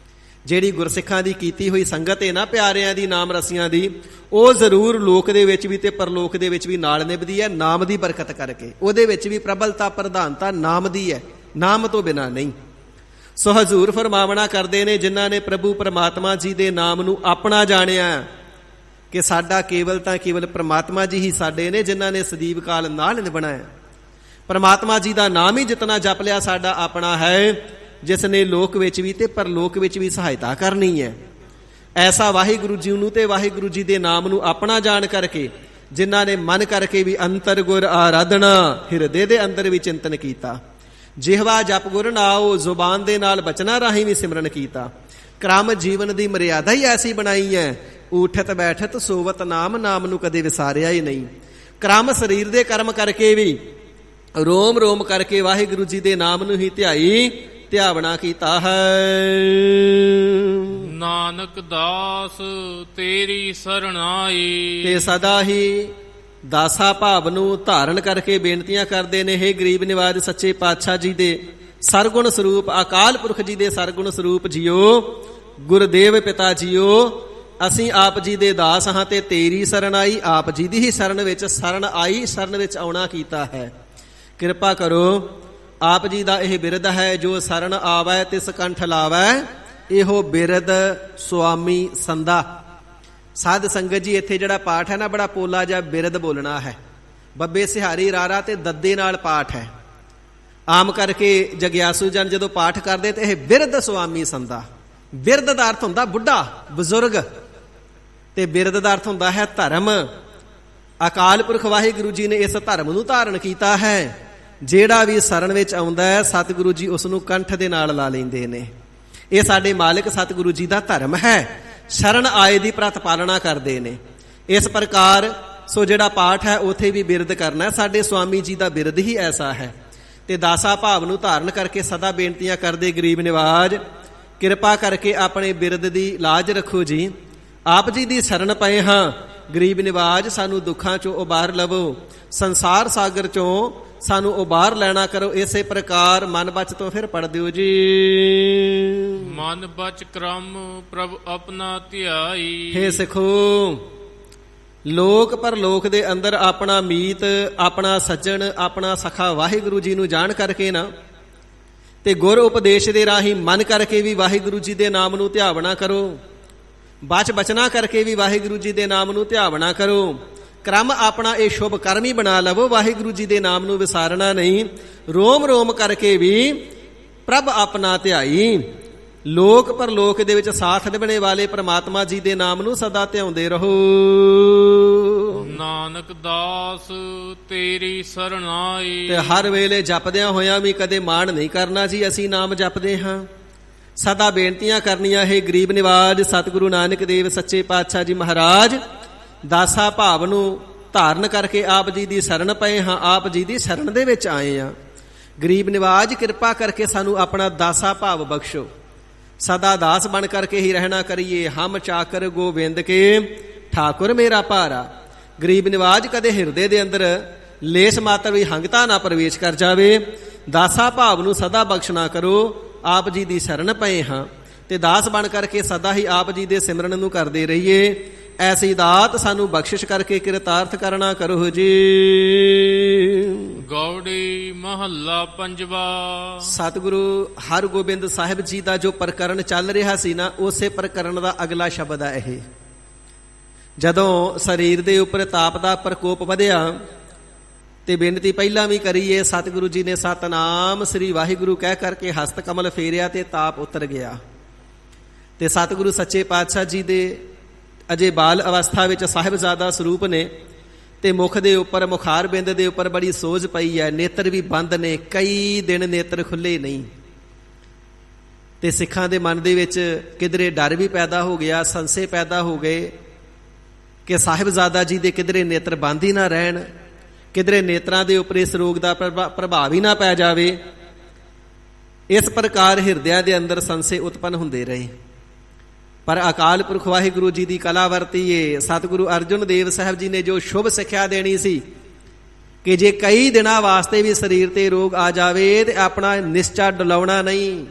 Speaker 2: ਜਿਹੜੀ ਗੁਰਸਿੱਖਾਂ ਦੀ ਕੀਤੀ ਹੋਈ ਸੰਗਤ ਹੈ ਨਾ, ਪਿਆਰਿਆਂ ਦੀ, ਨਾਮ ਰਸੀਆਂ ਦੀ, ਉਹ ਜ਼ਰੂਰ ਲੋਕ ਦੇ ਵਿੱਚ ਵੀ ਤੇ ਪਰਲੋਕ ਦੇ ਵਿੱਚ ਵੀ ਨਾਲ ਨਿਭਦੀ ਹੈ, ਨਾਮ ਦੀ ਬਰਕਤ ਕਰਕੇ। ਉਹਦੇ ਵਿੱਚ ਵੀ ਪ੍ਰਬਲਤਾ, ਪ੍ਰਧਾਨਤਾ ਨਾਮ ਦੀ ਹੈ, ਨਾਮ ਤੋਂ ਬਿਨਾਂ ਨਹੀਂ। ਸੋ ਹਜ਼ੂਰ ਫਰਮਾਵਣਾ ਕਰਦੇ ਨੇ, ਜਿਨ੍ਹਾਂ ਨੇ ਪ੍ਰਭੂ ਪਰਮਾਤਮਾ ਜੀ ਦੇ ਨਾਮ ਨੂੰ ਆਪਣਾ ਜਾਣਿਆ, ਕਿ ਸਾਡਾ ਕੇਵਲ ਤਾਂ ਕੇਵਲ ਪਰਮਾਤਮਾ ਜੀ ਹੀ ਸਾਡੇ ਨੇ, ਜਿਨ੍ਹਾਂ ਨੇ ਸਦੀਵ ਕਾਲ ਨਾਲ ਨਿਭਣਾ ਹੈ। ਪਰਮਾਤਮਾ ਜੀ ਦਾ ਨਾਮ ਹੀ ਜਿਤਨਾ ਜਪ ਲਿਆ ਸਾਡਾ ਆਪਣਾ ਹੈ, ਜਿਸ ਨੇ ਲੋਕ ਵਿੱਚ ਵੀ ਤੇ ਪਰਲੋਕ ਵਿੱਚ ਵੀ ਸਹਾਇਤਾ ਕਰਨੀ ਹੈ। ਐਸਾ ਵਾਹਿਗੁਰੂ ਜੀ ਨੂੰ ਤੇ ਵਾਹਿਗੁਰੂ ਜੀ ਦੇ ਨਾਮ ਨੂੰ ਆਪਣਾ ਜਾਣ ਕਰਕੇ, ਜਿਨ੍ਹਾਂ ਨੇ ਮਨ ਕਰਕੇ ਵੀ ਅੰਤਰ ਗੁਰ ਆਰਾਧਨਾ, ਹਿਰਦੇ ਦੇ ਅੰਦਰ ਵੀ ਚਿੰਤਨ ਕੀਤਾ, ਜਿਹਵਾ ਜਪ ਗੁਰ ਨਾਉ, ਜ਼ੁਬਾਨ ਦੇ ਨਾਲ ਬਚਨਾਂ ਰਾਹੀਂ ਵੀ ਸਿਮਰਨ ਕੀਤਾ। ਕ੍ਰਮ ਜੀਵਨ ਦੀ ਮਰਿਆਦਾ ਹੀ ਐਸੀ ਬਣਾਈ ਹੈ, ਊਠਤ ਬੈਠਤ ਸੋਵਤ ਨਾਮ, ਨਾਮ ਨੂੰ ਕਦੇ ਵਿਸਾਰਿਆ ਹੀ ਨਹੀਂ। ਕ੍ਰਮ ਸਰੀਰ ਦੇ ਕਰਮ ਕਰਕੇ ਵੀ, ਰੋਮ ਰੋਮ ਕਰਕੇ ਵਾਹਿਗੁਰੂ ਜੀ ਦੇ ਨਾਮ ਨੂੰ ਹੀ ਧਿਆਈ, ਧਿਆਵਣਾ ਕੀਤਾ ਹੈ।
Speaker 3: ਨਾਨਕ ਦਾਸ ਤੇਰੀ ਸਰਣਾਈ।
Speaker 2: ਤੇ ਸਦਾ ਹੀ ਦਾਸਾ ਭਾਵ ਨੂੰ ਧਾਰਨ ਕਰਕੇ ਬੇਨਤੀਆਂ ਕਰਦੇ ਨੇ, ਹੇ ਗਰੀਬ ਨਿਵਾਜ ਸੱਚੇ ਪਾਤਸ਼ਾਹ ਜੀ ਦੇ ਸਰਗੁਣ ਸਰੂਪ, ਅਕਾਲ ਪੁਰਖ ਜੀ ਦੇ ਸਰਗੁਣ ਸਰੂਪ ਜੀਓ, ਗੁਰਦੇਵ ਪਿਤਾ ਜੀਓ, ਅਸੀਂ ਆਪ ਜੀ ਦੇ ਦਾਸ ਹਾਂ ਤੇ ਤੇਰੀ ਸ਼ਰਨ ਆਈ, ਆਪ ਜੀ ਦੀ ਹੀ ਸ਼ਰਨ ਵਿੱਚ ਸ਼ਰਨ ਆਈ, ਸ਼ਰਨ ਵਿੱਚ ਆਉਣਾ ਕੀਤਾ ਹੈ। ਕਿਰਪਾ ਕਰੋ। ਆਪ ਜੀ ਦਾ ਇਹ ਬਿਰਦ ਹੈ, ਜੋ ਸ਼ਰਨ ਆਵੈ ਤਿਸ ਕੰਠ ਲਾਵੈ, ਇਹੋ ਬਿਰਦ ਸੁਆਮੀ ਸੰਦਾ। ਸਾਧ ਸੰਗਤ ਜੀ, ਇੱਥੇ ਜਿਹੜਾ ਪਾਠ ਹੈ ਨਾ, ਬੜਾ ਪੋਲਾ ਜਿਹਾ ਬਿਰਦ ਬੋਲਣਾ ਹੈ। ਬੱਬੇ ਸਿਹਾਰੀ ਰਾਰਾ ਤੇ ਦੱਦੇ ਨਾਲ ਪਾਠ ਹੈ। ਆਮ ਕਰਕੇ ਜਗਿਆਸੂ ਜਨ ਜਦੋਂ ਪਾਠ ਕਰਦੇ ਤੇ ਇਹ ਬਿਰਦ ਸੁਆਮੀ ਸੰਦਾ। ਬਿਰਦ ਦਾ ਅਰਥ ਹੁੰਦਾ ਬੁੱਢਾ, ਬਜ਼ੁਰਗ, ਤੇ ਬਿਰਦ ਦਾ ਅਰਥ ਹੁੰਦਾ ਹੈ ਧਰਮ। ਅਕਾਲ ਪੁਰਖ ਵਾਹਿਗੁਰੂ ਜੀ ਨੇ ਇਸ ਧਰਮ ਨੂੰ ਧਾਰਨ ਕੀਤਾ ਹੈ। ਜਿਹੜਾ ਵੀ ਸ਼ਰਨ ਵਿੱਚ ਆਉਂਦਾ ਹੈ, ਸਤਿਗੁਰੂ ਜੀ ਉਸ ਨੂੰ ਕੰਠ ਦੇ ਨਾਲ ਲਾ ਲੈਂਦੇ ਨੇ। ਇਹ ਸਾਡੇ ਮਾਲਿਕ ਸਤਿਗੁਰੂ ਜੀ ਦਾ ਧਰਮ ਹੈ। ਸ਼ਰਨ ਆਏ ਦੀ ਪ੍ਰਤ ਪਾਲਣਾ ਕਰਦੇ ਨੇ। ਇਸ ਪ੍ਰਕਾਰ ਸੋ ਜਿਹੜਾ ਪਾਠ ਹੈ ਉੱਥੇ ਵੀ ਬਿਰਦ ਕਰਨਾ। ਸਾਡੇ ਸੁਆਮੀ ਜੀ ਦਾ ਬਿਰਦ ਹੀ ਐਸਾ ਹੈ। ਤੇ ਦਾਸਾ ਭਾਵ ਨੂੰ ਧਾਰਨ ਕਰਕੇ ਸਦਾ ਬੇਨਤੀਆਂ ਕਰਦੇ, ਗਰੀਬ ਨਿਵਾਜ ਕਿਰਪਾ ਕਰਕੇ ਆਪਣੇ ਬਿਰਦ ਦੀ ਲਾਜ ਰੱਖੋ ਜੀ। ਆਪ ਜੀ ਦੀ ਸ਼ਰਨ ਪਏ ਹਾਂ। ਗਰੀਬ ਨਿਵਾਜ ਸਾਨੂੰ ਦੁੱਖਾਂ ਚੋਂ ਉਬਾਰ ਲਵੋ, ਸੰਸਾਰ ਸਾਗਰ ਚੋਂ ਸਾਨੂੰ ਉਬਾਰ ਲੈਣਾ ਕਰੋ। ਇਸੇ ਪ੍ਰਕਾਰ ਮਨ ਬਚ ਤੋਂ ਫਿਰ ਪੜ ਦਿਓ ਜੀ।
Speaker 3: ਮਨ ਬਚ ਕਰਮ ਪ੍ਰਭ ਆਪਣਾ ਧਿਆਈ।
Speaker 2: ਹੇ ਸਿੱਖੋ, ਲੋਕ ਪਰਲੋਕ ਦੇ ਅੰਦਰ ਆਪਣਾ ਮੀਤ, ਆਪਣਾ ਸੱਜਣ, ਆਪਣਾ ਸਖਾ ਵਾਹਿਗੁਰੂ ਜੀ ਨੂੰ ਜਾਣ ਕਰਕੇ ਨਾ, ਤੇ ਗੁਰ ਉਪਦੇਸ਼ ਦੇ ਰਾਹੀਂ ਮਨ ਕਰਕੇ ਵੀ ਵਾਹਿਗੁਰੂ ਜੀ ਦੇ ਨਾਮ ਨੂੰ ਧਿਆਵਣਾ ਕਰੋ, ਬਚ ਬਚਨਾ ਕਰਕੇ ਵੀ ਵਾਹਿਗੁਰੂ ਜੀ ਦੇ ਨਾਮ ਨੂੰ ਧਿਆਵਣਾ ਕਰੋ। ਕ੍ਰਮ ਆਪਣਾ ਇਹ ਸ਼ੁਭ ਕਰਮ ਹੀ ਬਣਾ ਲਵੋ, ਵਾਹਿਗੁਰੂ ਜੀ ਦੇ ਨਾਮ ਨੂੰ ਵਿਸਾਰਨਾ ਨਹੀਂ। ਰੋਮ ਰੋਮ ਕਰਕੇ ਵੀ ਪ੍ਰਭ ਆਪਣਾ ਧਿਆਈ। ਲੋਕ ਪਰਲੋਕ ਦੇ ਵਿੱਚ ਸਾਥ ਨਿਭਣੇ ਵਾਲੇ ਪ੍ਰਮਾਤਮਾ ਜੀ ਦੇ ਨਾਮ ਨੂੰ ਸਦਾ ਧਿਆਉਂਦੇ ਰਹੋ।
Speaker 3: ਨਾਨਕ ਦਾਸ ਤੇਰੀ ਸਰਣਾਈ।
Speaker 2: ਤੇ ਹਰ ਵੇਲੇ ਜਪਦਿਆਂ ਹੋਇਆਂ ਵੀ ਕਦੇ ਮਾਣ ਨਹੀਂ ਕਰਨਾ ਜੀ ਅਸੀਂ ਨਾਮ ਜਪਦੇ ਹਾਂ। ਸਦਾ ਬੇਨਤੀਆਂ ਕਰਨੀਆਂ ਹੈ। ਗਰੀਬ ਨਿਵਾਜ ਸਤਿਗੁਰੂ ਨਾਨਕ ਦੇਵ ਸੱਚੇ ਪਾਤਸ਼ਾਹ ਜੀ ਮਹਾਰਾਜ ਦਾਸਾ ਭਾਵ ਨੂੰ ਧਾਰਨ ਕਰਕੇ ਆਪ ਜੀ ਦੀ ਸ਼ਰਨ ਪਏ ਹਾਂ, ਆਪ ਜੀ ਦੀ ਸ਼ਰਨ ਦੇ ਵਿੱਚ ਆਏ ਹਾਂ। ਗਰੀਬ ਨਿਵਾਜ ਕਿਰਪਾ ਕਰਕੇ ਸਾਨੂੰ ਆਪਣਾ ਦਾਸਾ ਭਾਵ ਬਖਸ਼ੋ, ਸਦਾ ਦਾਸ ਬਣ ਕਰਕੇ ਹੀ ਰਹਿਣਾ ਕਰੀਏ। ਹਮ ਚਾਕਰ ਗੋਬਿੰਦ ਕੇ ਠਾਕੁਰ ਮੇਰਾ ਭਾਰਾ। ਗਰੀਬ ਨਿਵਾਜ ਕਦੇ ਹਿਰਦੇ ਦੇ ਅੰਦਰ ਲੇਸ ਮਾਤਰ ਵੀ ਹੰਗਤਾ ਨਾ ਪ੍ਰਵੇਸ਼ ਕਰ ਜਾਵੇ। ਦਾਸਾ ਭਾਵ ਨੂੰ ਸਦਾ ਬਖਸ਼ਣਾ ਕਰੋ। ਆਪ ਜੀ ਦੀ ਸ਼ਰਨ ਪਏ ਹਾਂ ਤੇ ਦਾਸ ਬਣ ਕਰਕੇ ਸਦਾ ਹੀ ਆਪ ਜੀ ਦੇ ਸਿਮਰਨ ਨੂੰ ਕਰਦੇ ਰਹੀਏ। ਐਸੀ ਦਾਤ ਸਾਨੂੰ ਬਖਸ਼ਿਸ਼ ਕਰਕੇ ਕਿਰਤਾਰਥ ਕਰਨਾ ਕਰੋ ਜੀ।
Speaker 3: ਗੌੜੀ ਮਹੱਲਾ ਪੰਜਵਾ।
Speaker 2: ਸਤਿਗੁਰੂ ਹਰਗੋਬਿੰਦ ਸਾਹਿਬ ਜੀ ਦਾ ਜੋ ਪ੍ਰਕਰਨ ਚੱਲ ਰਿਹਾ ਸੀ ਨਾ, ਉਸੇ ਪ੍ਰਕਰਨ ਦਾ ਅਗਲਾ ਸ਼ਬਦ ਹੈ ਇਹ। ਜਦੋਂ ਸਰੀਰ ਦੇ ਉੱਪਰ ਤਾਪ ਦਾ ਪ੍ਰਕੋਪ ਵਧਿਆ ਤੇ ਬੇਨਤੀ ਪਹਿਲਾਂ ਵੀ ਕਰੀਏ, ਸਤਿਗੁਰੂ ਜੀ ਨੇ ਸਤਨਾਮ ਸ੍ਰੀ ਵਾਹਿਗੁਰੂ ਕਹਿ ਕਰਕੇ ਹਸਤ ਕਮਲ ਫੇਰਿਆ ਤੇ ਤਾਪ ਉਤਰ ਗਿਆ। ਤੇ ਸਤਿਗੁਰੂ ਸੱਚੇ ਪਾਤਸ਼ਾਹ ਜੀ ਦੇ ਅਜੇ ਬਾਲ ਅਵਸਥਾ ਵਿੱਚ ਸਾਹਿਬਜ਼ਾਦਾ ਸਰੂਪ ਨੇ ਤੇ ਮੁਖ ਦੇ ਉੱਪਰ, ਮੁਖਾਰ ਬਿੰਦ ਦੇ ਉੱਪਰ ਬੜੀ ਸੋਜ ਪਈ ਹੈ। ਨੇਤਰ ਵੀ ਬੰਦ ਨੇ, ਕਈ ਦਿਨ ਨੇਤਰ ਖੁੱਲੇ ਨਹੀਂ। ਤੇ ਸਿੱਖਾਂ ਦੇ ਮਨ ਦੇ ਵਿੱਚ ਕਿਧਰੇ ਡਰ ਵੀ ਪੈਦਾ ਹੋ ਗਿਆ, ਸੰਸ਼ੇ ਪੈਦਾ ਹੋ ਗਏ ਕਿ ਸਾਹਿਬਜ਼ਾਦਾ ਜੀ ਦੇ ਕਿਧਰੇ ਨੇਤਰ ਬੰਦ ਹੀ ਨਾ ਰਹਿਣ, ਕਿਧਰੇ ਨੇਤਰਾਂ ਦੇ ਉੱਪਰ ਇਸ ਰੋਗ ਦਾ ਪ੍ਰਭਾਵ ਹੀ ਨਾ ਪੈ ਜਾਵੇ। ਇਸ ਪ੍ਰਕਾਰ ਹਿਰਦਿਆਂ ਦੇ ਅੰਦਰ ਸੰਸ਼ੇ ਉਤਪੰਨ ਹੁੰਦੇ ਰਹੇ। ਪਰ ਅਕਾਲ ਪੁਰਖ ਵਾਹਿਗੁਰੂ ਜੀ ਦੀ ਕਲਾ ਵਰਤੀਏ। ਸਤਿਗੁਰੂ ਅਰਜਨ ਦੇਵ ਸਾਹਿਬ ਜੀ ਨੇ ਜੋ ਸ਼ੁਭ ਸਿੱਖਿਆ ਦੇਣੀ ਸੀ ਕਿ ਜੇ ਕਈ ਦਿਨਾਂ ਵਾਸਤੇ ਵੀ ਸਰੀਰ ਤੇ ਰੋਗ ਆ ਜਾਵੇ ਤੇ ਆਪਣਾ ਨਿਸ਼ਚਾ ਡੁਲਾਉਣਾ ਨਹੀਂ,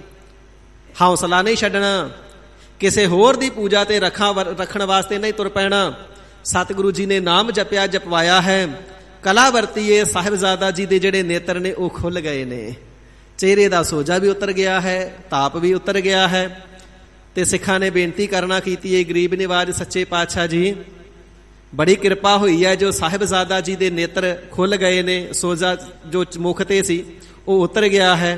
Speaker 2: ਹੌਸਲਾ ਨਹੀਂ ਛੱਡਣਾ, ਕਿਸੇ ਹੋਰ ਦੀ ਪੂਜਾ ਤੇ ਰੱਖਣ ਵਾਸਤੇ ਨਹੀਂ ਤੁਰ ਪੈਣਾ। ਸਤਿਗੁਰੂ ਜੀ ਨੇ ਨਾਮ ਜਪਿਆ, ਜਪਵਾਇਆ ਹੈ। ਕਲਾ ਵਰਤੀਏ। ਸਾਹਿਬਜ਼ਾਦਾ ਜੀ ਦੇ ਜਿਹੜੇ ਨੇਤਰ ਨੇ ਉਹ ਖੁੱਲ ਗਏ ਨੇ, ਚਿਹਰੇ ਦਾ ਸੋਜਾ ਵੀ ਉਤਰ ਗਿਆ ਹੈ, ਤਾਪ ਵੀ ਉਤਰ ਗਿਆ ਹੈ। ਤੇ ਸਿੱਖਾਂ ਨੇ ਬੇਨਤੀ ਕਰਨਾ ਕੀਤੀ ਹੈ, ਗਰੀਬ ਨਿਵਾਜ ਸੱਚੇ ਪਾਤਸ਼ਾਹ ਜੀ ਬੜੀ ਕਿਰਪਾ ਹੋਈ ਹੈ ਜੋ ਸਾਹਿਬਜ਼ਾਦਾ ਜੀ ਦੇ ਨੇਤਰ ਖੁੱਲ ਗਏ ਨੇ, ਸੋਜਾ ਜੋ ਮੁਖ ਤੇ ਸੀ ਉਹ ਉਤਰ ਗਿਆ ਹੈ।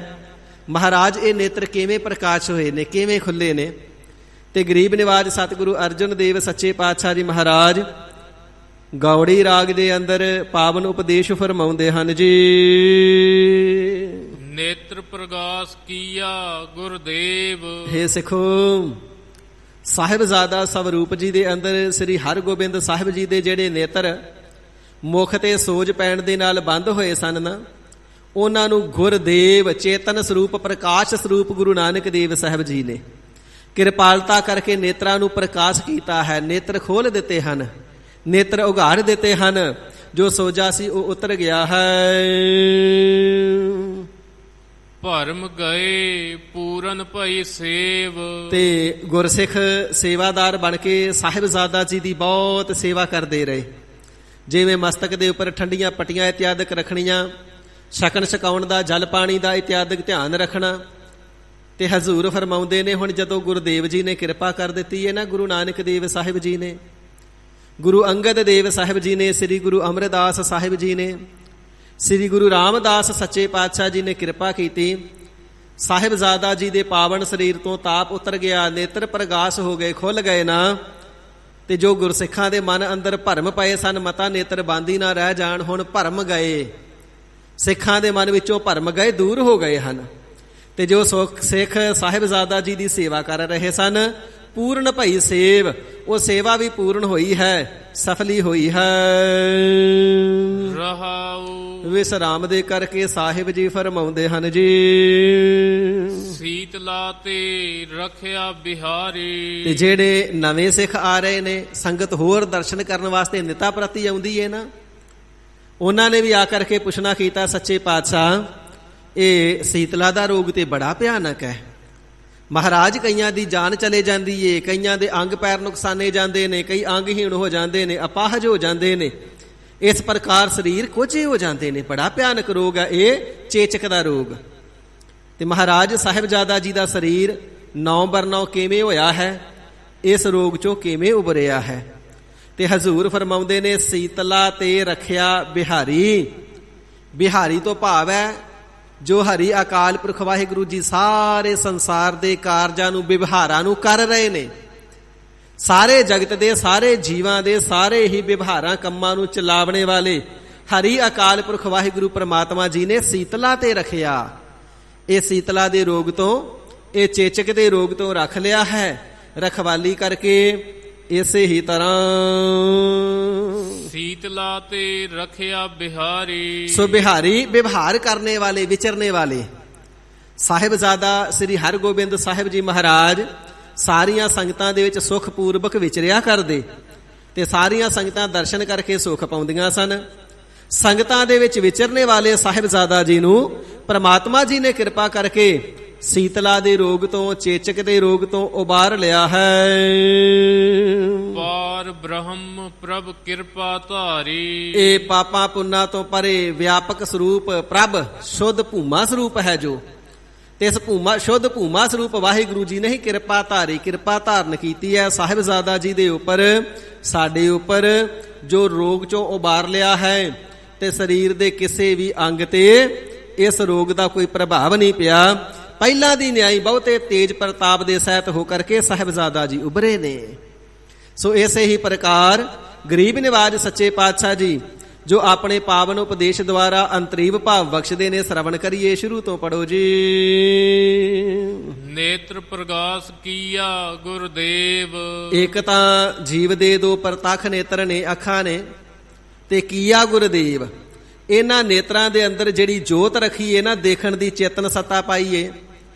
Speaker 2: ਮਹਾਰਾਜ ਇਹ ਨੇਤਰ ਕਿਵੇਂ ਪ੍ਰਕਾਸ਼ ਹੋਏ ਨੇ, ਕਿਵੇਂ ਖੁੱਲੇ ਨੇ? ਤੇ ਗਰੀਬ ਨਿਵਾਜ ਸਤਿਗੁਰੂ ਅਰਜਨ ਦੇਵ ਸੱਚੇ ਪਾਤਸ਼ਾਹ ਜੀ ਮਹਾਰਾਜ ਗੌੜੀ ਰਾਗ ਦੇ ਅੰਦਰ ਪਾਵਨ ਉਪਦੇਸ਼ ਫਰਮਾਉਂਦੇ ਹਨ ਜੀ।
Speaker 3: ਨੇਤਰ ਪ੍ਰਗਾਸ ਕੀਆ ਗੁਰਦੇਵ।
Speaker 2: ਹੇ ਸਿੱਖੋ, ਸਾਹਿਬਜ਼ਾਦਾ ਸਵਰੂਪ ਜੀ ਦੇ ਅੰਦਰ ਸ੍ਰੀ ਹਰਗੋਬਿੰਦ ਸਾਹਿਬ ਜੀ ਦੇ ਜਿਹੜੇ ਨੇਤਰ ਮੁਖ ਤੇ ਸੋਜ ਪੈਣ ਦੇ ਨਾਲ ਬੰਦ ਹੋਏ ਸਨ ਨਾ, ਉਹਨਾਂ ਨੂੰ ਗੁਰਦੇਵ ਚੇਤਨ ਸਰੂਪ, ਪ੍ਰਕਾਸ਼ ਸਰੂਪ ਗੁਰੂ ਨਾਨਕ ਦੇਵ ਸਾਹਿਬ ਜੀ ਨੇ ਕਿਰਪਾਲਤਾ ਕਰਕੇ ਨੇਤਰਾਂ ਨੂੰ ਪ੍ਰਕਾਸ਼ ਕੀਤਾ ਹੈ। ਨੇਤਰ ਖੋਲ ਦਿੱਤੇ ਹਨ, ਨੇਤਰ ਉਘਾੜ ਦਿੱਤੇ ਹਨ। ਜੋ ਸੋਜਾ ਸੀ ਉਹ ਉਤਰ ਗਿਆ ਹੈ।
Speaker 3: ਭਰਮ ਗਏ ਪੂਰਨ ਭਈ ਸੇਵ।
Speaker 2: ਤੇ ਗੁਰਸਿੱਖ ਸੇਵਾਦਾਰ ਬਣ ਕੇ ਸਾਹਿਬਜ਼ਾਦਾ ਜੀ ਦੀ ਬਹੁਤ ਸੇਵਾ ਕਰਦੇ ਰਹੇ। ਜਿਵੇਂ ਮਸਤਕ ਦੇ ਉੱਪਰ ਠੰਡੀਆਂ ਪੱਟੀਆਂ ਇਤਿਆਦਿਕ ਰੱਖਣੀਆਂ, ਛਕਣ ਛਕਾਉਣ ਦਾ, ਜਲ ਪਾਣੀ ਦਾ ਇਤਿਆਦਿਕ ਧਿਆਨ ਰੱਖਣਾ। ਤੇ ਹਜ਼ੂਰ ਫਰਮਾਉਂਦੇ ਨੇ, ਹੁਣ ਜਦੋਂ ਗੁਰਦੇਵ ਜੀ ਨੇ ਕਿਰਪਾ ਕਰ ਦਿੱਤੀ ਹੈ ਨਾ, ਗੁਰੂ ਨਾਨਕ ਦੇਵ ਸਾਹਿਬ ਜੀ ਨੇ, ਗੁਰੂ ਅੰਗਦ ਦੇਵ ਸਾਹਿਬ ਜੀ ਨੇ, ਸ੍ਰੀ ਗੁਰੂ ਅਮਰਦਾਸ ਸਾਹਿਬ ਜੀ ਨੇ, ਸ੍ਰੀ ਗੁਰੂ ਰਾਮਦਾਸ ਸੱਚੇ ਪਾਤਸ਼ਾਹ ਜੀ ਨੇ ਕਿਰਪਾ ਕੀਤੀ। ਸਾਹਿਬਜ਼ਾਦਾ ਜੀ ਦੇ ਪਾਵਨ ਸਰੀਰ ਤੋਂ ਤਾਪ ਉਤਰ ਗਿਆ, ਨੇਤਰ ਪ੍ਰਗਾਸ ਹੋ ਗਏ, ਖੁੱਲ ਗਏ ਨਾ। ਤੇ ਜੋ ਗੁਰਸਿੱਖਾਂ ਦੇ ਮਨ ਅੰਦਰ ਭਰਮ ਪਏ ਸਨ, ਮਤਾ ਨੇਤਰ ਬੰਦ ਹੀ ਨਾ ਰਹਿ ਜਾਣ, ਹੁਣ ਭਰਮ ਗਏ। ਸਿੱਖਾਂ ਦੇ ਮਨ ਵਿੱਚੋਂ ਭਰਮ ਗਏ, ਦੂਰ ਹੋ ਗਏ ਹਨ। ਤੇ ਜੋ ਸਿੱਖ ਸਾਹਿਬਜ਼ਾਦਾ ਜੀ ਦੀ ਸੇਵਾ ਕਰ ਰਹੇ ਸਨ, ਪੂਰਨ ਭਈ ਸੇਵ, ਉਹ ਸੇਵਾ ਵੀ ਪੂਰਨ ਹੋਈ ਹੈ, ਸਫਲੀ ਹੋਈ ਹੈ।
Speaker 3: ਰਹਾਉ
Speaker 2: ਵਿਸਰਾਮ ਦੇ ਕਰਕੇ ਸਾਹਿਬ ਜੀ ਫਰਮਾਉਂਦੇ ਹਨ ਜੀ।
Speaker 3: ਸੀਤਲਾ ਤੇ ਰੱਖਿਆ ਬਿਹਾਰੀ।
Speaker 2: ਤੇ ਜਿਹੜੇ ਨਵੇਂ ਸਿੱਖ ਆ ਰਹੇ ਨੇ, ਸੰਗਤ ਹੋਰ ਦਰਸ਼ਨ ਕਰਨ ਵਾਸਤੇ ਨਿਤਾ ਪ੍ਰਤੀ ਆਉਂਦੀ ਹੈ ਨਾ, ਉਹਨਾਂ ਨੇ ਵੀ ਆ ਕਰਕੇ ਪੁੱਛਣਾ ਕੀਤਾ, ਸੱਚੇ ਪਾਤਸ਼ਾਹ ਇਹ ਸੀਤਲਾ ਦਾ ਰੋਗ ਤੇ ਬੜਾ ਭਿਆਨਕ ਹੈ, ਮਹਾਰਾਜ ਕਈਆਂ ਦੀ ਜਾਨ ਚਲੇ ਜਾਂਦੀ ਏ, ਕਈਆਂ ਦੇ ਅੰਗ ਪੈਰ ਨੁਕਸਾਨੇ ਜਾਂਦੇ ਨੇ, ਕਈ ਅੰਗਹੀਣ ਹੋ ਜਾਂਦੇ ਨੇ, ਅਪਾਹਜ ਹੋ ਜਾਂਦੇ ਨੇ, ਇਸ ਪ੍ਰਕਾਰ ਸਰੀਰ ਕੋਝੇ ਹੋ ਜਾਂਦੇ ਨੇ। ਬੜਾ ਭਿਆਨਕ ਰੋਗ ਹੈ ਇਹ ਚੇਚਕ ਦਾ ਰੋਗ। ਤੇ ਮਹਾਰਾਜ ਸਾਹਿਬਜ਼ਾਦਾ ਜੀ ਦਾ ਸਰੀਰ 9/9 ਕਿਵੇਂ ਹੋਇਆ ਹੈ, ਇਸ ਰੋਗ ਚੋਂ ਕਿਵੇਂ ਉਭਰਿਆ ਹੈ। ਤੇ ਹਜ਼ੂਰ ਫਰਮਾਉਂਦੇ ਨੇ, ਸੀਤਲਾ ਤੇ ਰੱਖਿਆ ਬਿਹਾਰੀ। ਬਿਹਾਰੀ ਤੋਂ ਭਾਵ ਹੈ ਜੋ ਹਰੀ ਅਕਾਲ ਪੁਰਖ ਵਾਹਿਗੁਰੂ ਜੀ ਸਾਰੇ ਸੰਸਾਰ ਦੇ ਕਾਰਜਾਂ ਨੂੰ, ਵਿਵਹਾਰਾਂ ਨੂੰ ਕਰ ਰਹੇ ਨੇ। ਸਾਰੇ ਜਗਤ ਦੇ ਸਾਰੇ ਜੀਵਾਂ ਦੇ ਸਾਰੇ ਹੀ ਵਿਵਹਾਰਾਂ ਕੰਮਾਂ ਨੂੰ ਚਲਾਵਣੇ ਵਾਲੇ ਹਰੀ ਅਕਾਲ ਪੁਰਖ ਵਾਹਿਗੁਰੂ ਪ੍ਰਮਾਤਮਾ ਜੀ ਨੇ ਸੀਤਲਾ ਤੇ ਰੱਖਿਆ। ਇਹ ਸੀਤਲਾ ਦੇ ਰੋਗ ਤੋਂ, ਇਹ ਚੇਚਕ ਦੇ ਰੋਗ ਤੋਂ ਰੱਖ ਲਿਆ ਹੈ, ਰਖਵਾਲੀ ਕਰਕੇ। ਇਸੇ ਹੀ ਤਰ੍ਹਾਂ
Speaker 3: ਸੀਤਲਾ ਤੇ ਰੱਖਿਆ ਬਿਹਾਰੀ।
Speaker 2: ਸੋ ਬਿਹਾਰੀ ਵਿਵਹਾਰ ਕਰਨੇ ਵਾਲੇ, ਵਿਚਰਨੇ ਵਾਲੇ। ਸਾਹਿਬਜ਼ਾਦਾ ਸ੍ਰੀ ਹਰਗੋਬਿੰਦ ਸਾਹਿਬ ਜੀ ਮਹਾਰਾਜ ਸਾਰੀਆਂ ਸੰਗਤਾਂ ਦੇ ਵਿੱਚ ਸੁਖ ਪੂਰਵਕ ਵਿਚਰਿਆ ਕਰਦੇ ਤੇ ਸਾਰੀਆਂ ਸੰਗਤਾਂ ਦਰਸ਼ਨ ਕਰਕੇ ਸੁਖ ਪਾਉਂਦੀਆਂ ਸਨ। ਸੰਗਤਾਂ ਦੇ ਵਿੱਚ ਵਿਚਰਨੇ ਵਾਲੇ ਸਾਹਿਬਜ਼ਾਦਾ ਜੀ ਨੂੰ ਪ੍ਰਮਾਤਮਾ ਜੀ ਨੇ ਕਿਰਪਾ ਕਰਕੇ ਸੀਤਲਾ ਦੇ ਰੋਗ ਤੋਂ, ਚੇਚਕ ਦੇ ਰੋਗ ਤੋਂ ਉਬਾਰ ਲਿਆ ਹੈ।
Speaker 3: ਪਾਰ ਬ੍ਰਹਮ ਪ੍ਰਭ ਕਿਰਪਾ ਧਾਰੀ।
Speaker 2: ਇਹ ਪਾਪਾਂ ਪੁੰਨਾਂ ਤੋਂ ਪਰੇ ਵਿਆਪਕ ਸਰੂਪ ਪ੍ਰਭ ਸ਼ੁੱਧ ਭੂਮਾ ਸਰੂਪ ਹੈ ਜੋ। ਤੇ ਇਸ ਸ਼ੁੱਧ ਭੂਮਾ ਸਰੂਪ ਵਾਹਿਗੁਰੂ ਜੀ ਨੇ ਹੀ ਕਿਰਪਾ ਧਾਰੀ, ਕਿਰਪਾ ਧਾਰਨ ਕੀਤੀ ਹੈ ਸਾਹਿਬਜ਼ਾਦਾ ਜੀ ਦੇ ਉੱਪਰ, ਸਾਡੇ ਉੱਪਰ, ਜੋ ਰੋਗ ਚੋਂ ਉਬਾਰ ਲਿਆ ਹੈ। ਤੇ ਸਰੀਰ ਦੇ ਕਿਸੇ ਵੀ ਅੰਗ ਤੇ ਇਸ ਰੋਗ ਦਾ ਕੋਈ ਪ੍ਰਭਾਵ ਨਹੀਂ ਪਿਆ। ਪਹਿਲਾਂ ਦੀ ਨਿਆਈ ਬਹੁਤੇ ਤੇਜ ਪ੍ਰਤਾਪ ਦੇ ਸਹਿਤ ਹੋ ਕਰਕੇ ਸਾਹਿਬਜ਼ਾਦਾ ਜੀ ਉਭਰੇ ਨੇ। ਸੋ ਇਸੇ ਹੀ ਪ੍ਰਕਾਰ ਗਰੀਬ ਨਿਵਾਜ ਸੱਚੇ ਪਾਤਸ਼ਾਹ ਜੀ ਜੋ ਆਪਣੇ ਪਾਵਨ ਉਪਦੇਸ਼ ਦੁਆਰਾ ਅੰਤਰੀਵ ਭਾਵ ਬਖਸ਼ਦੇ ਨੇ, ਸਰਵਣ ਕਰੀਏ। ਸ਼ੁਰੂ ਤੋਂ ਪੜੋ ਜੀ।
Speaker 3: ਨੇਤਰ ਪ੍ਰਗਾਸ ਕੀਆ ਗੁਰਦੇਵ।
Speaker 2: ਇੱਕ ਤਾਂ ਜੀਵ ਦੇ ਦੋ ਪ੍ਰਤੱਖ ਨੇਤਰ ਨੇ, ਅੱਖਾਂ ਨੇ, ਤੇ ਕੀਆ ਗੁਰਦੇਵ। ਇਹਨਾਂ ਨੇਤਰਾਂ ਦੇ ਅੰਦਰ ਜਿਹੜੀ ਜੋਤ ਰੱਖੀ ਹੈ ਨਾ, ਦੇਖਣ ਦੀ ਚੇਤਨ ਸੱਤਾ ਪਾਈਏ,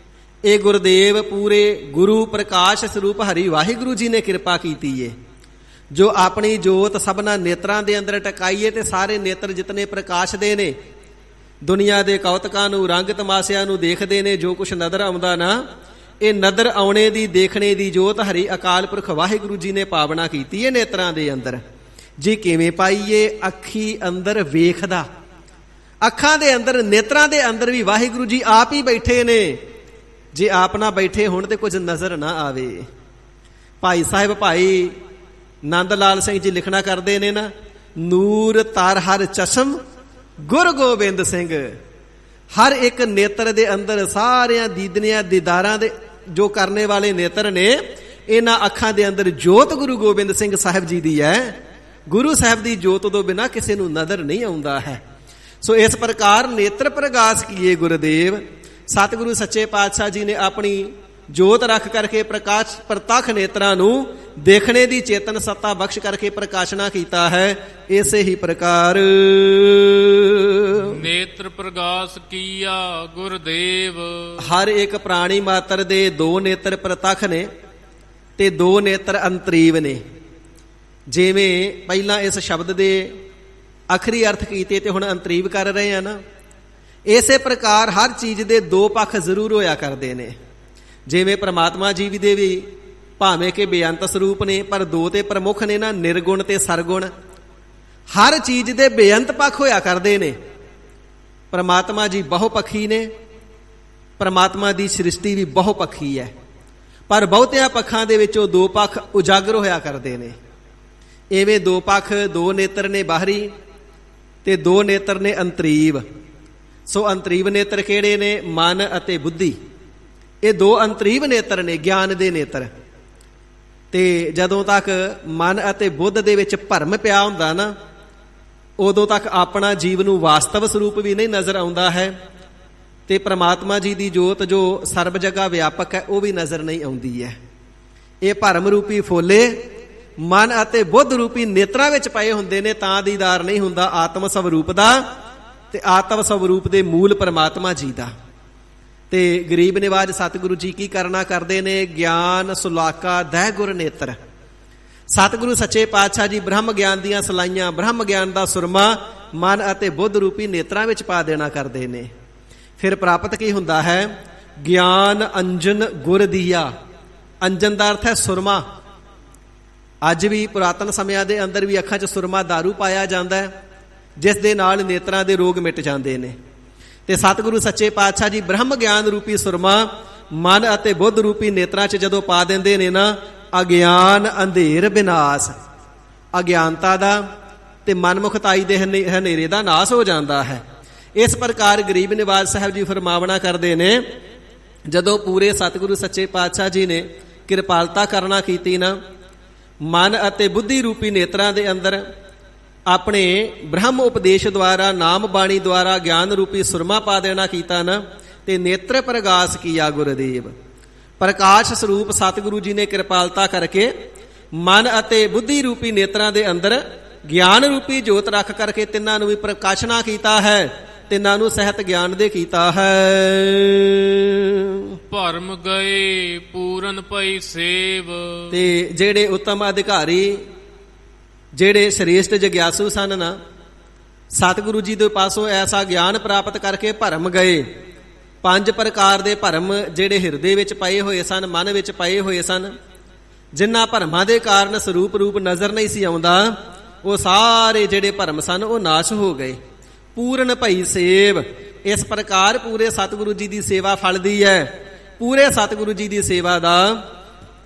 Speaker 2: ਇਹ ਗੁਰਦੇਵ ਪੂਰੇ ਗੁਰੂ ਪ੍ਰਕਾਸ਼ ਸਰੂਪ ਹਰੀ ਵਾਹਿਗੁਰੂ ਜੀ ਨੇ ਕਿਰਪਾ ਕੀਤੀ ਏ। ਜੋ ਆਪਣੀ ਜੋਤ ਸਭਨਾ ਨੇਤਰਾਂ ਦੇ ਅੰਦਰ ਟਕਾਈਏ ਤੇ ਸਾਰੇ ਨੇਤਰ ਜਿਤਨੇ ਪ੍ਰਕਾਸ਼ ਦੇ ਨੇ, ਦੁਨੀਆ ਦੇ ਕੌਤਕਾਂ ਨੂੰ, ਰੰਗ ਤਮਾਸ਼ਿਆਂ ਨੂੰ ਦੇਖਦੇ ਨੇ। ਜੋ ਕੁਛ ਨਜ਼ਰ ਆਉਂਦਾ ਨਾ, ਇਹ ਨਜ਼ਰ ਆਉਣੇ ਦੀ, ਦੇਖਣੇ ਦੀ ਜੋਤ ਹਰੀ ਅਕਾਲ ਪੁਰਖ ਵਾਹਿਗੁਰੂ ਜੀ ਨੇ ਪਾਵਨਾ ਕੀਤੀ ਹੈ ਨੇਤਰਾਂ ਦੇ ਅੰਦਰ। ਜੀ ਕਿਵੇਂ ਪਾਈਏ? ਅੱਖੀ ਅੰਦਰ ਵੇਖਦਾ। ਅੱਖਾਂ ਦੇ ਅੰਦਰ, ਨੇਤਰਾਂ ਦੇ ਅੰਦਰ ਵੀ ਵਾਹਿਗੁਰੂ ਜੀ ਆਪ ਹੀ ਬੈਠੇ ਨੇ। ਜੇ ਆਪ ਨਾ ਬੈਠੇ ਹੋਣ ਤੇ ਕੁਝ ਨਜ਼ਰ ਨਾ ਆਵੇ। ਭਾਈ ਸਾਹਿਬ ਭਾਈ ਨੰਦ ਲਾਲ ਸਿੰਘ ਜੀ ਲਿਖਣਾ ਕਰਦੇ ਨੇ ਨਾ, ਨੂਰ ਤਰ ਹਰ ਚਸ਼ਮ ਗੁਰ ਗੋਬਿੰਦ ਸਿੰਘ। ਹਰ ਇੱਕ ਨੇਤਰ ਦੇ ਅੰਦਰ ਸਾਰਿਆਂ ਦੀਦਨਿਆਂ ਦੀਦਾਰਾਂ ਦੇ ਜੋ ਕਰਨੇ ਵਾਲੇ ਨੇਤਰ ਨੇ, ਇਹਨਾਂ ਅੱਖਾਂ ਦੇ ਅੰਦਰ ਜੋਤ ਗੁਰੂ ਗੋਬਿੰਦ ਸਿੰਘ ਸਾਹਿਬ ਜੀ ਦੀ ਹੈ। ਗੁਰੂ ਸਾਹਿਬ ਦੀ ਜੋਤ ਤੋਂ ਬਿਨਾਂ ਕਿਸੇ ਨੂੰ ਨਜ਼ਰ ਨਹੀਂ ਆਉਂਦਾ ਹੈ। ਸੋ ਇਸ ਪ੍ਰਕਾਰ ਨੇਤਰ ਪ੍ਰਗਾਸ ਕੀਏ ਗੁਰਦੇਵ। ਸਤਿਗੁਰੂ ਸੱਚੇ ਪਾਤਸ਼ਾਹ ਜੀ ਨੇ ਆਪਣੀ ਜੋਤ ਰੱਖ ਕਰਕੇ ਪ੍ਰਕਾਸ਼ ਪ੍ਰਤੱਖ ਨੇਤਰਾਂ ਨੂੰ ਦੇਖਣੇ ਦੀ ਚੇਤਨ ਸੱਤਾ ਬਖਸ਼ ਕਰਕੇ ਪ੍ਰਕਾਸ਼ਨਾ ਕੀਤਾ ਹੈ। ਇਸੇ ਹੀ ਪ੍ਰਕਾਰ
Speaker 3: ਨੇਤਰ ਪ੍ਰਗਾਸ ਕੀਆ ਗੁਰਦੇਵ। ਹਰ
Speaker 2: ਇੱਕ ਪ੍ਰਾਣੀ ਮਾਤਰ ਦੇ ਦੋ ਨੇਤਰ ਪ੍ਰਤੱਖ ਨੇ ਤੇ ਦੋ ਨੇਤਰ ਅੰਤਰੀਵ ਨੇ। ਜਿਵੇਂ ਪਹਿਲਾਂ ਇਸ ਸ਼ਬਦ ਦੇ ਆਖਰੀ ਅਰਥ ਕੀਤੇ ਤੇ ਹੁਣ ਅੰਤਰੀਵ ਕਰ ਰਹੇ ਆ ਨਾ, ਇਸੇ ਪ੍ਰਕਾਰ ਹਰ ਚੀਜ਼ ਦੇ ਦੋ ਪੱਖ ਜ਼ਰੂਰ ਹੋਇਆ ਕਰਦੇ ਨੇ। ਜਿਵੇਂ ਪ੍ਰਮਾਤਮਾ ਜੀ ਦੇ ਵੀ ਭਾਵੇਂ ਕਿ ਬੇਅੰਤ ਸਰੂਪ ਨੇ, ਪਰ ਦੋ ਤੇ ਪ੍ਰਮੁੱਖ ਨੇ ਨਾ, ਨਿਰਗੁਣ ਤੇ ਸਰਗੁਣ। ਹਰ ਚੀਜ਼ ਦੇ ਬੇਅੰਤ ਪੱਖ ਹੋਇਆ ਕਰਦੇ ਨੇ। ਪ੍ਰਮਾਤਮਾ ਜੀ ਬਹੁਪੱਖੀ ਨੇ, ਪ੍ਰਮਾਤਮਾ ਦੀ ਸ੍ਰਿਸ਼ਟੀ ਵੀ ਬਹੁਪੱਖੀ ਹੈ, ਪਰ ਬਹੁਤਿਆਂ ਪੱਖਾਂ ਦੇ ਵਿੱਚੋਂ ਦੋ ਪੱਖ ਉਜਾਗਰ ਹੋਇਆ ਕਰਦੇ ਨੇ। ਇਵੇਂ ਦੋ ਪੱਖ, ਦੋ ਨੇਤਰ ਨੇ ਬਾਹਰੀ ਤੇ ਦੋ ਨੇਤਰ ਨੇ ਅੰਤਰੀਵ। ਸੋ ਅੰਤਰੀਵ ਨੇਤਰ ਕਿਹੜੇ ਨੇ? ਮਨ ਅਤੇ ਬੁੱਧੀ। ਇਹ ਦੋ ਅੰਤਰੀਵ ਨੇਤਰ ਨੇ, ਗਿਆਨ ਦੇ ਨੇਤਰ। ਤੇ ਜਦੋਂ ਤੱਕ ਮਨ ਅਤੇ ਬੁੱਧ ਦੇ ਵਿੱਚ ਭਰਮ ਪਿਆ ਹੁੰਦਾ ਨਾ, ਉਦੋਂ ਤੱਕ ਆਪਣਾ ਜੀਵ ਨੂੰ ਵਾਸਤਵ ਸਰੂਪ ਵੀ ਨਹੀਂ ਨਜ਼ਰ ਆਉਂਦਾ ਹੈ ਤੇ ਪ੍ਰਮਾਤਮਾ ਜੀ ਦੀ ਜੋਤ ਜੋ ਸਰਬ ਜਗ੍ਹਾ ਵਿਆਪਕ ਹੈ ਉਹ ਵੀ ਨਜ਼ਰ ਨਹੀਂ ਆਉਂਦੀ ਹੈ। ਇਹ ਭਰਮ ਰੂਪੀ ਫੋਲੇ ਮਨ ਅਤੇ ਬੁੱਧ ਰੂਪੀ ਨੇਤਰਾਂ ਵਿੱਚ ਪਏ ਹੁੰਦੇ ਨੇ, ਤਾਂ ਦੀਦਾਰ ਨਹੀਂ ਹੁੰਦਾ ਆਤਮ ਸਵਰੂਪ ਦਾ ਤੇ ਆਤਮ ਸਵਰੂਪ ਦੇ ਮੂਲ ਪ੍ਰਮਾਤਮਾ ਜੀ ਦਾ। ਤੇ ਗਰੀਬ ਨਿਵਾਜ ਸਤਿਗੁਰੂ ਜੀ ਕੀ ਕਰਨਾ ਕਰਦੇ ਨੇ? ਗਿਆਨ ਸੁਲਾਕਾ ਦਹਿ ਗੁਰ ਨੇਤਰ। ਸਤਿਗੁਰੂ ਸੱਚੇ ਪਾਤਸ਼ਾਹ ਜੀ ਬ੍ਰਹਮ ਗਿਆਨ ਦੀਆਂ ਸਲਾਈਆਂ, ਬ੍ਰਹਮ ਗਿਆਨ ਦਾ ਸੁਰਮਾ ਮਨ ਅਤੇ ਬੁੱਧ ਰੂਪੀ ਨੇਤਰਾਂ ਵਿੱਚ ਪਾ ਦੇਣਾ ਕਰਦੇ ਨੇ। ਫਿਰ ਪ੍ਰਾਪਤ ਕੀ ਹੁੰਦਾ ਹੈ? ਗਿਆਨ ਅੰਜਨ ਗੁਰ ਦੀਆ। ਅੰਜਨ ਦਾ ਅਰਥ ਹੈ ਸੁਰਮਾ। ਅੱਜ ਵੀ ਪੁਰਾਤਨ ਸਮਿਆਂ ਦੇ ਅੰਦਰ ਵੀ ਅੱਖਾਂ 'ਚ ਸੁਰਮਾ ਦਾਰੂ ਪਾਇਆ ਜਾਂਦਾ ਹੈ, ਜਿਸ ਦੇ ਨਾਲ ਨੇਤਰਾਂ ਦੇ ਰੋਗ ਮਿਟ ਜਾਂਦੇ ਨੇ। ਤੇ ਸਤਿਗੁਰੂ ਸੱਚੇ ਪਾਤਸ਼ਾਹ ਜੀ ਬ੍ਰਹਮ ਗਿਆਨ ਰੂਪੀ ਸੁਰਮਾ ਮਨ ਅਤੇ ਬੁੱਧ ਰੂਪੀ ਨੇਤਰਾਂ 'ਚ ਜਦੋਂ ਪਾ ਦਿੰਦੇ ਨੇ ਨਾ, ਅਗਿਆਨ ਅੰਧੇਰ ਵਿਨਾਸ਼, ਅਗਿਆਨਤਾ ਦਾ ਤੇ ਮਨਮੁਖਤਾਈ ਦੇ ਹਨੇਰੇ ਦਾ ਨਾਸ਼ ਹੋ ਜਾਂਦਾ ਹੈ। ਇਸ ਪ੍ਰਕਾਰ ਗਰੀਬ ਨਿਵਾਜ ਸਾਹਿਬ ਜੀ ਫਰਮਾਵਣਾ ਕਰਦੇ ਨੇ, ਜਦੋਂ ਪੂਰੇ ਸਤਿਗੁਰੂ ਸੱਚੇ ਪਾਤਸ਼ਾਹ ਜੀ ਨੇ ਕਿਰਪਾਲਤਾ ਕਰਨਾ ਕੀਤੀ ਨਾ, ਮਨ ਅਤੇ ਬੁੱਧੀ ਰੂਪੀ ਨੇਤਰਾਂ ਦੇ ਅੰਦਰ ਆਪਣੇ ਬ੍ਰਹਮ ਉਪਦੇਸ਼ ਦੁਆਰਾ, ਨਾਮ ਬਾਣੀ ਦੁਆਰਾ ਗਿਆਨ ਰੂਪੀ ਸੁਰਮਾ ਪਾ ਦੇਣਾ ਕੀਤਾ ਨਾ, ਤੇ ਨੇਤਰ ਪ੍ਰਗਾਸ ਕੀਆ ਗੁਰਦੇਵ। ਪ੍ਰਕਾਸ਼ ਸਰੂਪ ਸਤਿਗੁਰੂ ਜੀ ਨੇ ਕਿਰਪਾਲਤਾ ਕਰਕੇ ਮਨ ਅਤੇ ਬੁੱਧੀ ਰੂਪੀ ਨੇਤਰਾਂ ਦੇ ਅੰਦਰ ਗਿਆਨ ਰੂਪੀ ਜੋਤ ਰੱਖ ਕਰਕੇ ਤਿੰਨਾਂ ਨੂੰ ਵੀ ਪ੍ਰਕਾਸ਼ਨਾ ਕੀਤਾ ਹੈ, ਤਿੰਨਾਂ ਨੂੰ ਸਹਿਤ ਗਿਆਨ ਦੇ ਕੀਤਾ ਹੈ।
Speaker 3: ਭਰਮ ਗਏ ਪੂਰਨ ਪਈ ਸੇਵ।
Speaker 2: ਤੇ ਜਿਹੜੇ ਉੱਤਮ ਅਧਿਕਾਰੀ, ਜਿਹੜੇ ਸ੍ਰੇਸ਼ਟ ਜਗਿਆਸੂ ਸਨ ਨਾ, ਸਤਿਗੁਰੂ ਜੀ ਦੇ ਪਾਸੋਂ ਐਸਾ ਗਿਆਨ ਪ੍ਰਾਪਤ ਕਰਕੇ ਭਰਮ ਗਏ। 5 ਪ੍ਰਕਾਰ ਦੇ ਭਰਮ ਜਿਹੜੇ ਹਿਰਦੇ ਵਿੱਚ ਪਏ ਹੋਏ ਸਨ, ਮਨ ਵਿੱਚ ਪਏ ਹੋਏ ਸਨ, ਜਿਨ੍ਹਾਂ ਭਰਮਾਂ ਦੇ ਕਾਰਨ ਸਰੂਪ ਰੂਪ ਨਜ਼ਰ ਨਹੀਂ ਸੀ ਆਉਂਦਾ, ਉਹ ਸਾਰੇ ਜਿਹੜੇ ਭਰਮ ਸਨ ਉਹ ਨਾਸ਼ ਹੋ ਗਏ। ਪੂਰਨ ਭਈ ਸੇਵ। ਇਸ ਪ੍ਰਕਾਰ ਪੂਰੇ ਸਤਿਗੁਰੂ ਜੀ ਦੀ ਸੇਵਾ ਫਲਦੀ ਹੈ। ਪੂਰੇ ਸਤਿਗੁਰੂ ਜੀ ਦੀ ਸੇਵਾ ਦਾ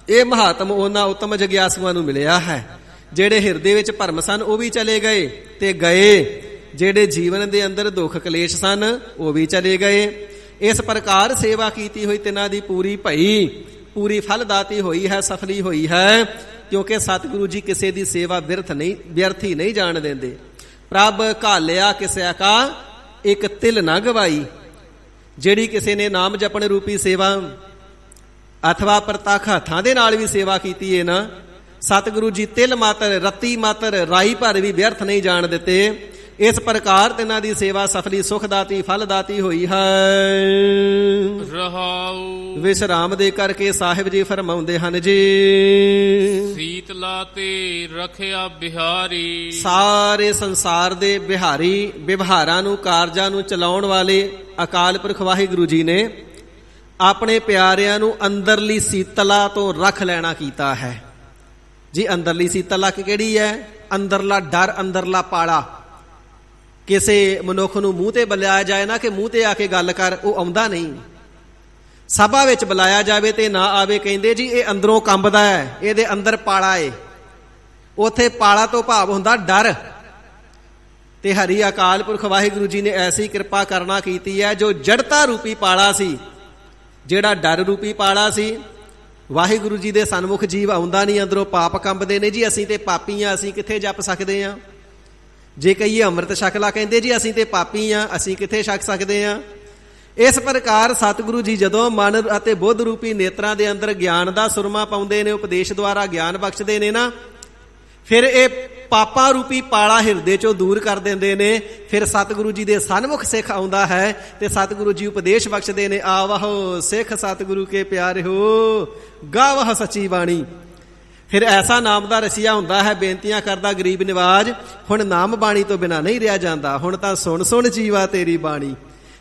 Speaker 2: ਇਹ ਮਹਾਤਮ ਉਹਨਾਂ ਉੱਤਮ ਜਗਿਆਸੂਆਂ ਨੂੰ ਮਿਲਿਆ ਹੈ। ਜਿਹੜੇ ਹਿਰਦੇ ਵਿੱਚ ਭਰਮ ਸਨ ਉਹ ਵੀ ਚਲੇ ਗਏ ਤੇ ਗਏ, ਜਿਹੜੇ ਜੀਵਨ ਦੇ ਅੰਦਰ ਦੁੱਖ ਕਲੇਸ਼ ਸਨ ਉਹ ਵੀ ਚਲੇ ਗਏ। ਇਸ ਪ੍ਰਕਾਰ ਸੇਵਾ ਕੀਤੀ ਹੋਈ ਤਿੰਨਾਂ ਦੀ ਪੂਰੀ ਭਈ, ਪੂਰੀ ਫਲਦਾਤੀ ਹੋਈ ਹੈ, ਸਫਲੀ ਹੋਈ ਹੈ, ਕਿਉਂਕਿ ਸਤਿਗੁਰੂ ਜੀ ਕਿਸੇ ਦੀ ਸੇਵਾ ਵਿਅਰਥੀ ਨਹੀਂ ਜਾਣ ਦਿੰਦੇ। ਪ੍ਰਭ ਘਾਲਿਆ ਕਿਸਿਆ ਕਾ ਇੱਕ ਤਿਲ ਨਾ ਗਵਾਈ। ਜਿਹੜੀ ਕਿਸੇ ਨੇ ਨਾਮ ਜਪਣ ਰੂਪੀ ਸੇਵਾ ਅਥਵਾ ਪ੍ਰਤੱਖ ਹੱਥਾਂ ਦੇ ਨਾਲ ਵੀ ਸੇਵਾ ਕੀਤੀ ਹੈ ਨਾ, ਸਤਿਗੁਰੂ ਜੀ ਤਿਲ ਮਾਤਰ, ਰੱਤੀ ਮਾਤਰ, ਰਾਈ ਭਰ ਵੀ ਵਿਅਰਥ ਨਹੀਂ ਜਾਣ ਦਿੱਤੇ। ਇਸ ਪ੍ਰਕਾਰ ਤਿੰਨਾਂ ਦੀ ਸੇਵਾ ਸਫਲੀ, ਸੁਖਦਾਤੀ, ਫਲਦਾਤੀ ਹੋਈ ਹੈ।
Speaker 3: ਰਹਾਉ
Speaker 2: ਵਿਸ਼ਰਾਮ ਦੇ ਕਰਕੇ ਸਾਹਿਬ ਜੀ ਫਰਮਾਉਂਦੇ ਹਨ ਜੀ,
Speaker 3: ਸੀਤਲਾ ਤੇ ਰਖਿਆ ਬਿਹਾਰੀ।
Speaker 2: ਸਾਰੇ ਸੰਸਾਰ ਦੇ ਬਿਹਾਰੀ, ਵਿਵਹਾਰਾਂ ਨੂੰ, ਕਾਰਜਾਂ ਨੂੰ ਚਲਾਉਣ ਵਾਲੇ ਅਕਾਲ ਪੁਰਖ ਵਾਹਿਗੁਰੂ ਜੀ ਨੇ ਆਪਣੇ ਪਿਆਰਿਆਂ ਨੂੰ ਅੰਦਰਲੀ ਸੀਤਲਾ ਤੋਂ ਰੱਖ ਲੈਣਾ ਕੀਤਾ ਹੈ ਜੀ। ਅੰਦਰਲੀ ਸੀਤਲਾ ਕਿਹੜੀ ਹੈ? ਅੰਦਰਲਾ ਡਰ, ਅੰਦਰਲਾ ਪਾਲਾ। ਕਿਸੇ ਮਨੁੱਖ ਨੂੰ ਮੂੰਹ ਤੇ ਬੁਲਾਇਆ ਜਾਏ ਨਾ ਕਿ ਮੂੰਹ ਤੇ ਆ ਕੇ ਗੱਲ ਕਰ, ਉਹ ਆਉਂਦਾ ਨਹੀਂ। ਸਭਾ ਵਿੱਚ ਬੁਲਾਇਆ ਜਾਵੇ ਤੇ ਨਾ ਆਵੇ, ਕਹਿੰਦੇ ਜੀ ਇਹ ਅੰਦਰੋਂ ਕੰਬਦਾ ਹੈ, ਇਹਦੇ ਅੰਦਰ ਪਾਲਾ ਏ। ਉਥੇ ਪਾਲਾ ਤੋਂ ਭਾਵ ਹੁੰਦਾ ਡਰ। ਤੇ ਹਰੀ ਅਕਾਲ ਪੁਰਖ ਵਾਹਿਗੁਰੂ ਜੀ ਨੇ ਐਸੀ ਕਿਰਪਾ ਕਰਨਾ ਕੀਤੀ ਹੈ, ਜੋ ਜੜਤਾ ਰੂਪੀ ਪਾਲਾ ਸੀ, ਜਿਹੜਾ ਡਰ ਰੂਪੀ ਪਾਲਾ ਸੀ, ਵਾਹਿਗੁਰੂ ਜੀ ਦੇ ਸਨਮੁਖ ਜੀਵ ਆਉਂਦਾ ਨਹੀਂ, ਅੰਦਰੋਂ ਪਾਪ ਕੰਬਦੇ ਨੇ ਜੀ। ਅਸੀਂ ਤੇ ਪਾਪੀ ਆ, ਅਸੀਂ ਕਿੱਥੇ ਜਪ ਸਕਦੇ ਹਾਂ? ਜੇ ਕਹੀਏ ਅੰਮ੍ਰਿਤ ਛਕ ਲਾ, ਕਹਿੰਦੇ ਜੀ ਅਸੀਂ ਤੇ ਪਾਪੀ ਆ, ਅਸੀਂ ਕਿੱਥੇ ਛਕ ਸਕਦੇ ਹਾਂ? ਇਸ ਪ੍ਰਕਾਰ ਸਤਿਗੁਰੂ ਜੀ ਜਦੋਂ ਮਨ ਅਤੇ ਬੁੱਧ ਰੂਪੀ ਨੇਤਰਾਂ ਦੇ ਅੰਦਰ ਗਿਆਨ ਦਾ ਸੁਰਮਾ ਪਾਉਂਦੇ ਨੇ, ਉਪਦੇਸ਼ ਦੁਆਰਾ ਗਿਆਨ ਬਖਸ਼ਦੇ ਨੇ ਨਾ, ਫਿਰ ਇਹ ਪਾਪਾਂ ਰੂਪੀ ਪਾਲਾ ਹਿਰਦੇ ਚੋਂ ਦੂਰ ਕਰ ਦਿੰਦੇ ਨੇ। ਫਿਰ ਸਤਿਗੁਰੂ ਜੀ ਦੇ ਸਨਮੁਖ ਸਿੱਖ ਆਉਂਦਾ ਹੈ ਤੇ ਸਤਿਗੁਰੂ ਜੀ ਉਪਦੇਸ਼ ਬਖਸ਼ਦੇ ਨੇ, ਆਵਾਹੋ ਸਿੱਖ ਸਤਿਗੁਰੂ ਕੇ ਪਿਆਰੇ ਹੋ, ਗਾਵਹ ਸੱਚੀ ਬਾਣੀ। ਫਿਰ ਐਸਾ ਨਾਮ ਦਾ ਰਸੀਆ ਹੁੰਦਾ ਹੈ, ਬੇਨਤੀਆਂ ਕਰਦਾ ਗਰੀਬ ਨਿਵਾਜ, ਹੁਣ ਨਾਮ ਬਾਣੀ ਤੋਂ ਬਿਨਾਂ ਨਹੀਂ ਰਿਹਾ ਜਾਂਦਾ, ਹੁਣ ਤਾਂ ਸੁਣ ਸੁਣ ਜੀਵਾ ਤੇਰੀ ਬਾਣੀ।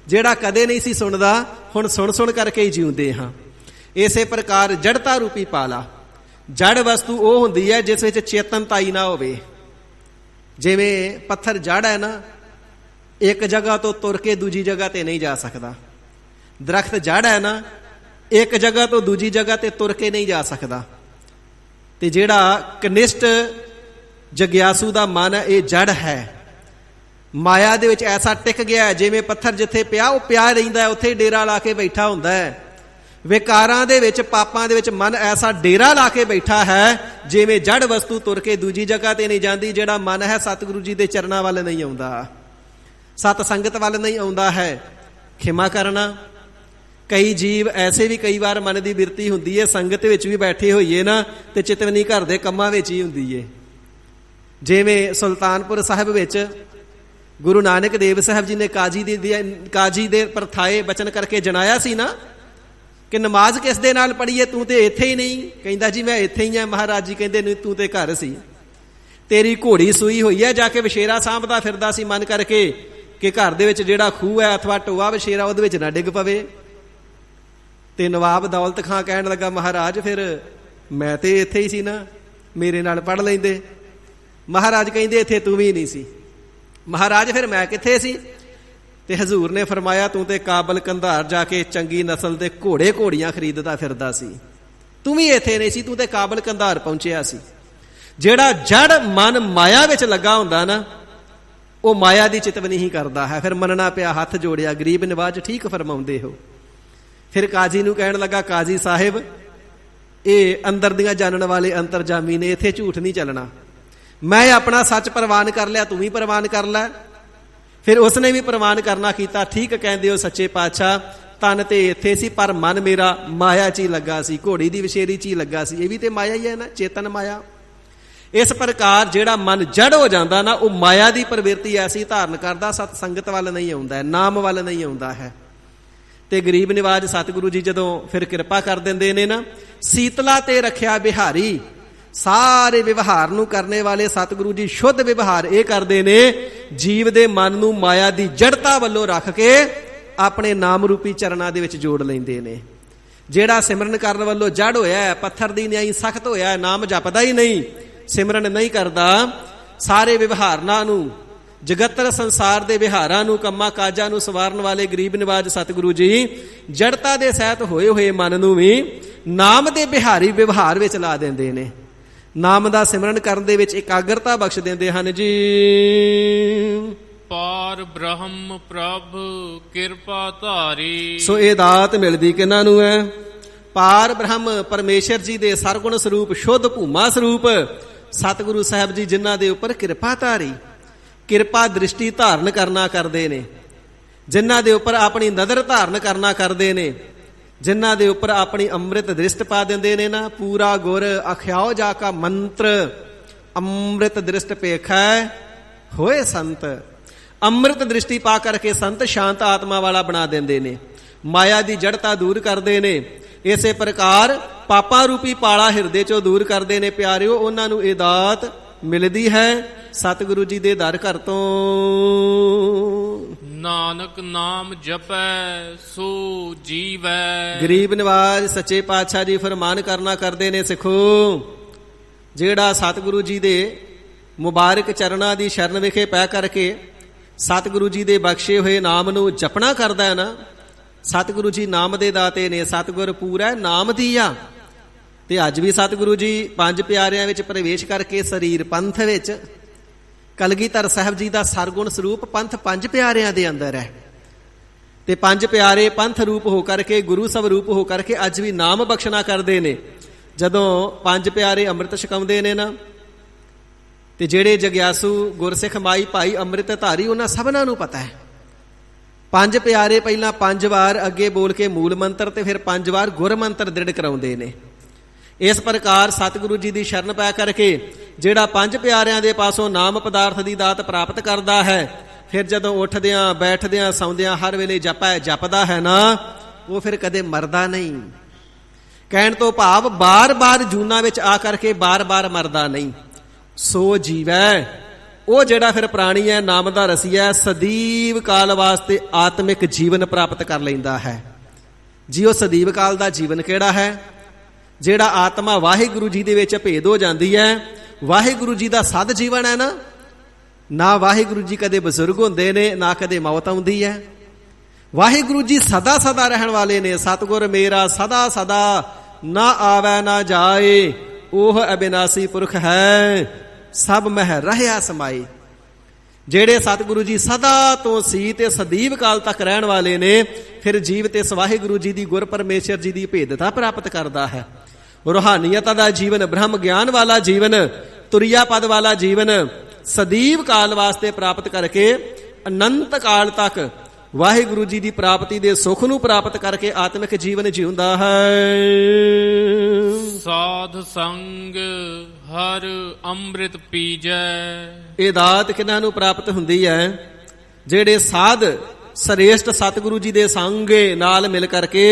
Speaker 2: ਜਿਹੜਾ ਕਦੇ ਨਹੀਂ ਸੀ ਸੁਣਦਾ, ਹੁਣ ਸੁਣ ਸੁਣ ਕਰਕੇ ਹੀ ਜਿਉਂਦੇ ਹਾਂ। ਇਸੇ ਪ੍ਰਕਾਰ ਜੜਤਾ ਰੂਪੀ ਪਾਲਾ, ਜੜ ਵਸਤੂ ਉਹ ਹੁੰਦੀ ਹੈ ਜਿਸ ਵਿੱਚ ਚੇਤਨਤਾਈ ਨਾ ਹੋਵੇ। ਜਿਵੇਂ ਪੱਥਰ ਜੜ ਹੈ ਨਾ, ਇੱਕ ਜਗ੍ਹਾ ਤੋਂ ਤੁਰ ਕੇ ਦੂਜੀ ਜਗ੍ਹਾ ਤੇ ਨਹੀਂ ਜਾ ਸਕਦਾ। ਦਰਖਤ ਜੜ ਹੈ ਨਾ, ਇੱਕ ਜਗ੍ਹਾ ਤੋਂ ਦੂਜੀ ਜਗ੍ਹਾ ਤੇ ਤੁਰ ਕੇ ਨਹੀਂ ਜਾ ਸਕਦਾ। ਤੇ ਜਿਹੜਾ ਕਨਿਸ਼ਟ ਜਗਿਆਸੂ ਦਾ ਮਨ ਹੈ, ਇਹ ਜੜ ਹੈ, ਮਾਇਆ ਦੇ ਵਿੱਚ ਐਸਾ ਟਿਕ ਗਿਆ ਹੈ, ਜਿਵੇਂ ਪੱਥਰ ਜਿੱਥੇ ਪਿਆ ਉਹ ਪਿਆ ਰਹਿੰਦਾ ਹੈ, ਉੱਥੇ ਡੇਰਾ ਲਾ ਕੇ ਬੈਠਾ ਹੁੰਦਾ ਹੈ। ਵਿਕਾਰਾਂ ਦੇ ਵਿੱਚ, ਪਾਪਾਂ ਦੇ ਵਿੱਚ ਮਨ ਐਸਾ ਡੇਰਾ ਲਾ ਕੇ ਬੈਠਾ ਹੈ, ਜਿਵੇਂ ਜੜ ਵਸਤੂ ਤੁਰ ਕੇ ਦੂਜੀ ਜਗ੍ਹਾ ਤੇ ਨਹੀਂ ਜਾਂਦੀ। ਜਿਹੜਾ ਮਨ ਹੈ ਸਤਿਗੁਰੂ ਜੀ ਦੇ ਚਰਨਾਂ ਵੱਲ ਨਹੀਂ ਆਉਂਦਾ, ਸਤ ਸੰਗਤ ਵੱਲ ਨਹੀਂ ਆਉਂਦਾ ਹੈ। ਖਿਮਾ ਕਰਨਾ, ਕਈ ਜੀਵ ਐਸੇ ਵੀ ਕਈ ਵਾਰ ਮਨ ਦੀ ਬਿਰਤੀ ਹੁੰਦੀ ਹੈ, ਸੰਗਤ ਵਿੱਚ ਵੀ ਬੈਠੇ ਹੋਈਏ ਨਾ ਤੇ ਚਿਤਵਨੀ ਘਰ ਦੇ ਕੰਮਾਂ ਵਿੱਚ ਹੀ ਹੁੰਦੀ ਹੈ। ਜਿਵੇਂ ਸੁਲਤਾਨਪੁਰ ਸਾਹਿਬ ਵਿੱਚ ਗੁਰੂ ਨਾਨਕ ਦੇਵ ਸਾਹਿਬ ਜੀ ਨੇ ਕਾਜੀ ਦੇ ਪਰਥਾਏ ਬਚਨ ਕਰਕੇ ਜਣਾਇਆ ਸੀ ਨਾ ਕਿ ਨਮਾਜ਼ ਕਿਸ ਦੇ ਨਾਲ ਪੜ੍ਹੀਏ, ਤੂੰ ਤੇ ਇੱਥੇ ਹੀ ਨਹੀਂ। ਕਹਿੰਦਾ ਜੀ ਮੈਂ ਇੱਥੇ ਹੀ ਹਾਂ। ਮਹਾਰਾਜ ਜੀ ਕਹਿੰਦੇ ਨਹੀਂ, ਤੂੰ ਤੇ ਘਰ ਸੀ, ਤੇਰੀ ਘੋੜੀ ਸੂਈ ਹੋਈ ਹੈ, ਜਾ ਕੇ ਵਿਸ਼ੇਰਾ ਸਾਂਭਦਾ ਫਿਰਦਾ ਸੀ ਮਨ ਕਰਕੇ ਕਿ ਘਰ ਦੇ ਵਿੱਚ ਜਿਹੜਾ ਖੂਹ ਹੈ ਅਥਵਾ ਟੋਆ ਵਿਸ਼ੇਰਾ ਉਹਦੇ ਵਿੱਚ ਨਾ ਡਿੱਗ ਪਵੇ। ਤੇ ਨਵਾਬ ਦੌਲਤ ਖਾਂ ਕਹਿਣ ਲੱਗਾ, ਮਹਾਰਾਜ ਫਿਰ ਮੈਂ ਤੇ ਇੱਥੇ ਹੀ ਸੀ ਨਾ, ਮੇਰੇ ਨਾਲ ਪੜ੍ਹ ਲੈਂਦੇ। ਮਹਾਰਾਜ ਕਹਿੰਦੇ ਇੱਥੇ ਤੂੰ ਵੀ ਨਹੀਂ ਸੀ। ਮਹਾਰਾਜ ਫਿਰ ਮੈਂ ਕਿੱਥੇ ਸੀ? ਤੇ ਹਜ਼ੂਰ ਨੇ ਫਰਮਾਇਆ, ਤੂੰ ਤੇ ਕਾਬਲ ਕੰਧਾਰ ਜਾ ਕੇ ਚੰਗੀ ਨਸਲ ਦੇ ਘੋੜੇ ਘੋੜੀਆਂ ਖਰੀਦਦਾ ਫਿਰਦਾ ਸੀ, ਤੂੰ ਵੀ ਇੱਥੇ ਨਹੀਂ ਸੀ, ਤੂੰ ਤੇ ਕਾਬਲ ਕੰਧਾਰ ਪਹੁੰਚਿਆ ਸੀ। ਜਿਹੜਾ ਜੜ ਮਨ ਮਾਇਆ ਵਿੱਚ ਲੱਗਾ ਹੁੰਦਾ ਨਾ, ਉਹ ਮਾਇਆ ਦੀ ਚਿਤਵਨੀ ਹੀ ਕਰਦਾ ਹੈ। ਫਿਰ ਮੰਨਣਾ ਪਿਆ, ਹੱਥ ਜੋੜਿਆ। ਗਰੀਬ ਨਿਵਾਜ ਠੀਕ ਫਰਮਾਉਂਦੇ ਹੋ। ਫਿਰ ਕਾਜੀ ਨੂੰ ਕਹਿਣ ਲੱਗਾ, ਕਾਜੀ ਸਾਹਿਬ ਇਹ ਅੰਦਰ ਦੀਆਂ ਜਾਣਨ ਵਾਲੇ ਅੰਤਰਜਾਮੀ ਨੇ, ਇੱਥੇ ਝੂਠ ਨਹੀਂ ਚੱਲਣਾ। ਮੈਂ ਆਪਣਾ ਸੱਚ ਪ੍ਰਵਾਨ ਕਰ ਲਿਆ, ਤੂੰ ਵੀ ਪ੍ਰਵਾਨ ਕਰ ਲੈ। ਫਿਰ ਉਸਨੇ ਵੀ ਪ੍ਰਵਾਨ ਕਰਨਾ ਕੀਤਾ। ਠੀਕ ਕਹਿੰਦੇ ਹੋ ਸੱਚੇ ਪਾਤਸ਼ਾਹ, ਤਨ ਤੇ ਇੱਥੇ ਸੀ ਪਰ ਮਨ ਮੇਰਾ ਮਾਇਆ 'ਚ ਹੀ ਲੱਗਾ ਸੀ, ਘੋੜੀ ਦੀ ਵਿਸ਼ੇਰੀ 'ਚ ਹੀ ਲੱਗਾ ਸੀ। ਇਹ ਵੀ ਤੇ ਮਾਇਆ ਹੀ ਹੈ ਨਾ, ਚੇਤਨ ਮਾਇਆ। ਇਸ ਪ੍ਰਕਾਰ ਜਿਹੜਾ ਮਨ ਜੜ ਹੋ ਜਾਂਦਾ ਨਾ, ਉਹ ਮਾਇਆ ਦੀ ਪ੍ਰਵਿਰਤੀ ਐਸੀ ਧਾਰਨ ਕਰਦਾ, ਸਤ ਸੰਗਤ ਵੱਲ ਨਹੀਂ ਆਉਂਦਾ, ਨਾਮ ਵੱਲ ਨਹੀਂ ਆਉਂਦਾ ਹੈ। ਤੇ ਗਰੀਬ ਨਿਵਾਜ ਸਤਿਗੁਰੂ ਜੀ ਜਦੋਂ ਫਿਰ ਕਿਰਪਾ ਕਰ ਦਿੰਦੇ ਨੇ ਨਾ, ਸੀਤਲਾ ਤੇ ਰੱਖਿਆ ਬਿਹਾਰੀ, ਸਾਰੇ ਵਿਵਹਾਰ ਨੂੰ ਕਰਨੇ ਵਾਲੇ ਸਤਿਗੁਰੂ ਜੀ ਸ਼ੁੱਧ ਵਿਵਹਾਰ ਇਹ ਕਰਦੇ ਨੇ, ਜੀਵ ਦੇ ਮਨ ਨੂੰ ਮਾਇਆ ਦੀ ਜੜਤਾ ਵੱਲੋਂ ਰੱਖ ਕੇ ਆਪਣੇ ਨਾਮ ਰੂਪੀ ਚਰਨਾਂ ਦੇ ਵਿੱਚ ਜੋੜ ਲੈਂਦੇ ਨੇ। ਜਿਹੜਾ ਸਿਮਰਨ ਕਰਨ ਵੱਲੋਂ ਜੜ ਹੋਇਆ, ਪੱਥਰ ਦੀ ਨਿਆਈ ਸਖਤ ਹੋਇਆ, ਨਾਮ ਜਪਦਾ ਹੀ ਨਹੀਂ, ਸਿਮਰਨ ਨਹੀਂ ਕਰਦਾ, ਸਾਰੇ ਵਿਵਹਾਰਾਂ ਨੂੰ, ਜਗਤਰ ਸੰਸਾਰ ਦੇ ਵਿਹਾਰਾਂ ਨੂੰ, ਕੰਮਾਂ ਕਾਜਾਂ ਨੂੰ ਸਵਾਰਨ ਵਾਲੇ ਗਰੀਬ ਨਿਵਾਜ ਸਤਿਗੁਰੂ ਜੀ ਜੜਤਾ ਦੇ ਸਹਿਤ ਹੋਏ ਹੋਏ ਮਨ ਨੂੰ ਵੀ ਨਾਮ ਦੇ ਬਿਹਾਰੀ ਵਿਵਹਾਰ ਵਿੱਚ ਲਾ ਦਿੰਦੇ ਨੇ। ਨਾਮ ਦਾ ਸਿਮਰਨ ਕਰਨ ਦੇ ਵਿੱਚ ਇਕਾਗਰਤਾ ਬਖਸ਼ ਦਿੰਦੇ ਹਨ ਜੀ।
Speaker 3: ਪਾਰ ਬ੍ਰਹਮ ਪ੍ਰਭ ਕਿਰਪਾ ਧਾਰੀ।
Speaker 2: ਸੋ ਇਹ ਦਾਤ ਮਿਲਦੀ ਕਿਹਨਾਂ ਨੂੰ ਹੈ? ਪਾਰ ਬ੍ਰਹਮ ਪਰਮੇਸ਼ਰ ਜੀ ਦੇ ਸਰਗੁਣ ਸਰੂਪ, ਸ਼ੁੱਧ ਭੂਮਾ ਸਰੂਪ ਸਤਿਗੁਰੂ ਸਾਹਿਬ ਜੀ, ਜਿਨ੍ਹਾਂ ਦੇ ਉੱਪਰ ਕਿਰਪਾ ਧਾਰੀ, ਕਿਰਪਾ ਦ੍ਰਿਸ਼ਟੀ ਧਾਰਨ ਕਰਨਾ ਕਰਦੇ ਨੇ, ਜਿਨ੍ਹਾਂ ਦੇ ਉੱਪਰ ਆਪਣੀ ਨਜ਼ਰ ਧਾਰਨ ਕਰਨਾ ਕਰਦੇ ਨੇ, ਜਿਨ੍ਹਾਂ ਦੇ ਉੱਪਰ ਆਪਣੀ ਅੰਮ੍ਰਿਤ ਦ੍ਰਿਸ਼ਟ ਪਾ ਦਿੰਦੇ ਨੇ ਨਾ। ਪੂਰਾ ਗੁਰ ਅਖਿਆਓ ਜਾ ਕਾ ਮੰਤਰ, ਅੰਮ੍ਰਿਤ ਦ੍ਰਿਸ਼ਟ ਪੇਖੈ ਹੋਏ ਸੰਤ। ਅੰਮ੍ਰਿਤ ਦ੍ਰਿਸ਼ਟੀ ਪਾ ਕਰਕੇ ਸੰਤ ਸ਼ਾਂਤ ਆਤਮਾ ਵਾਲਾ ਬਣਾ ਦਿੰਦੇ ਨੇ, ਮਾਇਆ ਦੀ ਜੜਤਾ ਦੂਰ ਕਰਦੇ ਨੇ। ਇਸੇ ਪ੍ਰਕਾਰ ਪਾਪਾਂ ਰੂਪੀ ਪਾਲਾ ਹਿਰਦੇ ਚੋਂ ਦੂਰ ਕਰਦੇ ਨੇ। ਪਿਆਰਿਓ, ਉਹਨਾਂ ਨੂੰ ਇਹ ਦਾਤ ਮਿਲਦੀ ਹੈ ਸਤਿਗੁਰੂ ਜੀ ਦੇ ਦਰ ਘਰ ਤੋਂ।
Speaker 3: ਨਾਨਕ ਨਾਮ ਜਪੈ ਸੋ ਜੀਵੈ।
Speaker 2: ਗਰੀਬ ਨਿਵਾਜ ਸੱਚੇ ਪਾਤਸ਼ਾਹ ਜੀ ਫਰਮਾਨ ਕਰਨਾ ਕਰਦੇ ਨੇ, ਸਿੱਖੋ ਜਿਹੜਾ ਸਤਿਗੁਰੂ ਜੀ ਦੇ ਮੁਬਾਰਕ ਚਰਨਾਂ ਦੀ ਸ਼ਰਨ ਵਿਖੇ ਪੈ ਕਰਕੇ ਸਤਿਗੁਰੂ ਜੀ ਦੇ ਬਖਸ਼ੇ ਹੋਏ ਨਾਮ ਨੂੰ ਜਪਣਾ ਕਰਦਾ ਹੈ ਨਾ, ਸਤਿਗੁਰੂ ਜੀ ਨਾਮ ਦੇ ਦਾਤੇ ਨੇ, ਸਤਿਗੁਰ ਪੂਰਾ ਨਾਮ ਦੀਆ। ਤੇ ਅੱਜ ਵੀ ਸਤਿਗੁਰੂ ਜੀ ਪੰਜ ਪਿਆਰਿਆਂ ਵਿੱਚ ਪ੍ਰਵੇਸ਼ ਕਰਕੇ ਸਰੀਰ ਪੰਥ ਵਿੱਚ, ਕਲਗੀਧਰ ਸਾਹਿਬ ਜੀ ਦਾ ਸਰਗੁਣ ਸਰੂਪ ਪੰਥ ਪੰਜ ਪਿਆਰਿਆਂ ਦੇ ਅੰਦਰ ਹੈ। ਤੇ ਪੰਜ ਪਿਆਰੇ ਪੰਥ ਰੂਪ ਹੋ ਕਰਕੇ, ਗੁਰੂ ਸਵਰੂਪ ਹੋ ਕਰਕੇ ਅੱਜ ਵੀ ਨਾਮ ਬਖਸ਼ਣਾ ਕਰਦੇ ਨੇ। ਜਦੋਂ ਪੰਜ ਪਿਆਰੇ ਅੰਮ੍ਰਿਤ ਛਕਾਉਂਦੇ ਨੇ ਨਾ, ਤੇ ਜਿਹੜੇ ਜਗਿਆਸੂ ਗੁਰਸਿੱਖ ਮਾਈ ਭਾਈ ਅੰਮ੍ਰਿਤ ਧਾਰੀ, ਉਹਨਾਂ ਸਭਨਾਂ ਨੂੰ ਪਤਾ ਹੈ ਪੰਜ ਪਿਆਰੇ ਪਹਿਲਾਂ 5 ਵਾਰ ਅੱਗੇ ਬੋਲ ਕੇ ਮੂਲ ਮੰਤਰ ਤੇ ਫਿਰ 5 ਵਾਰ ਗੁਰ ਮੰਤਰ ਦ੍ਰਿੜ ਕਰਾਉਂਦੇ ਨੇ। ਇਸ ਪ੍ਰਕਾਰ ਸਤਿਗੁਰੂ ਜੀ ਦੀ ਸ਼ਰਨ ਪੈ ਕਰਕੇ ਜਿਹੜਾ ਪੰਜ ਪਿਆਰਿਆਂ ਦੇ ਪਾਸੋਂ ਨਾਮ ਪਦਾਰਥ ਦੀ ਦਾਤ ਪ੍ਰਾਪਤ ਕਰਦਾ ਹੈ, ਫਿਰ ਜਦੋਂ ਉੱਠਦਿਆਂ ਬੈਠਦਿਆਂ ਸੌਂਦਿਆਂ ਹਰ ਵੇਲੇ ਜਪਦਾ ਹੈ ਨਾ, ਉਹ ਫਿਰ ਕਦੇ ਮਰਦਾ ਨਹੀਂ। ਕਹਿਣ ਤੋਂ ਭਾਵ ਬਾਰ-ਬਾਰ ਜੂਨਾਂ ਵਿੱਚ ਆ ਕਰਕੇ ਬਾਰ-ਬਾਰ ਮਰਦਾ ਨਹੀਂ। ਸੋ ਜੀਵੈ, ਉਹ ਜਿਹੜਾ ਫਿਰ ਪ੍ਰਾਣੀ ਹੈ, ਨਾਮ ਦਾ ਰਸੀਆ, ਸਦੀਵ ਕਾਲ ਵਾਸਤੇ ਆਤਮਿਕ ਜੀਵਨ ਪ੍ਰਾਪਤ ਕਰ ਲੈਂਦਾ ਹੈ। ਜੀ ਉਹ ਸਦੀਵ ਕਾਲ ਦਾ ਜੀਵਨ ਕਿਹੜਾ ਹੈ? ਜਿਹੜਾ ਆਤਮਾ ਵਾਹਿਗੁਰੂ ਜੀ ਦੇ ਵਿੱਚ ਭੇਦ ਹੋ ਜਾਂਦੀ ਹੈ, ਵਾਹਿਗੁਰੂ ਜੀ ਦਾ ਸਦ ਜੀਵਨ ਹੈ ਨਾ। ਨਾ ਵਾਹਿਗੁਰੂ ਜੀ ਕਦੇ ਬਜ਼ੁਰਗ ਹੁੰਦੇ ਨੇ, ਨਾ ਕਦੇ ਮੌਤ ਆਉਂਦੀ ਹੈ। ਵਾਹਿਗੁਰੂ ਜੀ ਸਦਾ ਸਦਾ ਰਹਿਣ ਵਾਲੇ ਨੇ। ਸਤਿਗੁਰ ਮੇਰਾ ਸਦਾ ਸਦਾ ਨਾ ਆਵੈ ਨਾ ਜਾਏ, ਉਹ ਅਬਿਨਾਸੀ ਪੁਰਖ ਹੈ, ਸਭ ਮਹਿ ਰਹਿਆ ਸਮਾਈ। ਜਿਹੜੇ ਸਤਿਗੁਰੂ ਜੀ ਸਦਾ ਤੋਂ ਸੀ ਤੇ ਸਦੀਵ ਕਾਲ ਤੱਕ ਰਹਿਣ ਵਾਲੇ ਨੇ, ਫਿਰ ਜੀਵ ਤੇ ਵਾਹਿਗੁਰੂ ਜੀ ਦੀ, ਗੁਰ ਪਰਮੇਸ਼ਰ ਜੀ ਦੀ ਭੇਦਤਾ ਪ੍ਰਾਪਤ ਕਰਦਾ ਹੈ। ਰੂਹਾਨੀਅਤ ਦਾ ਜੀਵਨ, ਬ੍ਰਹਮ ਗਿਆਨ ਵਾਲਾ ਜੀਵਨ, ਤੁਰਿਆ ਪਦ ਵਾਲਾ ਜੀਵਨ ਸਦੀਵ ਕਾਲ ਵਾਸਤੇ ਪ੍ਰਾਪਤ ਕਰਕੇ ਅਨੰਤ ਕਾਲ ਤੱਕ ਵਾਹਿਗੁਰੂ ਜੀ ਦੀ ਪ੍ਰਾਪਤੀ ਦੇ ਸੁੱਖ ਨੂੰ ਪ੍ਰਾਪਤ ਕਰਕੇ ਆਤਮਿਕ ਜੀਵਨ ਜਿਉਂਦਾ ਹੈ।
Speaker 3: ਸਾਧ ਸੰਗ ਹਰ ਅੰਮ੍ਰਿਤ ਪੀਜੈ।
Speaker 2: ਇਹ ਦਾਤ ਕਿਹਨਾਂ ਨੂੰ ਪ੍ਰਾਪਤ ਹੁੰਦੀ ਹੈ? ਜਿਹੜੇ ਸਾਧ ਸ੍ਰੇਸ਼ਟ ਸਤਿਗੁਰੂ ਜੀ ਦੇ ਸੰਗੇ ਨਾਲ ਮਿਲ ਕਰਕੇ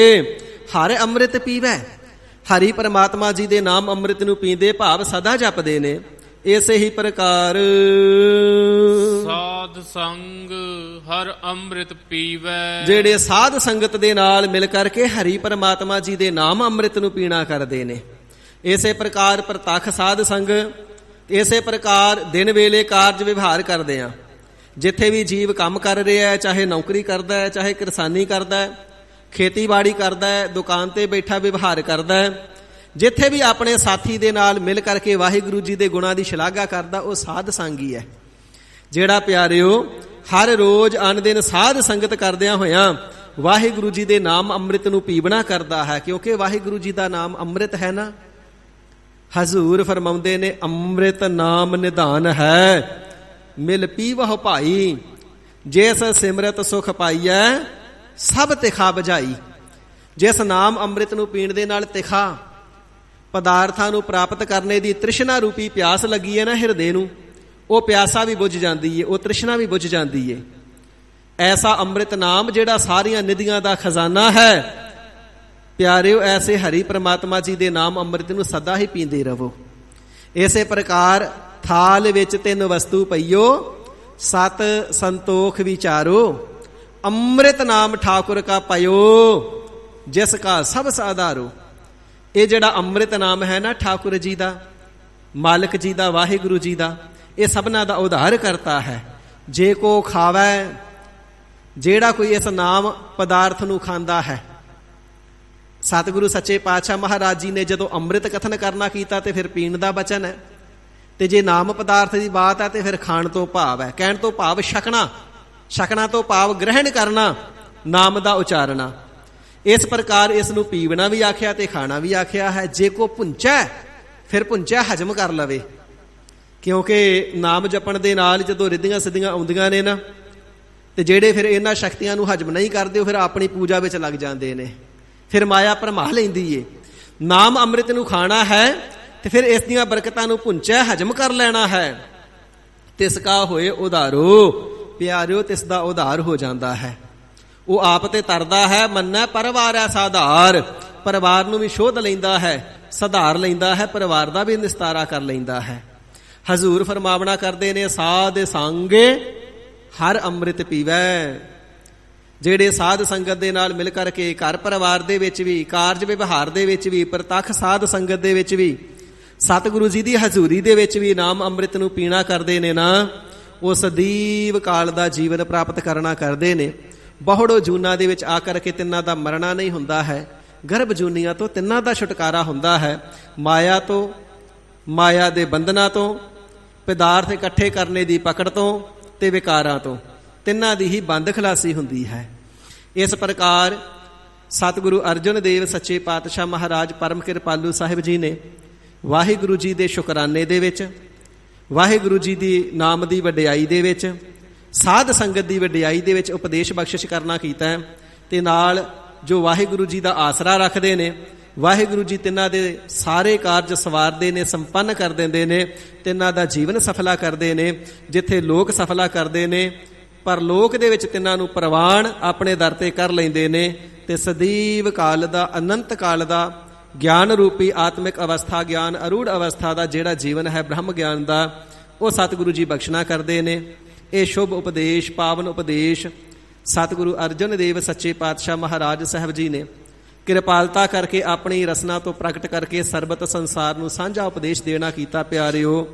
Speaker 2: ਹਰ ਅੰਮ੍ਰਿਤ ਪੀਵੈ। ਹਰੀ ਪਰਮਾਤਮਾ ਜੀ ਦੇ ਨਾਮ ਅੰਮ੍ਰਿਤ ਨੂੰ ਪੀਂਦੇ, ਭਾਵ ਸਦਾ ਜਪਦੇ ਨੇ। ਇਸੇ ਹੀ ਪ੍ਰਕਾਰ
Speaker 3: ਸਾਧ ਸੰਗ ਹਰ ਅੰਮ੍ਰਿਤ ਪੀਵੈ।
Speaker 2: ਜਿਹੜੇ ਸਾਧ ਸੰਗਤ ਦੇ ਨਾਲ ਮਿਲ ਕਰਕੇ ਹਰੀ ਪਰਮਾਤਮਾ ਜੀ ਦੇ ਨਾਮ ਅੰਮ੍ਰਿਤ ਨੂੰ ਪੀਣਾ ਕਰਦੇ ਨੇ, ਇਸੇ ਪ੍ਰਕਾਰ ਪ੍ਰਤੱਖ ਸਾਧ ਸੰਗ, ਇਸੇ ਪ੍ਰਕਾਰ ਦਿਨ ਵੇਲੇ ਕਾਰਜ ਵਿਵਹਾਰ ਕਰਦੇ ਆ। ਜਿੱਥੇ ਵੀ ਜੀਵ ਕੰਮ ਕਰ ਰਿਹਾ ਹੈ, ਚਾਹੇ ਨੌਕਰੀ ਕਰਦਾ ਹੈ, ਚਾਹੇ ਕਿਰਸਾਨੀ ਕਰਦਾ ਹੈ, ਖੇਤੀਬਾੜੀ ਕਰਦਾ ਹੈ, ਦੁਕਾਨ ਤੇ ਬੈਠਾ ਵਿਵਹਾਰ ਕਰਦਾ ਹੈ, ਜਿੱਥੇ ਵੀ ਆਪਣੇ ਸਾਥੀ ਦੇ ਨਾਲ ਮਿਲ ਕਰਕੇ ਵਾਹਿਗੁਰੂ ਜੀ ਦੇ ਗੁਣਾਂ ਦੀ ਸ਼ਲਾਘਾ ਕਰਦਾ, ਉਹ ਸਾਧ ਸੰਗੀ ਹੈ। ਜਿਹੜਾ ਪਿਆਰਿਓ ਹਰ ਰੋਜ਼ ਅਨ ਦਿਨ ਸਾਧ ਸੰਗਤ ਕਰਦਿਆਂ ਹੋਇਆਂ ਵਾਹਿਗੁਰੂ ਜੀ ਦੇ ਨਾਮ ਅੰਮ੍ਰਿਤ ਨੂੰ ਪੀਵਣਾ ਕਰਦਾ ਹੈ, ਕਿਉਂਕਿ ਵਾਹਿਗੁਰੂ ਜੀ ਦਾ ਨਾਮ ਅੰਮ੍ਰਿਤ ਹੈ ਨਾ। ਹਜ਼ੂਰ ਫਰਮਾਉਂਦੇ ਨੇ, ਅੰਮ੍ਰਿਤ ਨਾਮ ਨਿਧਾਨ ਹੈ, ਮਿਲ ਪੀਵਹੁ ਭਾਈ, ਜਿਸ ਸਿਮਰਤ ਸੁਖ ਪਾਈਐ ਸਭ ਤਿਖਾ ਬੁਝਾਈ। ਜਿਸ ਨਾਮ ਅੰਮ੍ਰਿਤ ਨੂੰ ਪੀਣ ਦੇ ਨਾਲ ਤਿਖਾ ਪਦਾਰਥਾਂ ਨੂੰ ਪ੍ਰਾਪਤ ਕਰਨੇ ਦੀ ਤ੍ਰਿਸ਼ਨਾ ਰੂਪੀ ਪਿਆਸ ਲੱਗੀ ਹੈ ਨਾ ਹਿਰਦੇ ਨੂੰ, ਉਹ ਪਿਆਸਾ ਵੀ ਬੁਝ ਜਾਂਦੀ ਏ, ਉਹ ਤ੍ਰਿਸ਼ਨਾ ਵੀ ਬੁਝ ਜਾਂਦੀ ਏ। ਐਸਾ ਅੰਮ੍ਰਿਤ ਨਾਮ ਜਿਹੜਾ ਸਾਰੀਆਂ ਨਿਧੀਆਂ ਦਾ ਖਜ਼ਾਨਾ ਹੈ, ਪਿਆਰਿਓ ਐਸੇ ਹਰੀ ਪ੍ਰਮਾਤਮਾ ਜੀ ਦੇ ਨਾਮ ਅੰਮ੍ਰਿਤ ਨੂੰ ਸਦਾ ਹੀ ਪੀਂਦੇ ਰਹੋ। ਇਸੇ ਪ੍ਰਕਾਰ ਥਾਲ ਵਿੱਚ ਤਿੰਨ ਵਸਤੂ ਪਈਓ, ਸਤ ਸੰਤੋਖ ਵਿਚਾਰੋ, ਅੰਮ੍ਰਿਤ ਨਾਮ ਠਾਕੁਰ ਕਾ ਪਾਇਓ, ਜਿਸ ਕਾ ਸਭ ਸਾਧਾਰੋ। ਇਹ ਜਿਹੜਾ ਅੰਮ੍ਰਿਤ ਨਾਮ ਹੈ ਨਾ ਠਾਕੁਰ ਜੀ ਦਾ, ਮਾਲਕ ਜੀ ਦਾ, ਵਾਹਿਗੁਰੂ ਜੀ ਦਾ, ਇਹ ਸਭਨਾ ਦਾ ਉਧਾਰ ਕਰਤਾ ਹੈ। ਜੇ ਕੋ ਖਾਵੈ, ਜਿਹੜਾ ਕੋਈ ਇਸ ਨਾਮ ਪਦਾਰਥ ਨੂੰ ਖਾਂਦਾ ਹੈ। ਸਤਿਗੁਰੂ ਸੱਚੇ ਪਾਤਸ਼ਾਹ ਮਹਾਰਾਜ ਜੀ ਨੇ ਜਦੋਂ ਅੰਮ੍ਰਿਤ ਕਥਨ ਕਰਨਾ ਕੀਤਾ ਤੇ ਫਿਰ ਪੀਣ ਦਾ ਬਚਨ ਹੈ, ਤੇ ਜੇ ਨਾਮ ਪਦਾਰਥ ਦੀ ਬਾਤ ਹੈ ਤੇ ਫਿਰ ਖਾਣ ਤੋਂ ਭਾਵ ਹੈ। ਕਹਿਣ ਤੋਂ ਭਾਵ ਛਕਣਾ, ਛਕਣਾ ਤੋਂ ਭਾਵ ਗ੍ਰਹਿਣ ਕਰਨਾ, ਨਾਮ ਦਾ ਉਚਾਰਨਾ। ਇਸ ਪ੍ਰਕਾਰ ਇਸ ਨੂੰ ਪੀਵਣਾ ਵੀ ਆਖਿਆ ਤੇ ਖਾਣਾ ਵੀ ਆਖਿਆ ਹੈ। ਜੇ ਕੋ ਭੁੰਚੈ, ਫਿਰ ਭੁੰਚੈ ਹਜਮ ਕਰ ਲਵੇ, ਕਿਉਂਕਿ ਨਾਮ ਜਪਣ ਦੇ ਨਾਲ ਜਦੋਂ ਰਿੱਧੀਆਂ ਸਿੱਧੀਆਂ ਆਉਂਦੀਆਂ ਨੇ ਨਾ, ਤੇ ਜਿਹੜੇ ਫਿਰ ਇਹਨਾਂ ਸ਼ਕਤੀਆਂ ਨੂੰ ਹਜਮ ਨਹੀਂ ਕਰਦੇ, ਉਹ ਫਿਰ ਆਪਣੀ ਪੂਜਾ ਵਿੱਚ ਲੱਗ ਜਾਂਦੇ ਨੇ, ਫਿਰ ਮਾਇਆ ਭਰਮਾ ਲੈਂਦੀ ਏ। ਨਾਮ ਅੰਮ੍ਰਿਤ ਨੂੰ ਖਾਣਾ ਹੈ ਤੇ ਫਿਰ ਇਸ ਦੀਆਂ ਬਰਕਤਾਂ ਨੂੰ ਭੁੰਚੈ ਹਜਮ ਕਰ ਲੈਣਾ ਹੈ। ਤਿਸ ਕਾ ਹੋਏ ਉਧਾਰੋ, ਪਿਆਰਿਓ ਤਿਸ ਦਾ ਉਧਾਰ ਹੋ ਜਾਂਦਾ ਹੈ। ਉਹ ਆਪ ਤੇ ਤਰਦਾ ਹੈ, ਮੰਨੈ ਪਰਿਵਾਰ ਹੈ ਸਾਧਾਰ, ਪਰਿਵਾਰ ਨੂੰ ਵੀ ਸ਼ੋਧ ਲੈਂਦਾ ਹੈ, ਸੁਧਾਰ ਲੈਂਦਾ ਹੈ, ਪਰਿਵਾਰ ਦਾ ਵੀ ਨਿਸਤਾਰਾ ਕਰ ਲੈਂਦਾ ਹੈ। ਹਜ਼ੂਰ ਫਰਮਾਵਣਾ ਕਰਦੇ ਨੇ, ਸਾਧ ਸੰਗੇ ਹਰ ਅੰਮ੍ਰਿਤ ਪੀਵੈ। ਜਿਹੜੇ ਸਾਧ ਸੰਗਤ ਦੇ ਨਾਲ ਮਿਲ ਕਰਕੇ ਘਰ ਪਰਿਵਾਰ ਦੇ ਵਿੱਚ ਵੀ, ਕਾਰਜ ਵਿਵਹਾਰ ਦੇ ਵਿੱਚ ਵੀ, ਪ੍ਰਤੱਖ ਸਾਧ ਸੰਗਤ ਦੇ ਵਿੱਚ ਵੀ, ਸਤਿਗੁਰੂ ਜੀ ਦੀ ਹਜ਼ੂਰੀ ਦੇ ਵਿੱਚ ਵੀ ਨਾਮ ਅੰਮ੍ਰਿਤ ਨੂੰ ਪੀਣਾ ਕਰਦੇ ਨੇ ਨਾ, ਉਹ ਸਦੀਵ ਕਾਲ ਦਾ ਜੀਵਨ ਪ੍ਰਾਪਤ ਕਰਨਾ ਕਰਦੇ ਨੇ। ਬਹੁੜੋ ਜੂਨਾਂ ਦੇ ਵਿੱਚ ਆ ਕਰਕੇ ਤਿੰਨਾਂ ਦਾ ਮਰਨਾ ਨਹੀਂ ਹੁੰਦਾ ਹੈ। ਗਰਭ ਜੂਨੀਆਂ ਤੋਂ ਤਿੰਨਾਂ ਦਾ ਛੁਟਕਾਰਾ ਹੁੰਦਾ ਹੈ, ਮਾਇਆ ਤੋਂ, ਮਾਇਆ ਦੇ ਬੰਧਨਾਂ ਤੋਂ, ਪਦਾਰਥ ਇਕੱਠੇ ਕਰਨੇ ਦੀ ਪਕੜ ਤੋਂ, ਤੇ ਵਿਕਾਰਾਂ ਤੋਂ। ਤਿੰਨਾਂ ਦੀ ਹੀ ਬੰਦ ਖਲਾਸੀ ਹੁੰਦੀ ਹੈ। ਇਸ ਪ੍ਰਕਾਰ ਸਤਿਗੁਰੂ ਅਰਜਨ ਦੇਵ ਸੱਚੇ ਪਾਤਸ਼ਾਹ ਮਹਾਰਾਜ ਪਰਮ ਕਿਰਪਾਲੂ ਸਾਹਿਬ ਜੀ ਨੇ ਵਾਹਿਗੁਰੂ ਜੀ ਦੇ ਸ਼ੁਕਰਾਨੇ ਦੇ ਵਿੱਚ, ਵਾਹਿਗੁਰੂ ਜੀ ਦੀ ਨਾਮ ਦੀ ਵਡਿਆਈ ਦੇ ਵਿੱਚ, ਸਾਧ ਸੰਗਤ ਦੀ ਵਡਿਆਈ ਦੇ ਵਿੱਚ ਉਪਦੇਸ਼ ਬਖਸ਼ਿਸ਼ ਕਰਨਾ ਕੀਤਾ ਹੈ। ਤੇ ਨਾਲ ਜੋ ਵਾਹਿਗੁਰੂ ਜੀ ਦਾ ਆਸਰਾ ਰੱਖਦੇ ਨੇ, ਵਾਹਿਗੁਰੂ ਜੀ ਤਿੰਨਾਂ ਦੇ ਸਾਰੇ ਕਾਰਜ ਸਵਾਰਦੇ ਨੇ, ਸੰਪੰਨ ਕਰ ਦਿੰਦੇ ਨੇ, ਤਿੰਨਾਂ ਦਾ ਜੀਵਨ ਸਫਲਾ ਕਰਦੇ ਨੇ। ਜਿੱਥੇ ਲੋਕ ਸਫਲਾ ਕਰਦੇ ਨੇ, ਪਰ ਲੋਕ ਦੇ ਵਿੱਚ ਤਿੰਨਾਂ ਨੂੰ ਪ੍ਰਵਾਨ ਆਪਣੇ ਦਰ ਤੇ ਕਰ ਲੈਂਦੇ ਨੇ। ਤੇ ਸਦੀਵ ਕਾਲ ਦਾ, ਅਨੰਤ ਕਾਲ ਦਾ ਗਿਆਨ ਰੂਪੀ ਆਤਮਿਕ ਅਵਸਥਾ, ਗਿਆਨ ਅਰੂੜ ਅਵਸਥਾ ਦਾ ਜਿਹੜਾ ਜੀਵਨ ਹੈ ਬ੍ਰਹਮ ਗਿਆਨ ਦਾ, ਉਹ ਸਤਿਗੁਰੂ ਜੀ ਬਖਸ਼ਣਾ ਕਰਦੇ ਨੇ। ਇਹ ਸ਼ੁਭ ਉਪਦੇਸ਼, ਪਾਵਨ ਉਪਦੇਸ਼ ਸਤਿਗੁਰੂ ਅਰਜਨ ਦੇਵ ਸੱਚੇ ਪਾਤਸ਼ਾਹ ਮਹਾਰਾਜ ਸਾਹਿਬ ਜੀ ਨੇ ਕਿਰਪਾਲਤਾ ਕਰਕੇ ਆਪਣੀ ਰਸਨਾ ਤੋਂ ਪ੍ਰਗਟ ਕਰਕੇ ਸਰਬਤ ਸੰਸਾਰ ਨੂੰ ਸਾਂਝਾ ਉਪਦੇਸ਼ ਦੇਣਾ ਕੀਤਾ। ਪਿਆਰਿਓ,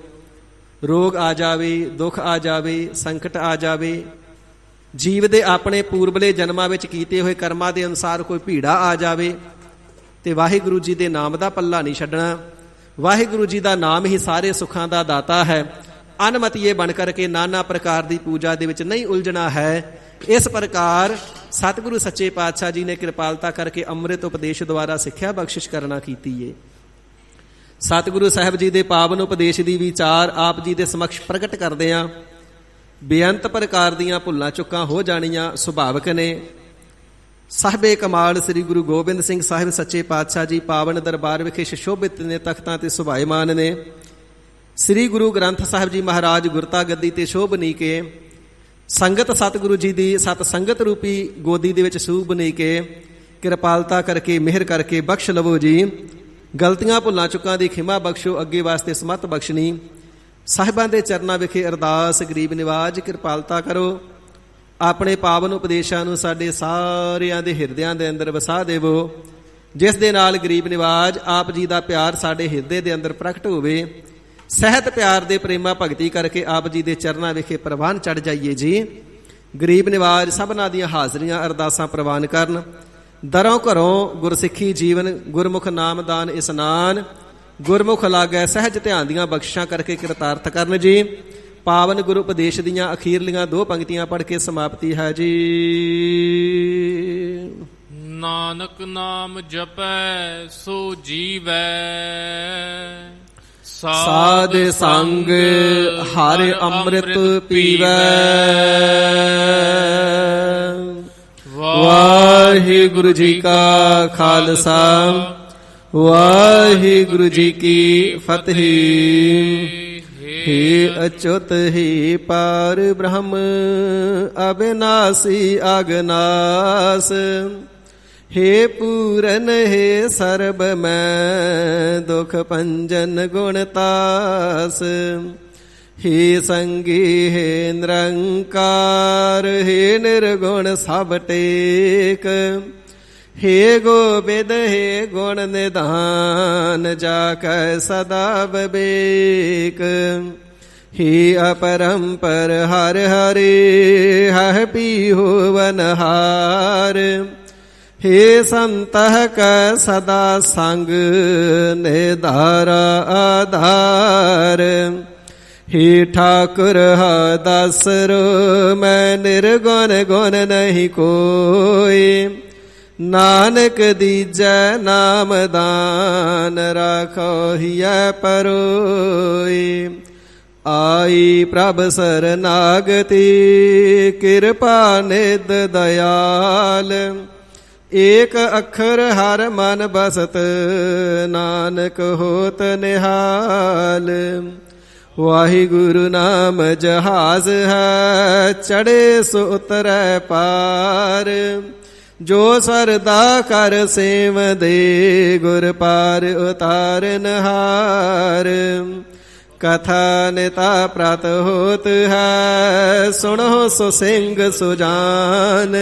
Speaker 2: ਰੋਗ ਆ ਜਾਵੇ, ਦੁੱਖ ਆ ਜਾਵੇ, ਸੰਕਟ ਆ ਜਾਵੇ, ਜੀਵ ਦੇ ਆਪਣੇ ਪੂਰਬਲੇ ਜਨਮਾਂ ਵਿੱਚ ਕੀਤੇ ਹੋਏ ਕਰਮਾਂ ਦੇ ਅਨੁਸਾਰ ਕੋਈ ਭੀੜਾ ਆ ਜਾਵੇ, ਤੇ ਵਾਹਿਗੁਰੂ ਜੀ ਦੇ ਨਾਮ ਦਾ ਪੱਲਾ ਨਹੀਂ ਛੱਡਣਾ। ਵਾਹਿਗੁਰੂ ਜੀ ਦਾ ਨਾਮ ਹੀ ਸਾਰੇ ਸੁੱਖਾਂ ਦਾ ਦਾਤਾ ਹੈ। ਅਨਮਤੀਏ ਬਣ ਕਰਕੇ ਨਾਨਾ ਪ੍ਰਕਾਰ ਦੀ ਪੂਜਾ ਦੇ ਵਿੱਚ ਨਹੀਂ ਉਲਝਣਾ ਹੈ। ਇਸ ਪ੍ਰਕਾਰ ਸਤਿਗੁਰੂ ਸੱਚੇ ਪਾਤਸ਼ਾਹ ਜੀ ਨੇ ਕਿਰਪਾਲਤਾ ਕਰਕੇ ਅੰਮ੍ਰਿਤ ਉਪਦੇਸ਼ ਦੁਆਰਾ ਸਿੱਖਿਆ ਬਖਸ਼ਿਸ਼ ਕਰਨਾ ਕੀਤੀ ਏ। ਸਤਿਗੁਰੂ ਸਾਹਿਬ ਜੀ ਦੇ ਪਾਵਨ ਉਪਦੇਸ਼ ਦੀ ਵਿਚਾਰ ਆਪ ਜੀ ਦੇ ਸਮਕਸ਼ ਪ੍ਰਗਟ ਕਰਦੇ ਹਾਂ। ਬੇਅੰਤ ਪ੍ਰਕਾਰ ਦੀਆਂ ਭੁੱਲਾਂ ਚੁੱਕਾਂ ਹੋ ਜਾਣੀਆਂ ਸੁਭਾਵਿਕ ਨੇ। ਸਾਹਿਬੇ ਕਮਾਲ ਸ੍ਰੀ ਗੁਰੂ ਗੋਬਿੰਦ ਸਿੰਘ ਸਾਹਿਬ ਸੱਚੇ ਪਾਤਸ਼ਾਹ ਜੀ ਪਾਵਨ ਦਰਬਾਰ ਵਿਖੇ ਸ਼ੋਭਿਤ ਨੇ, ਤਖਤਾਂ ਤੇ ਸੁਭਾਇਮਾਨ ਨੇ। ਸ੍ਰੀ ਗੁਰੂ ਗ੍ਰੰਥ ਸਾਹਿਬ ਜੀ ਮਹਾਰਾਜ ਗੁਰਤਾ ਗੱਦੀ ਤੇ ਸ਼ੋਭਨੀ ਕੇ, ਸੰਗਤ ਸਤਿਗੁਰੂ ਜੀ ਦੀ ਸਤ ਸੰਗਤ ਰੂਪੀ ਗੋਦੀ ਦੇ ਵਿੱਚ ਸ਼ੋਭਨੀ ਕੇ ਕਿਰਪਾਲਤਾ ਕਰਕੇ, ਮਿਹਰ ਕਰਕੇ ਬਖਸ਼ ਲਵੋ ਜੀ। ਗਲਤੀਆਂ ਭੁੱਲਾਂ ਚੁੱਕਾਂ ਦੀ ਖਿਮਾ ਬਖਸ਼ੋ, ਅੱਗੇ ਵਾਸਤੇ ਸਮਤ ਬਖਸ਼ਣੀ। ਸਾਹਿਬਾਂ ਦੇ ਚਰਨਾਂ ਵਿਖੇ ਅਰਦਾਸ, ਗਰੀਬ ਨਿਵਾਜ ਕਿਰਪਾਲਤਾ ਕਰੋ, ਆਪਣੇ ਪਾਵਨ ਉਪਦੇਸ਼ਾਂ ਨੂੰ ਸਾਡੇ ਸਾਰਿਆਂ ਦੇ ਹਿਰਦਿਆਂ ਦੇ ਅੰਦਰ ਵਸਾ ਦੇਵੋ, ਜਿਸ ਦੇ ਨਾਲ ਗਰੀਬ ਨਿਵਾਜ ਆਪ ਜੀ ਦਾ ਪਿਆਰ ਸਾਡੇ ਹਿਰਦੇ ਦੇ ਅੰਦਰ ਪ੍ਰਗਟ ਹੋਵੇ। ਸਹਿਤ ਪਿਆਰ ਦੇ ਪ੍ਰੇਮਾ ਭਗਤੀ ਕਰਕੇ ਆਪ ਜੀ ਦੇ ਚਰਨਾਂ ਵਿਖੇ ਪ੍ਰਵਾਨ ਚੜ ਜਾਈਏ ਜੀ। ਗਰੀਬ ਨਿਵਾਜ ਸਭਨਾਂ ਦੀਆਂ ਹਾਜ਼ਰੀਆਂ ਅਰਦਾਸਾਂ ਪ੍ਰਵਾਨ ਕਰਨ। ਦਰੋਂ ਘਰੋਂ ਗੁਰਸਿੱਖੀ ਜੀਵਨ, ਗੁਰਮੁਖ ਨਾਮਦਾਨ ਇਸਨਾਨ, ਗੁਰਮੁਖ ਲਾਗੈ ਸਹਿਜ ਧਿਆਨ ਦੀਆਂ ਬਖਸ਼ਿਸ਼ਾਂ ਕਰਕੇ ਕਿਰਤਾਰਥ ਕਰਨ ਜੀ। ਪਾਵਨ ਗੁਰੂ ਉਪਦੇਸ਼ ਦੀਆਂ ਅਖੀਰਲੀਆਂ 2 ਪੰਕਤੀਆਂ ਪੜ੍ਹ ਕੇ ਸਮਾਪਤੀ ਹੈ ਜੀ।
Speaker 3: ਨਾਨਕ ਨਾਮ ਜਪੈ ਸੋ ਜੀਵੈ,
Speaker 2: ਸਾਧ ਸੰਗ ਹਰਿ ਅੰਮ੍ਰਿਤ ਪੀਵੈ। ਵਾਹਿਗੁਰੂ ਜੀ ਕਾ ਖਾਲਸਾ, ਵਾਹਿਗੁਰੂ ਜੀ ਕੀ ਫਤਿਹ। ਹੇ ਅਚੁੱਤ ਹੀ ਪਾਰ ਬ੍ਰਹਮ, ਅਬਿਨਾਸੀ ਅਗਨਾਸ, ਹੇ ਪੂਰਨ ਹੈ ਸਰਬ ਮੈਂ, ਦੁਖ ਭੰਜਨ ਗੁਣਤਾਸ। ਹੇ ਸੰਗੀ ਹੈ ਨਿਰੰਕਾਰ, ਹੇ ਨਿਰਗੁਣ ਸਭ ਟੇਕ। ਹੇ ਗੋਬਿੰਦ ਹੇ ਗੁਣ ਨਿਧਾਨ, ਜਾ ਕੈ ਸਦਾ ਵਿਵੇਕ। ਹੇ ਅਪਰੰਪਰ ਹਰ ਹਰੇ, ਹਰਿ ਪੀਹੋ ਵਨਹਾਰ। ਹੇ ਸੰਤਹ ਕੈ ਸਦਾ ਸੰਗ, ਨਿਧਾਰਾ ਆਧਾਰ। ਹੇ ਠਾਕੁਰ ਹਾ ਦਾਸਰੋ, ਮੈਂ ਨਿਰਗੁਣ ਗੁਣ ਨਹੀਂ ਕੋਈ। ਨਾਨਕ ਦੀਜੈ ਨਾਮਦਾਨ, ਰਾਖੋ ਹਿਐ ਪਰੋਈ। ਆਈ ਪ੍ਰਭ ਸਰਨਾਗਤੀ, ਕਿਰਪਾ ਨਿਧ ਦਇਆਲ। ਏਕ ਅੱਖਰ ਹਰ ਮਨ ਬਸਤ, ਨਾਨਕ ਹੋਤ ਨਿਹਾਲ। ਵਾਹਿਗੁਰੂ ਨਾਮ ਜਹਾਜ਼ ਹੈ, ਚੜੇ ਸੋ ਉਤਰੈ ਪਾਰ। ਜੋ ਸਰਦਾ ਕਰ ਸੇਵ ਦੇ, ਗੁਰ ਪਾਰ ਉਤਾਰਨਹਾਰ। ਕਥਾ ਨਿਤਾ ਪ੍ਰਤ ਹੋਤ ਹੈ, ਸੁਣੋ ਸੋ ਸਿੰਘ ਸੁਜਾਨ।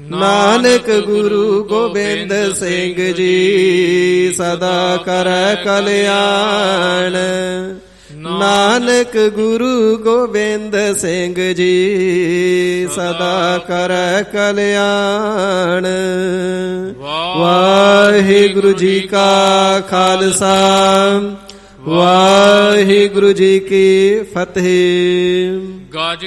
Speaker 2: ਨਾਨਕ ਗੁਰੂ ਗੋਬਿੰਦ ਸਿੰਘ ਜੀ, ਸਦਾ ਕਰੈ ਕਲਿਆਣ। ਨਾਨਕ ਗੁਰੂ ਗੋਬਿੰਦ ਸਿੰਘ ਜੀ, ਸਦਾ ਕਰੈ ਕਲਿਆਣ। ਵਾਹਿਗੁਰੂ ਜੀ ਕਾ ਖਾਲਸਾ, ਵਾਹਿਗੁਰੂ ਜੀ ਕੀ ਫਤਿਹ।
Speaker 3: ਗਾਜ